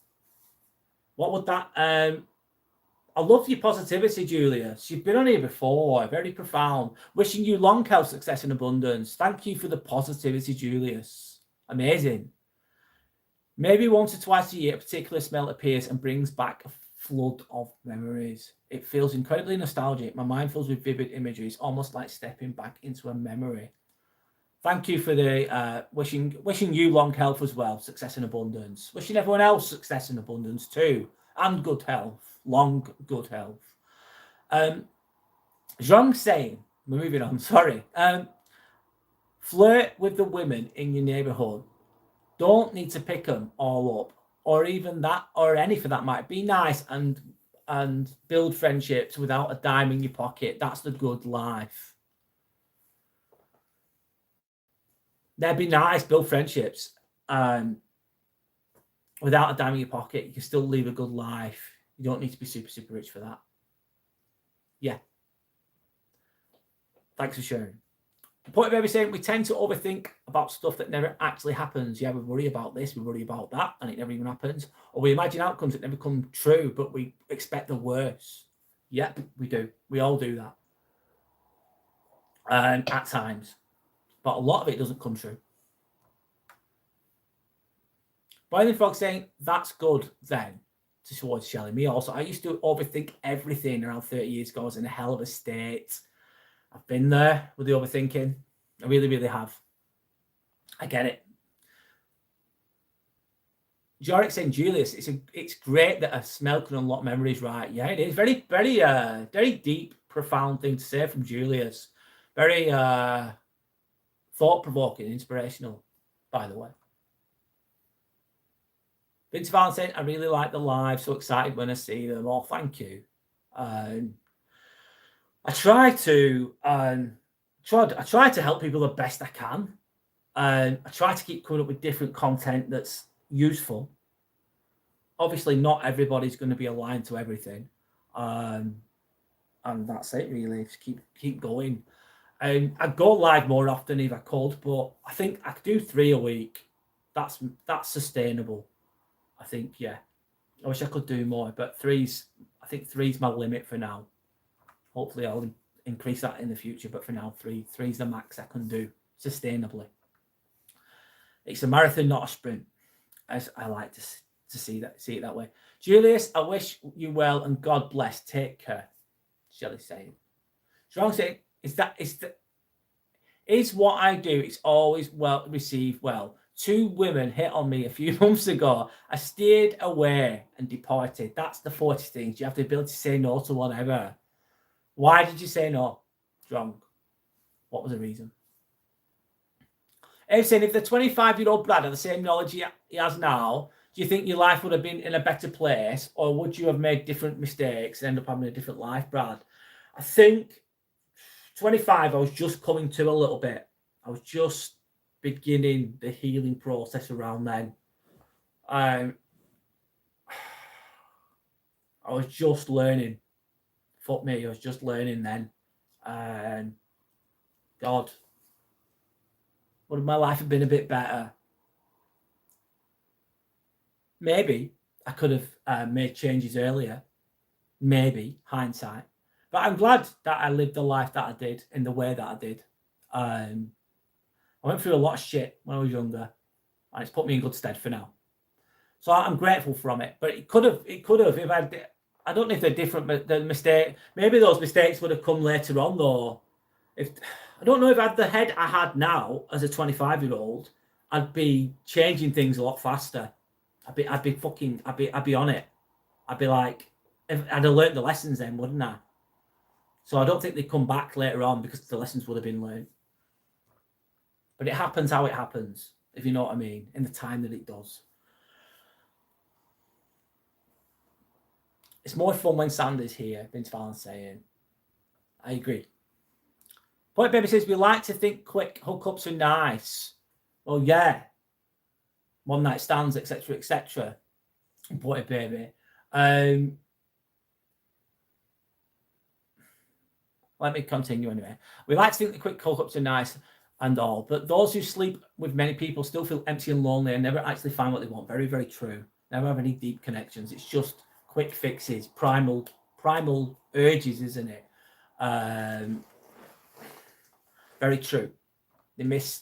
What would that? I love your positivity, Julius. You've been on here before. Very profound. Wishing you long health, success, and abundance. Thank you for the positivity, Julius. Amazing. Maybe once or twice a year, a particular smell appears and brings back a flood of memories. It feels incredibly nostalgic. My mind fills with vivid images, almost like stepping back into a memory. Thank you for the wishing you long health as well, success and abundance. Wishing everyone else success and abundance too, and good health. Long good health. Zhang saying, we're moving on, sorry. Flirt with the women in your neighborhood. Don't need to pick them all up, or even that, or any for that might. Be nice and build friendships without a dime in your pocket. That's the good life. They'd be nice, build friendships without a dime in your pocket. You can still live a good life. You don't need to be super, super rich for that. Yeah. Thanks for sharing. The point of everything, we tend to overthink about stuff that never actually happens. Yeah, we worry about this, we worry about that, and it never even happens. Or we imagine outcomes that never come true, but we expect the worst. Yep, we do. We all do that. At times. But a lot of it doesn't come true. Boiling Frog saying, that's good then. Towards Shelley. Me also. I used to overthink everything around 30 years ago. I was in a hell of a state. I've been there with the overthinking. I really, really have. I get it. Jorik saying, Julius, it's great that a smell can unlock memories, right? Yeah, it is. Very, very, very deep, profound thing to say from Julius. Very thought-provoking, inspirational, by the way. Vince Valentine, I really like the live. So excited when I see them. Oh, thank you. I try to help people the best I can. I try to keep coming up with different content that's useful. Obviously, not everybody's going to be aligned to everything, and that's it really. Just keep going. I'd go live more often if I could, but I think I could do 3 a week. That's sustainable. I think, yeah. I wish I could do more, but I think three's my limit for now. Hopefully I'll increase that in the future, but for now, three's the max I can do sustainably. It's a marathon, not a sprint, as I like to see it that way. Julius, I wish you well and God bless. Take care. Shelley saying. Strong saying, is what I do. It's always well received well. 2 women hit on me a few months ago. I steered away and departed. That's the 40 things. You have the ability to say no to whatever. Why did you say no? Strong. What was the reason? Abe saying, if the 25-year-old Brad had the same knowledge he has now, do you think your life would have been in a better place, or would you have made different mistakes and end up having a different life, Brad? I think 25, I was just coming to a little bit. I was just beginning the healing process around then. I was just learning. Fuck me, I was just learning then. And God, would my life have been a bit better? Maybe I could have made changes earlier. Maybe, hindsight. But I'm glad that I lived the life that I did in the way that I did. I went through a lot of shit when I was younger, and it's put me in good stead for now. So I'm grateful from it. But it could have, if I don't know if they're different, but the mistake, maybe those mistakes would have come later on though. I don't know if I had the head I had now as a 25-year-old, I'd be changing things a lot faster. I'd be on it. I'd be like, I'd have learned the lessons then, wouldn't I? So I don't think they'd come back later on because the lessons would have been learned. But it happens how it happens, if you know what I mean, in the time that it does. It's more fun when Sandy's here, Vince Fallon's saying. I agree. Point Baby says, we like to think quick hookups are nice. Well, yeah. One night stands, etc., etc. Point Baby. Let me continue anyway. We like to think the quick hookups are nice and all, but those who sleep with many people still feel empty and lonely and never actually find what they want. Very, very true. Never have any deep connections. It's just quick fixes, primal urges, isn't it? Very true. They miss,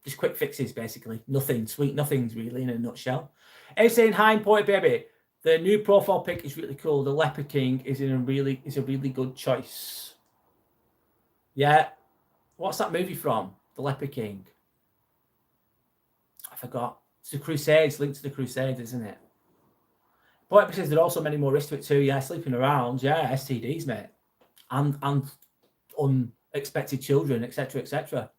just quick fixes basically. Nothing, sweet nothings really in a nutshell. It's saying, hi, Point Baby. The new profile pic is really cool. The Leopard King is a really good choice. Yeah. What's that movie from? The Leopard King. I forgot. It's the Crusades, linked to the Crusades, isn't it? Point says there are also many more risks to it too. Yeah, sleeping around. Yeah, STDs, mate. And unexpected children, etc., etc.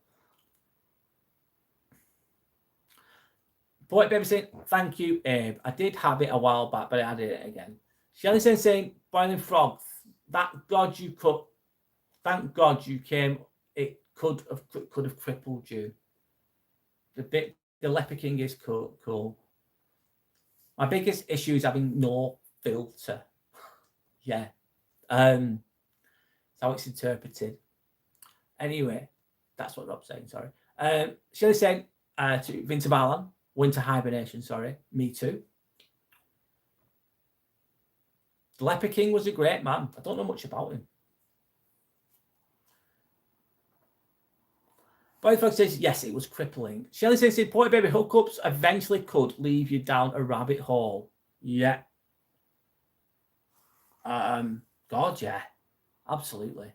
Point Baby saying, thank you, Abe. I did have it a while back, but I added it again. Shelly saying, Boiling Frog, thank God you came. It could have crippled you. The Leopard King is cool. My biggest issue is having no filter. Yeah. That's how it's interpreted. Anyway, that's what Rob's saying, sorry. Shelley saying to Vince Ballan, winter hibernation, sorry. Me too. The Leopard King was a great man. I don't know much about him. Boyfriend says, yes, it was crippling. Shelley says, Point Baby, hookups eventually could leave you down a rabbit hole. Yeah. God, yeah. Absolutely.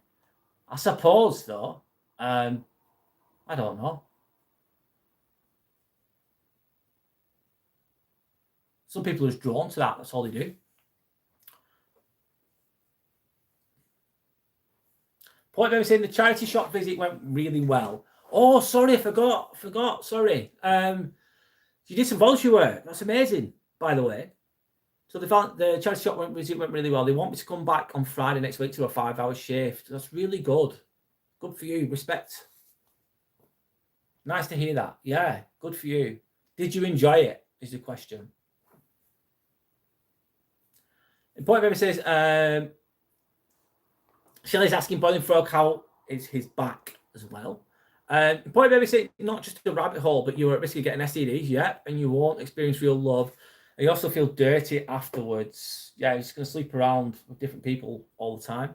I suppose, though, I don't know. Some people are just drawn to that. That's all they do. Point Baby saying the charity shop visit went really well. Oh, sorry, I forgot. Sorry. You did some volunteer work. That's amazing, by the way. So the charity shop went really well. They want me to come back on Friday next week to a 5-hour shift. That's really good. Good for you. Respect. Nice to hear that. Yeah, good for you. Did you enjoy it? Is the question. Point Baby says, Shelley's asking Boiling Frog how is his back as well. Point Baby says, not just a rabbit hole, but you're at risk of getting STDs, yeah, and you won't experience real love. And you also feel dirty afterwards. Yeah, you're just going to sleep around with different people all the time.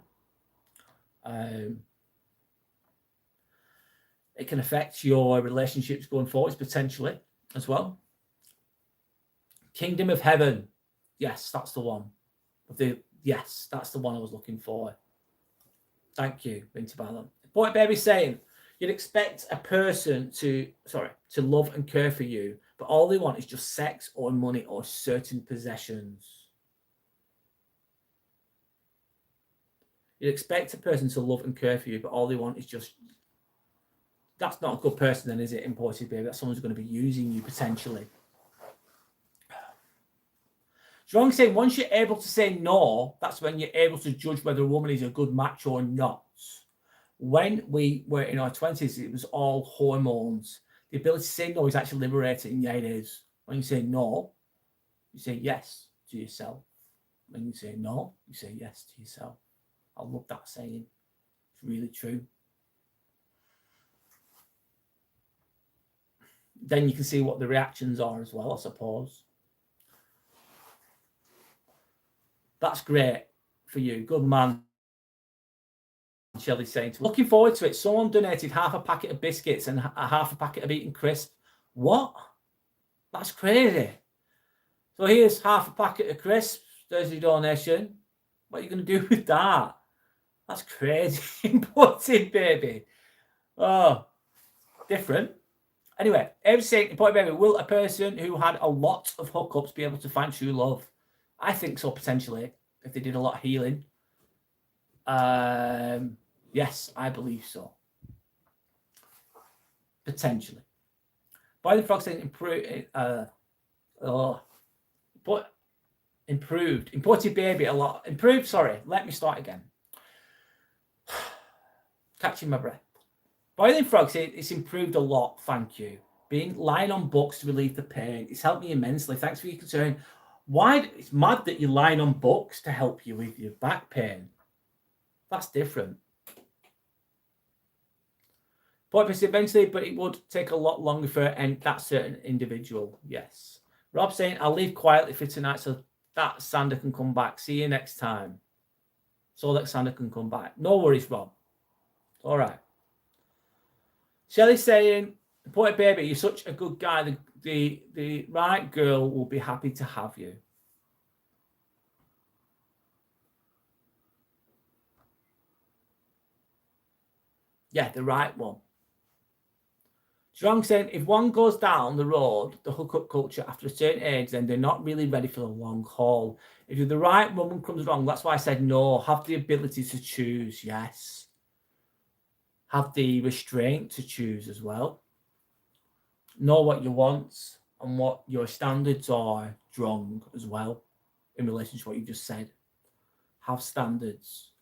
It can affect your relationships going forwards potentially as well. Kingdom of Heaven. Yes, that's the one. Yes, that's the one I was looking for. Thank you, Binti Balam. Point Baby saying, you'd expect a person to love and care for you, but all they want is just sex or money or certain possessions. You'd expect a person to love and care for you, but all they want is just... That's not a good person then, is it, Imported Baby? That's someone who's going to be using you potentially. Strong saying, once you're able to say no, that's when you're able to judge whether a woman is a good match or not. When we were in our 20s, it was all hormones. The ability to say no is actually liberating. Yeah, it is. When you say no, you say yes to yourself. When you say no, you say yes to yourself. I love that saying. It's really true. Then you can see what the reactions are as well, I suppose. That's great for you. Good man. Shelley's saying, looking forward to it. Someone donated half a packet of biscuits and half a packet of Eaten Crisp. What? That's crazy. So here's half a packet of crisps. There's your donation. What are you going to do with that? That's crazy. Imported Baby. Oh, different. Anyway, Abe's saying, Imported Baby, will a person who had a lot of hookups be able to find true love? I think so, potentially, if they did a lot of healing. Yes, I believe so. Potentially. Boy the Frog saying improved. Imported Baby a lot. Improved, sorry. Let me start again. Catching my breath. Boiling Frog saying it's improved a lot, thank you. Lying on books to relieve the pain. It's helped me immensely. Thanks for your concern. Why? It's mad that you're lying on books to help you with your back pain. That's different. But eventually, but it would take a lot longer for that certain individual. Yes. Rob saying, I'll leave quietly for tonight so that Sander can come back. See you next time. So that Sander can come back. No worries, Rob. All right. Shelley saying, Boy Baby, you're such a good guy. The right girl will be happy to have you. Yeah, the right one. Strong saying, if one goes down the road, the hookup culture after a certain age, then they're not really ready for the long haul. If you're the right woman comes along, that's why I said no. Have the ability to choose, yes. Have the restraint to choose as well. Know what you want and what your standards are, Strong, as well, in relation to what you just said. Have standards.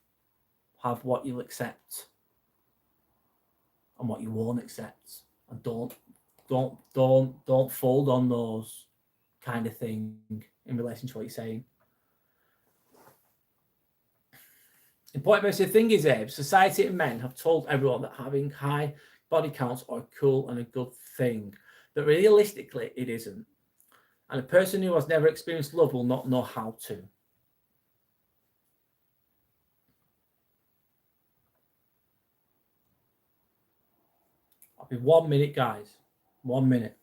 Have what you'll accept and what you won't accept. And don't fold on those kind of thing in relation to what you're saying. Important the thing is, Abe, society and men have told everyone that having high body counts are cool and a good thing. But realistically, it isn't. And a person who has never experienced love will not know how to. I'll be 1 minute, guys. 1 minute.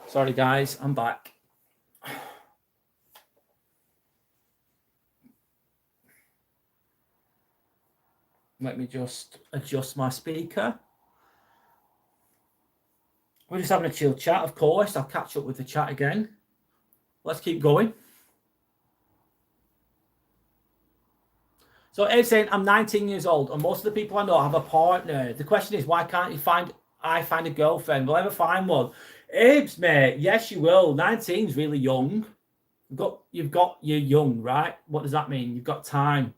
Sorry, guys, I'm back. Let me just adjust my speaker. We're just having a chill chat, of course. I'll catch up with the chat again. Let's keep going. So Abe's saying, I'm 19 years old, and most of the people I know have a partner. The question is, why can't I find a girlfriend? Will I ever find one? Abe's, mate, yes, you will. 19's really young. You're young, right? What does that mean? You've got time.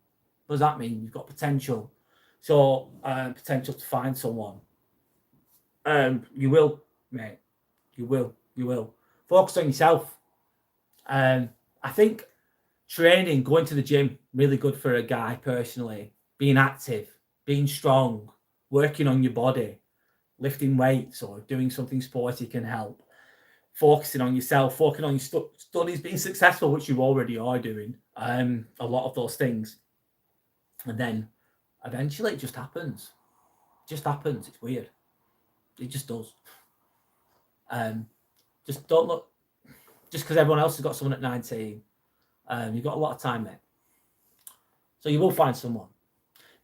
What does that mean? You've got potential. So, potential to find someone. You will, mate. You will. Focus on yourself. I think training, going to the gym, really good for a guy personally. Being active, being strong, working on your body, lifting weights or doing something sporty can help. Focusing on yourself, focusing on your studies, being successful, which you already are doing. A lot of those things. And then eventually it just happens. It just happens. It's weird. It just does. Just don't look, just because everyone else has got someone at 19, you've got a lot of time there. So you will find someone.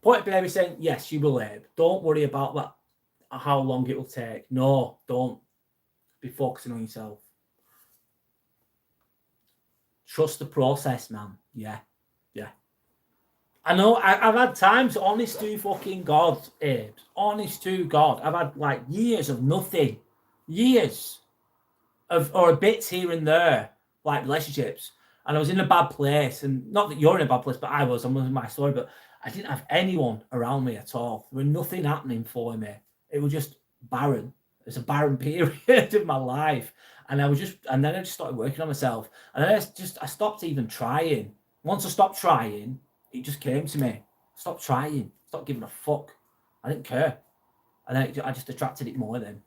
Point Baby saying, yes, you will, Abe. Don't worry about that, how long it will take. No, don't. Be focusing on yourself. Trust the process, man. Yeah. I know I've had times, honest to fucking God, Abe. Honest to God. I've had like years of nothing. Years of, or bits here and there, like relationships. And I was in a bad place. And not that you're in a bad place, but I was. I'm losing my story. But I didn't have anyone around me at all. There was nothing happening for me. It was just barren. It's a barren period of my life. And then I just started working on myself. And then I stopped even trying. Once I stopped trying, it just came to me. Stop trying. Stop giving a fuck. I didn't care. And then I just attracted it more then.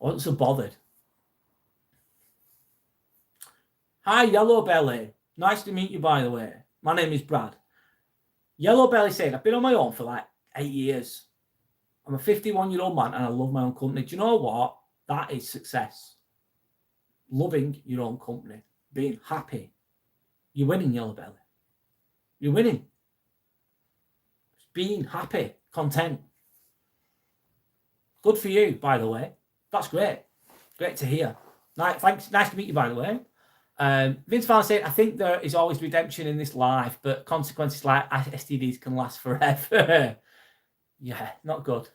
I wasn't so bothered. Hi, Yellow Belly. Nice to meet you, by the way. My name is Brad. Yellow Belly saying, I've been on my own for like 8 years. I'm a 51-year-old man and I love my own company. Do you know what? That is success. Loving your own company. Being happy. You're winning, Yellow Belly. You're winning. Being happy, content. Good for you, by the way. That's great. Great to hear. Thanks. Nice to meet you, by the way. Vince Van said, I think there is always redemption in this life, but consequences like STDs can last forever. Yeah, not good.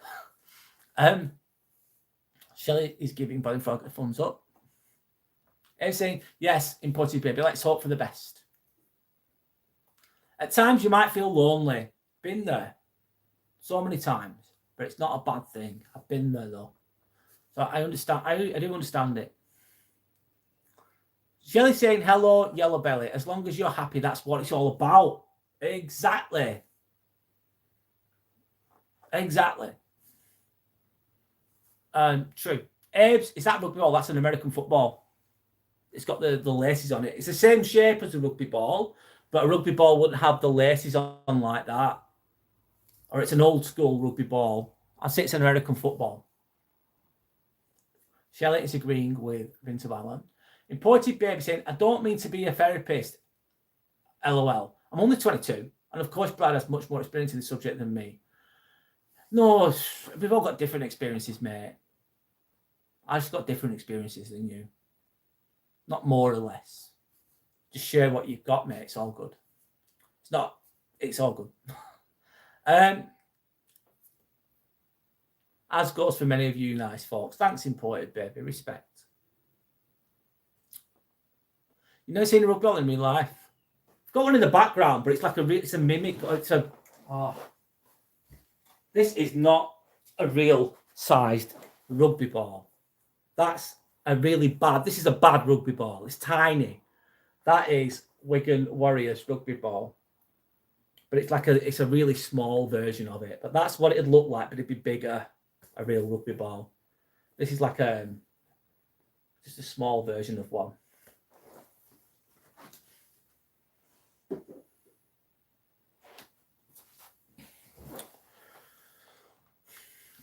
Shelley is giving Body Frog a thumbs up. He's saying, yes, important baby. Let's hope for the best. At times you might feel lonely. Been there so many times, but it's not a bad thing. I've been there though. So I understand. I do understand it. Shelley saying, hello, Yellow Belly. As long as you're happy, that's what it's all about. Exactly. True. Abe's, is that rugby ball? That's an American football. It's got the laces on it. It's the same shape as a rugby ball, but a rugby ball wouldn't have the laces on like that. Or it's an old school rugby ball. I'd say it's an American football. Shelley is agreeing with Vince of Allen. Imported Baby saying, I don't mean to be a therapist. LOL. I'm only 22. And of course, Brad has much more experience in the subject than me. No, we've all got different experiences, mate. I've just got different experiences than you. Not more or less. Just share what you've got, mate. It's all good. It's all good. As goes for many of you nice folks. Thanks, Imported Baby. Respect. You never seen a rugby ball in real life? I've got one in the background, but it's like it's a mimic. This is not a real sized rugby ball. That's a really bad. This is a bad rugby ball. It's tiny. That is Wigan Warriors rugby ball. But it's a really small version of it. But that's what it'd look like, but it'd be bigger, a real rugby ball. This is like just a small version of one.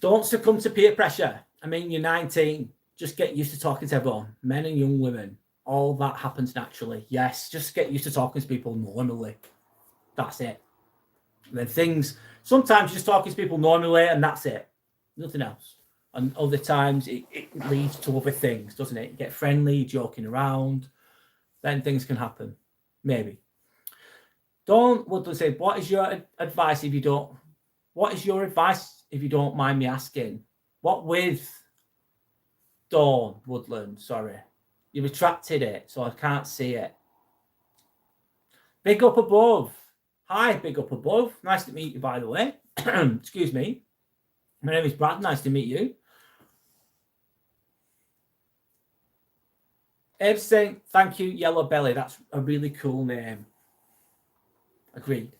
Don't succumb to peer pressure. I mean, you're 19. Just get used to talking to everyone, men and young women. All that happens naturally. Yes, just get used to talking to people normally. That's it. And then things, sometimes just talking to people normally and that's it. Nothing else. And other times it leads to other things, doesn't it? You get friendly, joking around, then things can happen. Maybe. Dawn Woodland said, what is your advice if you don't mind me asking? What with Dawn Woodland? Sorry. You retracted it, so I can't see it. Big Up Above. Hi, Big Up Above. Nice to meet you, by the way. Excuse me. My name is Brad. Nice to meet you. Abe's saying, thank you, Yellow Belly. That's a really cool name. Agreed.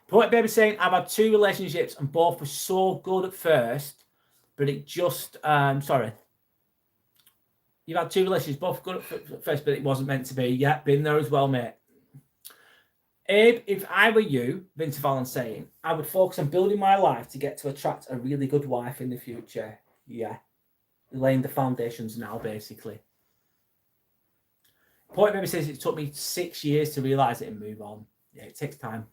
Poet Baby saying, I've had 2 relationships and both were so good at first, but it just, sorry. You've had 2 relationships, both good at first, but it wasn't meant to be. Yeah, been there as well, mate. Abe, if I were you, Vince Valen saying, I would focus on building my life to get to attract a really good wife in the future. Yeah. Laying the foundations now, basically. Point Baby says it took me 6 years to realise it and move on. Yeah, it takes time.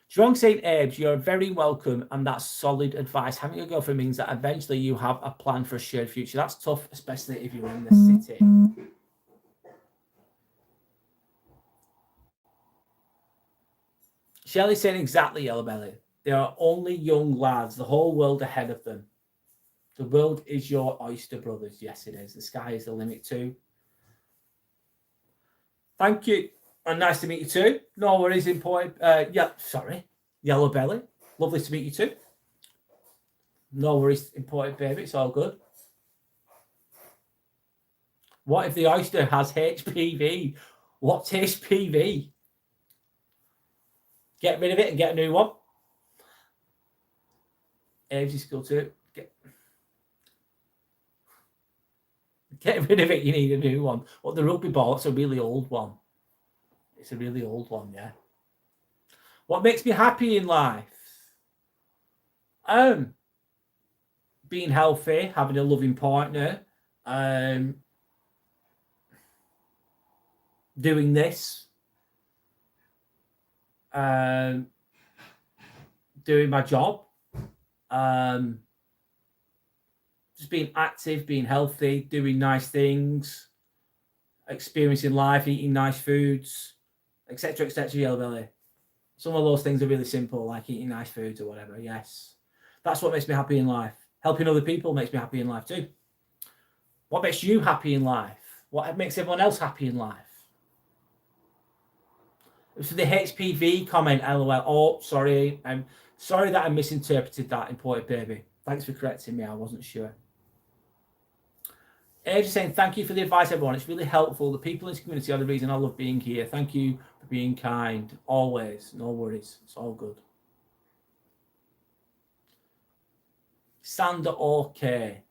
Strong saying, Abe, you're very welcome, and that's solid advice. Having a girlfriend means that eventually you have a plan for a shared future. That's tough, especially if you're in the city. Shelley's saying exactly, Yellow Belly. They are only young lads, the whole world ahead of them. The world is your oyster, brothers. Yes, it is. The sky is the limit too. Thank you. And nice to meet you too. No worries, important. Yellow Belly. Lovely to meet you too. No worries, important baby. It's all good. What if the oyster has HPV? What's HPV? Get rid of it and get a new one. Abe's is cool too. Get rid of it, you need a new one. Well, the rugby ball, it's a really old one. It's a really old one, yeah. What makes me happy in life? Being healthy, having a loving partner, doing this, doing my job, just being active, being healthy, doing nice things, experiencing life, eating nice foods, etc., etc. Yellow Belly. Some of those things are really simple, like eating nice foods or whatever. Yes, that's what makes me happy in life. Helping other people makes me happy in life too. What makes you happy in life? What makes everyone else happy in life? So the HPV comment, LOL. Oh, sorry. I'm sorry that I misinterpreted that, important baby. Thanks for correcting me. I wasn't sure. Age is saying, thank you for the advice, everyone. It's really helpful. The people in this community are the reason I love being here. Thank you for being kind. Always. No worries. It's all good. Sandra, okay.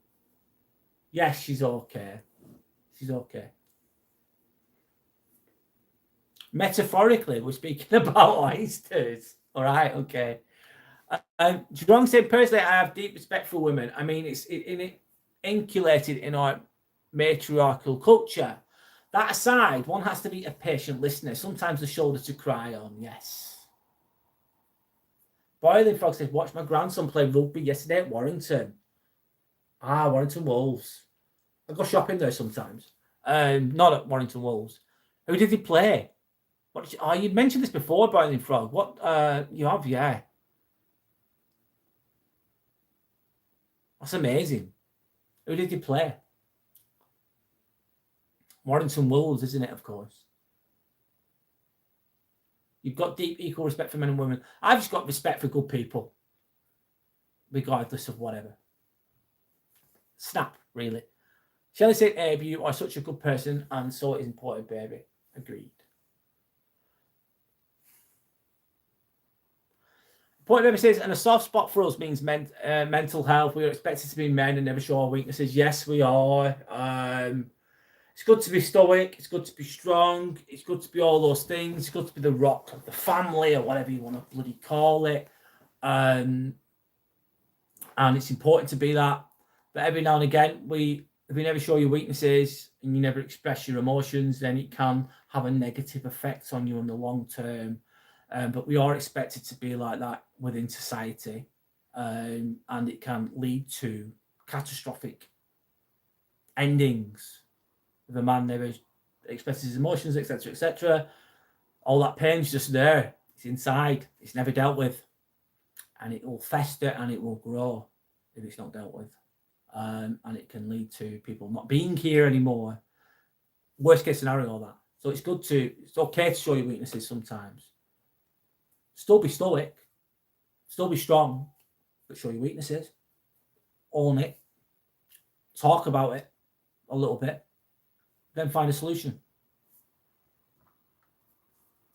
Yes, she's okay. She's okay. Metaphorically, we're speaking about oysters. All right, okay. Jerome said, personally, I have deep respect for women. I mean, it's inculcated in our matriarchal culture. That aside, one has to be a patient listener. Sometimes the shoulder to cry on, yes. Boiling Frog says, watched my grandson play rugby yesterday at Warrington. Warrington Wolves. I go shopping there sometimes. Not at Warrington Wolves. Who did he play? You mentioned this before, Boiling Frog. What you have, yeah. That's amazing. Who did he play? Warrington Wolves, isn't it, of course? You've got deep equal respect for men and women. I've just got respect for good people, regardless of whatever. Snap, really. Shelley said, Abe, you are such a good person, and so is important, baby. Agreed. Point Baby says, and a soft spot for us means mental health. We are expected to be men and never show our weaknesses. Yes, we are. It's good to be stoic. It's good to be strong. It's good to be all those things. It's good to be the rock of the family or whatever you want to bloody call it. And it's important to be that. But every now and again, if you never show your weaknesses and you never express your emotions, then it can have a negative effect on you in the long term. But we are expected to be like that within society, and it can lead to catastrophic endings. If a man never expresses his emotions, etc., etc., all that pain's just there. It's inside. It's never dealt with, and it will fester and it will grow if it's not dealt with. And it can lead to people not being here anymore. Worst case scenario, that. So it's okay to show your weaknesses sometimes. Still be stoic, still be strong, but show your weaknesses. Own it. Talk about it a little bit. Then find a solution.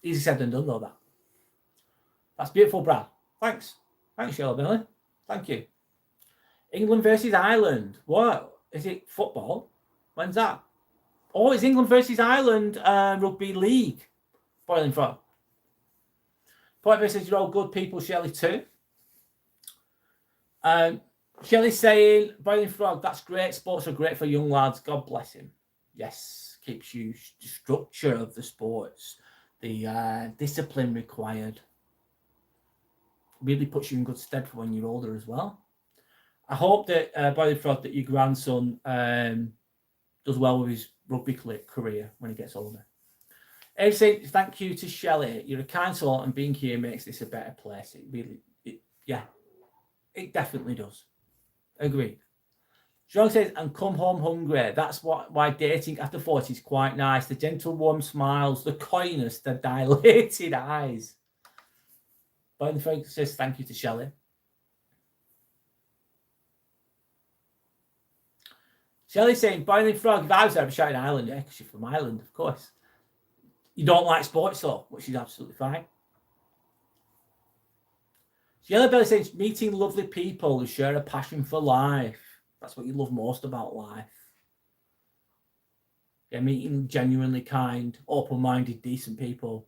Easy said than done, though, that. That's beautiful, Brad. Thanks. Thanks, Yellow Billy. Thank you. England versus Ireland. What? Is it football? When's that? Oh, it's England versus Ireland rugby league. Boiling Frog. Point says you're all good people, Shelley, too. Shelley saying, Boiling Frog, that's great. Sports are great for young lads. God bless him. Yes, keeps you the structure of the sports, the discipline required. Really puts you in good stead for when you're older as well. I hope that, Boiling Frog, that your grandson does well with his rugby career when he gets older. Ed saying, thank you to Shelley. You're a kind soul, and being here makes this a better place. It really, it definitely does. Agreed. John says, and come home hungry. That's why dating after 40 is quite nice. The gentle, warm smiles, the coyness, the dilated eyes. Boiling Frog says, thank you to Shelley. Shelley's saying, Boiling Frog, if I was there, I'd be shouting Ireland, yeah, because you're from Ireland, of course. You don't like sports, though, which is absolutely fine. Yellow Belly says, meeting lovely people who share a passion for life. That's what you love most about life. Yeah, meeting genuinely kind, open-minded, decent people.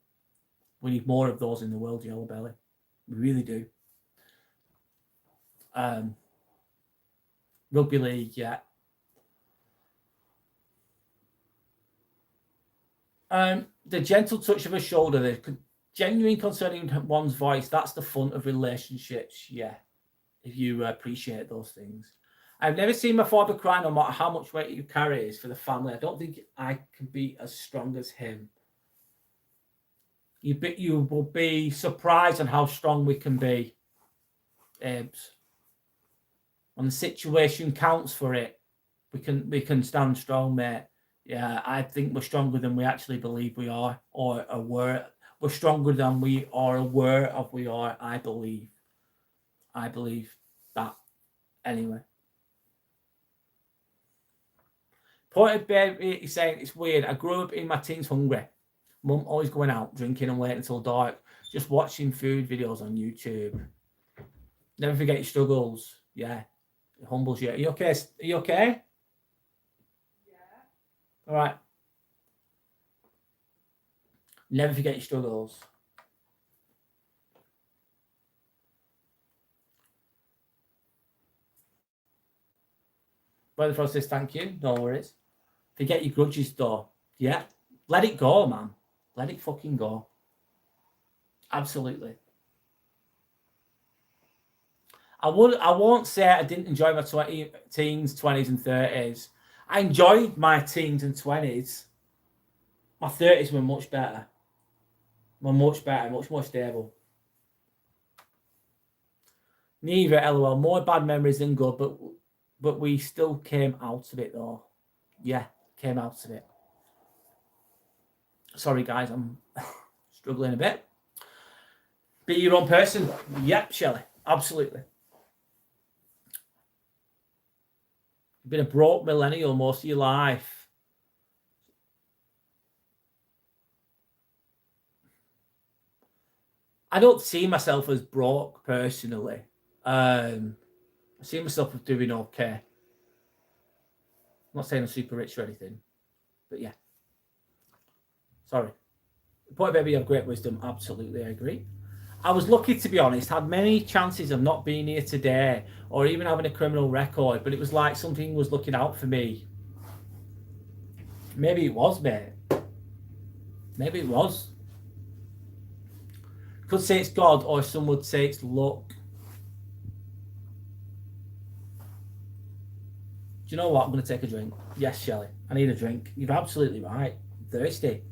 We need more of those in the world, Yellow Belly. We really do. Rugby league, yeah. The gentle touch of a shoulder, the genuine concern in one's voice, that's the fun of relationships, yeah. If you appreciate those things. I've never seen my father cry, no matter how much weight he carries for the family. I don't think I can be as strong as him. You will be surprised on how strong we can be, Abes. When the situation counts for it, we can stand strong, mate. Yeah, I think we're stronger than we actually believe we are, or aware. We're stronger than we are aware of we are, I believe. I believe that anyway. Pointed Baby is saying, it's weird. I grew up in my teens hungry. Mum always going out, drinking and waiting until dark. Just watching food videos on YouTube. Never forget your struggles. Yeah. It humbles you. Are you okay? Are you okay? All right. Never forget your struggles. Brother Frost says, thank you. No worries. Forget your grudges, though. Yeah. Let it go, man. Let it fucking go. Absolutely. I won't say I didn't enjoy my teens, 20s, and 30s. I enjoyed my teens and 20s. My 30s were much better. Much more stable. Neither, LOL. More bad memories than good, but we still came out of it, though. Yeah, came out of it. Sorry, guys, I'm struggling a bit. Be your own person. Yep, Shelley. Absolutely. You've been a broke millennial most of your life. I don't see myself as broke personally. I see myself as doing okay. I'm not saying I'm super rich or anything, but yeah. Sorry. The point, baby, you have great wisdom. Absolutely, I agree. I was lucky, to be honest. Had many chances of not being here today or even having a criminal record, but it was like something was looking out for me. Maybe it was, mate. Maybe it was. Could say it's God, or some would say it's luck. Do you know what? I'm going to take a drink. Yes, Shelley. I need a drink. You're absolutely right. I'm thirsty.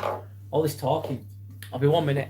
All this talking. I'll be 1 minute.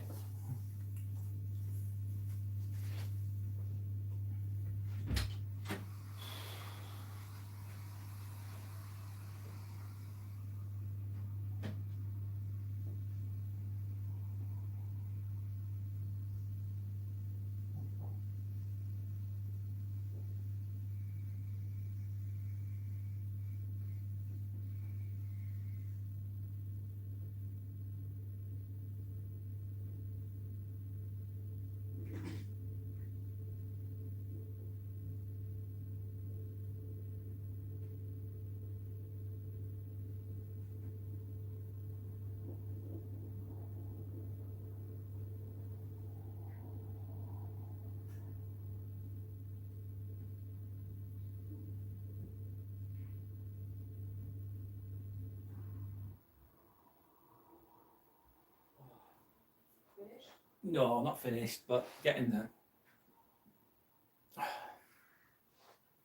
No, not finished, but getting there.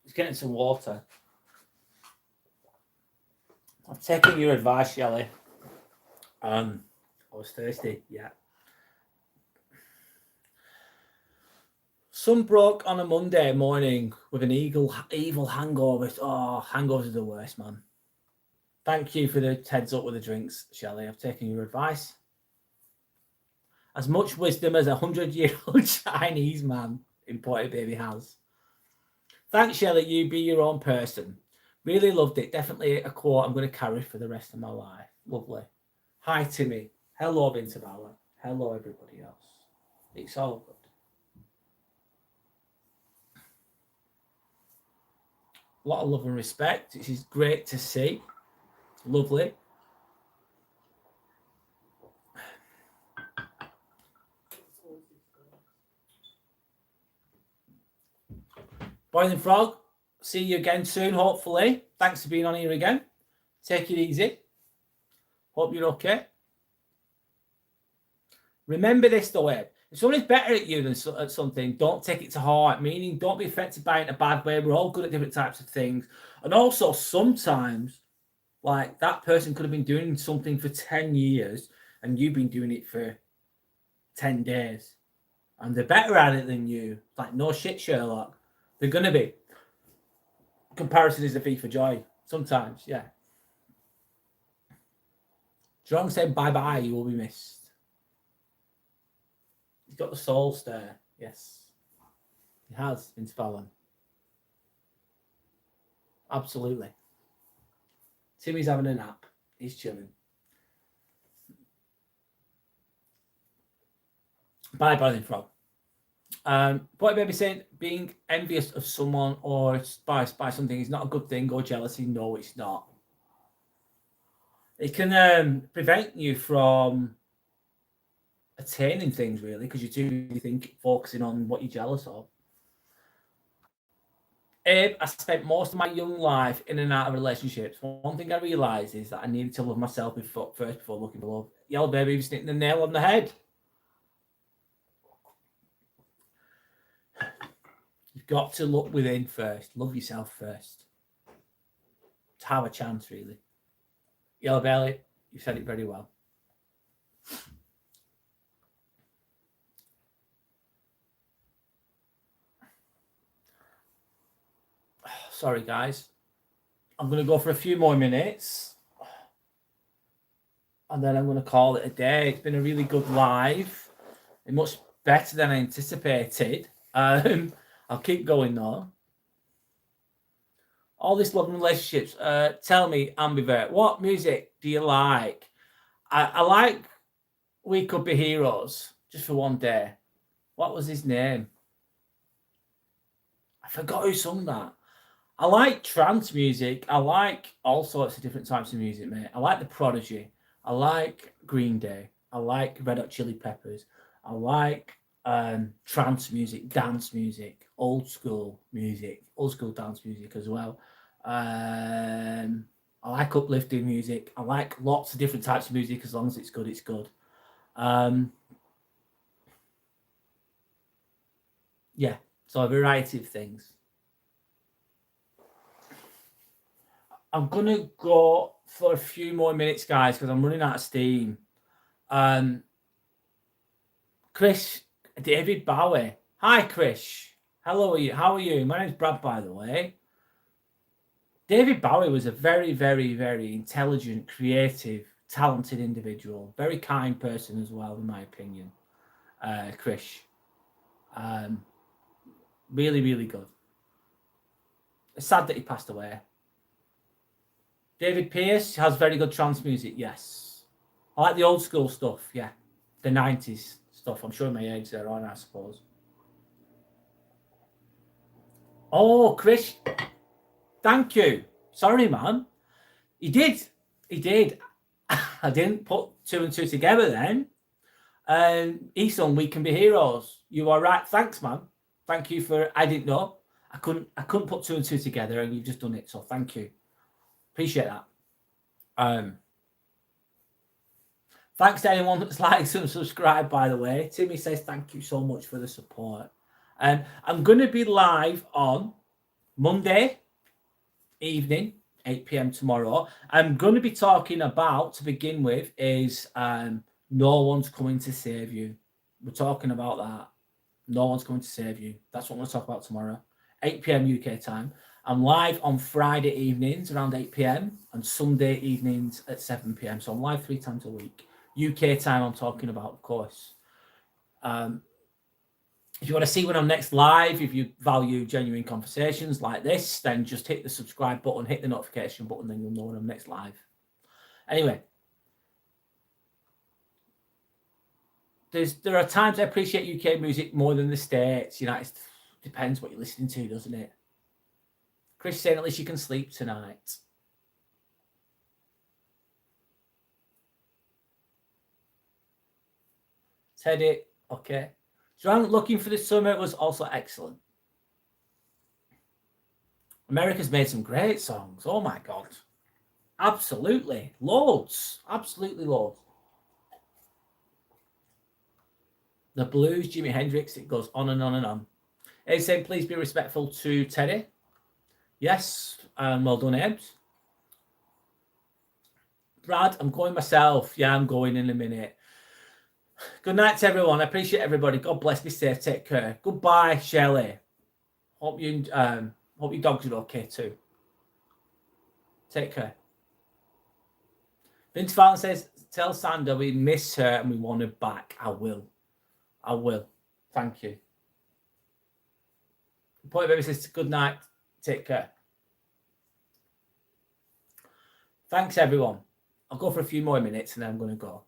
Just getting some water. I'm taking your advice, Shelley. I was thirsty, yeah. Sun broke on a Monday morning with an evil hangover. Oh, hangovers are the worst, man. Thank you for the heads up with the drinks, Shelley. I've taken your advice. As much wisdom as a 100-year-old Chinese man imported baby has. Thanks, Shelley. You be your own person. Really loved it. Definitely a quote I'm going to carry for the rest of my life. Lovely. Hi, Timmy. Hello, Vintabella. Hello, everybody else. It's all good. A lot of love and respect. This is great to see. Lovely. Boiling Frog, see you again soon, hopefully. Thanks for being on here again. Take it easy. Hope you're okay. Remember this, though, Ed. If someone is better at you than at something, don't take it to heart. Meaning, don't be affected by it in a bad way. We're all good at different types of things. And also, sometimes, like, that person could have been doing something for 10 years and you've been doing it for 10 days. And they're better at it than you. Like, no shit, Sherlock. They're going to be. Comparison is the thief of joy. Sometimes, yeah. Jerome said, bye-bye, you will be missed. He's got the soul stare. Yes. He has, Vince Fallon. Absolutely. Timmy's having a nap. He's chilling. Bye, Boiling Frog. Boy Baby saying being envious of someone or by something is not a good thing, or jealousy. No, it's not. It can prevent you from attaining things, really, because you think focusing on what you're jealous of. I spent most of my young life in and out of relationships. One thing I realised is that I needed to love myself first before looking for love. Yellow Baby, you've hit the nail on the head. You've got to look within first. Love yourself first. To have a chance, really. Yellow Belly, you said it very well. Sorry, guys. I'm going to go for a few more minutes. And then I'm going to call it a day. It's been a really good live. Much better than I anticipated. I'll keep going though. All this love and relationships. Tell me, Ambivert, what music do you like? I like We Could Be Heroes, just for one day. What was his name? I forgot who sung that. I like trance music. I like all sorts of different types of music, mate. I like The Prodigy. I like Green Day. I like Red Hot Chili Peppers. I like trance music, dance music, old school dance music as well. I like uplifting music. I like lots of different types of music. As long as it's good, it's good. Yeah, so a variety of things. I'm gonna go for a few more minutes, guys, because I'm running out of steam. Chris, David Bowie. Hi, Chris. Hello, how are you? My name's Brad, by the way. David Bowie was a very, very, very intelligent, creative, talented individual. Very kind person as well, in my opinion. Chris. Really, really good. It's sad that he passed away. David Pierce has very good trance music, yes. I like the old school stuff, yeah. The 90s stuff. I'm showing my age there, aren't I suppose? Oh, Chris. Thank you. Sorry, man. He did. I didn't put two and two together then. He sung "We Can Be Heroes." You are right. Thanks, man. Thank you for. I didn't know. I couldn't put two and two together, and you've just done it. So thank you. Appreciate that. Thanks to anyone that's liked and subscribed, by the way. Timmy says thank you so much for the support. I'm going to be live on Monday evening, 8 p.m. tomorrow. I'm going to be talking about, to begin with, is no one's coming to save you. We're talking about that. No one's coming to save you. That's what I'm going to talk about tomorrow, 8 p.m. UK time. I'm live on Friday evenings around 8 p.m. and Sunday evenings at 7 p.m. So I'm live 3 times a week. UK time I'm talking about, of course. If you want to see when I'm next live, if you value genuine conversations like this, then just hit the subscribe button, hit the notification button, then you'll know when I'm next live. Anyway, there are times I appreciate UK music more than the States. You know, it depends what you're listening to, doesn't it? Chris saying at least you can sleep tonight. Teddy, okay. Joanne, Looking for the Summer was also excellent. America's made some great songs. Oh my God. Absolutely. Loads. Absolutely loads. The blues, Jimi Hendrix, it goes on and on and on. Abe saying, please be respectful to Teddy. Yes, well done, Abe's. Brad, I'm going myself. Yeah, I'm going in a minute. Good night to everyone. I appreciate everybody. God bless. Be safe. Take care. Goodbye, Shelley. Hope your dogs are okay too. Take care. Vince Fallon says, tell Sandra we miss her and we want her back. I will. Thank you. Point Baby says, good night. Take care. Thanks, everyone. I'll go for a few more minutes and then I'm going to go.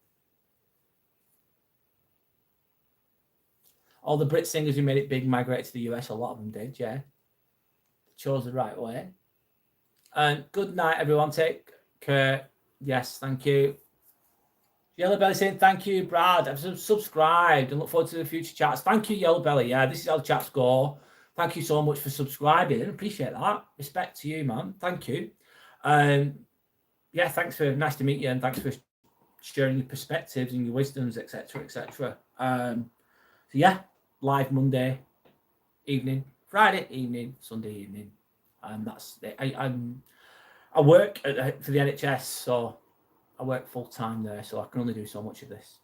All the Brit singers who made it big migrated to the US. A lot of them did, yeah. Chose the right way. And good night, everyone. Take care. Yes, thank you. Yellow Belly saying, thank you, Brad. I've subscribed and look forward to the future chats. Thank you, Yellow Belly. Yeah, this is how the chats go. Thank you so much for subscribing. Appreciate that. Respect to you, man. Thank you. Yeah, nice to meet you, and thanks for sharing your perspectives and your wisdoms, etc., etc. So yeah, live Monday evening, Friday evening, Sunday evening. That's it. I work for the NHS, so I work full time there, so I can only do so much of this.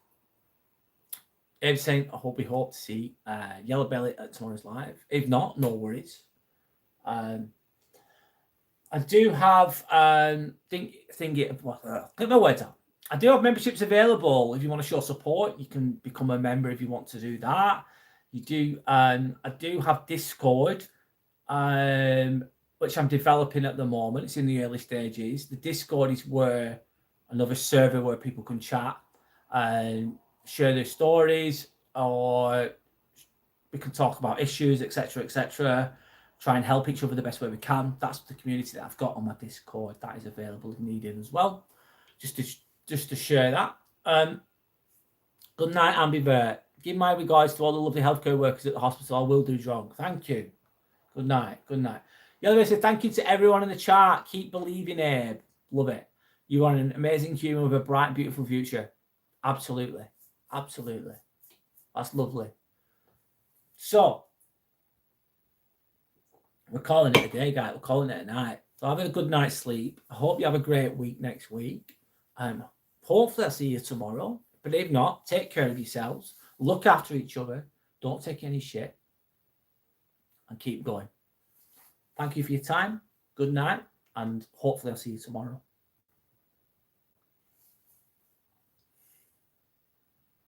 Abe saying, I hope to see Yellow Belly at tomorrow's live. If not, no worries. I do have I do have memberships available. If you want to show support, you can become a member if you want to do that. You do. I do have Discord, which I'm developing at the moment. It's in the early stages. The Discord is where another server where people can chat and share their stories, or we can talk about issues, etc., etc. Try and help each other the best way we can. That's the community that I've got on my Discord. That is available if needed as well. Just to share that. Good night, Ambivert. Give my regards to all the lovely healthcare workers at the hospital. I will do wrong. Thank you. Good night. Good night. The other way, say thank you to everyone in the chat. Keep believing, Abe. Love it. You are an amazing human with a bright, beautiful future. Absolutely. Absolutely. That's lovely. So, we're calling it a day, guys. We're calling it a night. So have a good night's sleep. I hope you have a great week next week. Hopefully I'll see you tomorrow. But if not, take care of yourselves. Look after each other. Don't take any shit. And keep going. Thank you for your time. Good night. And hopefully I'll see you tomorrow.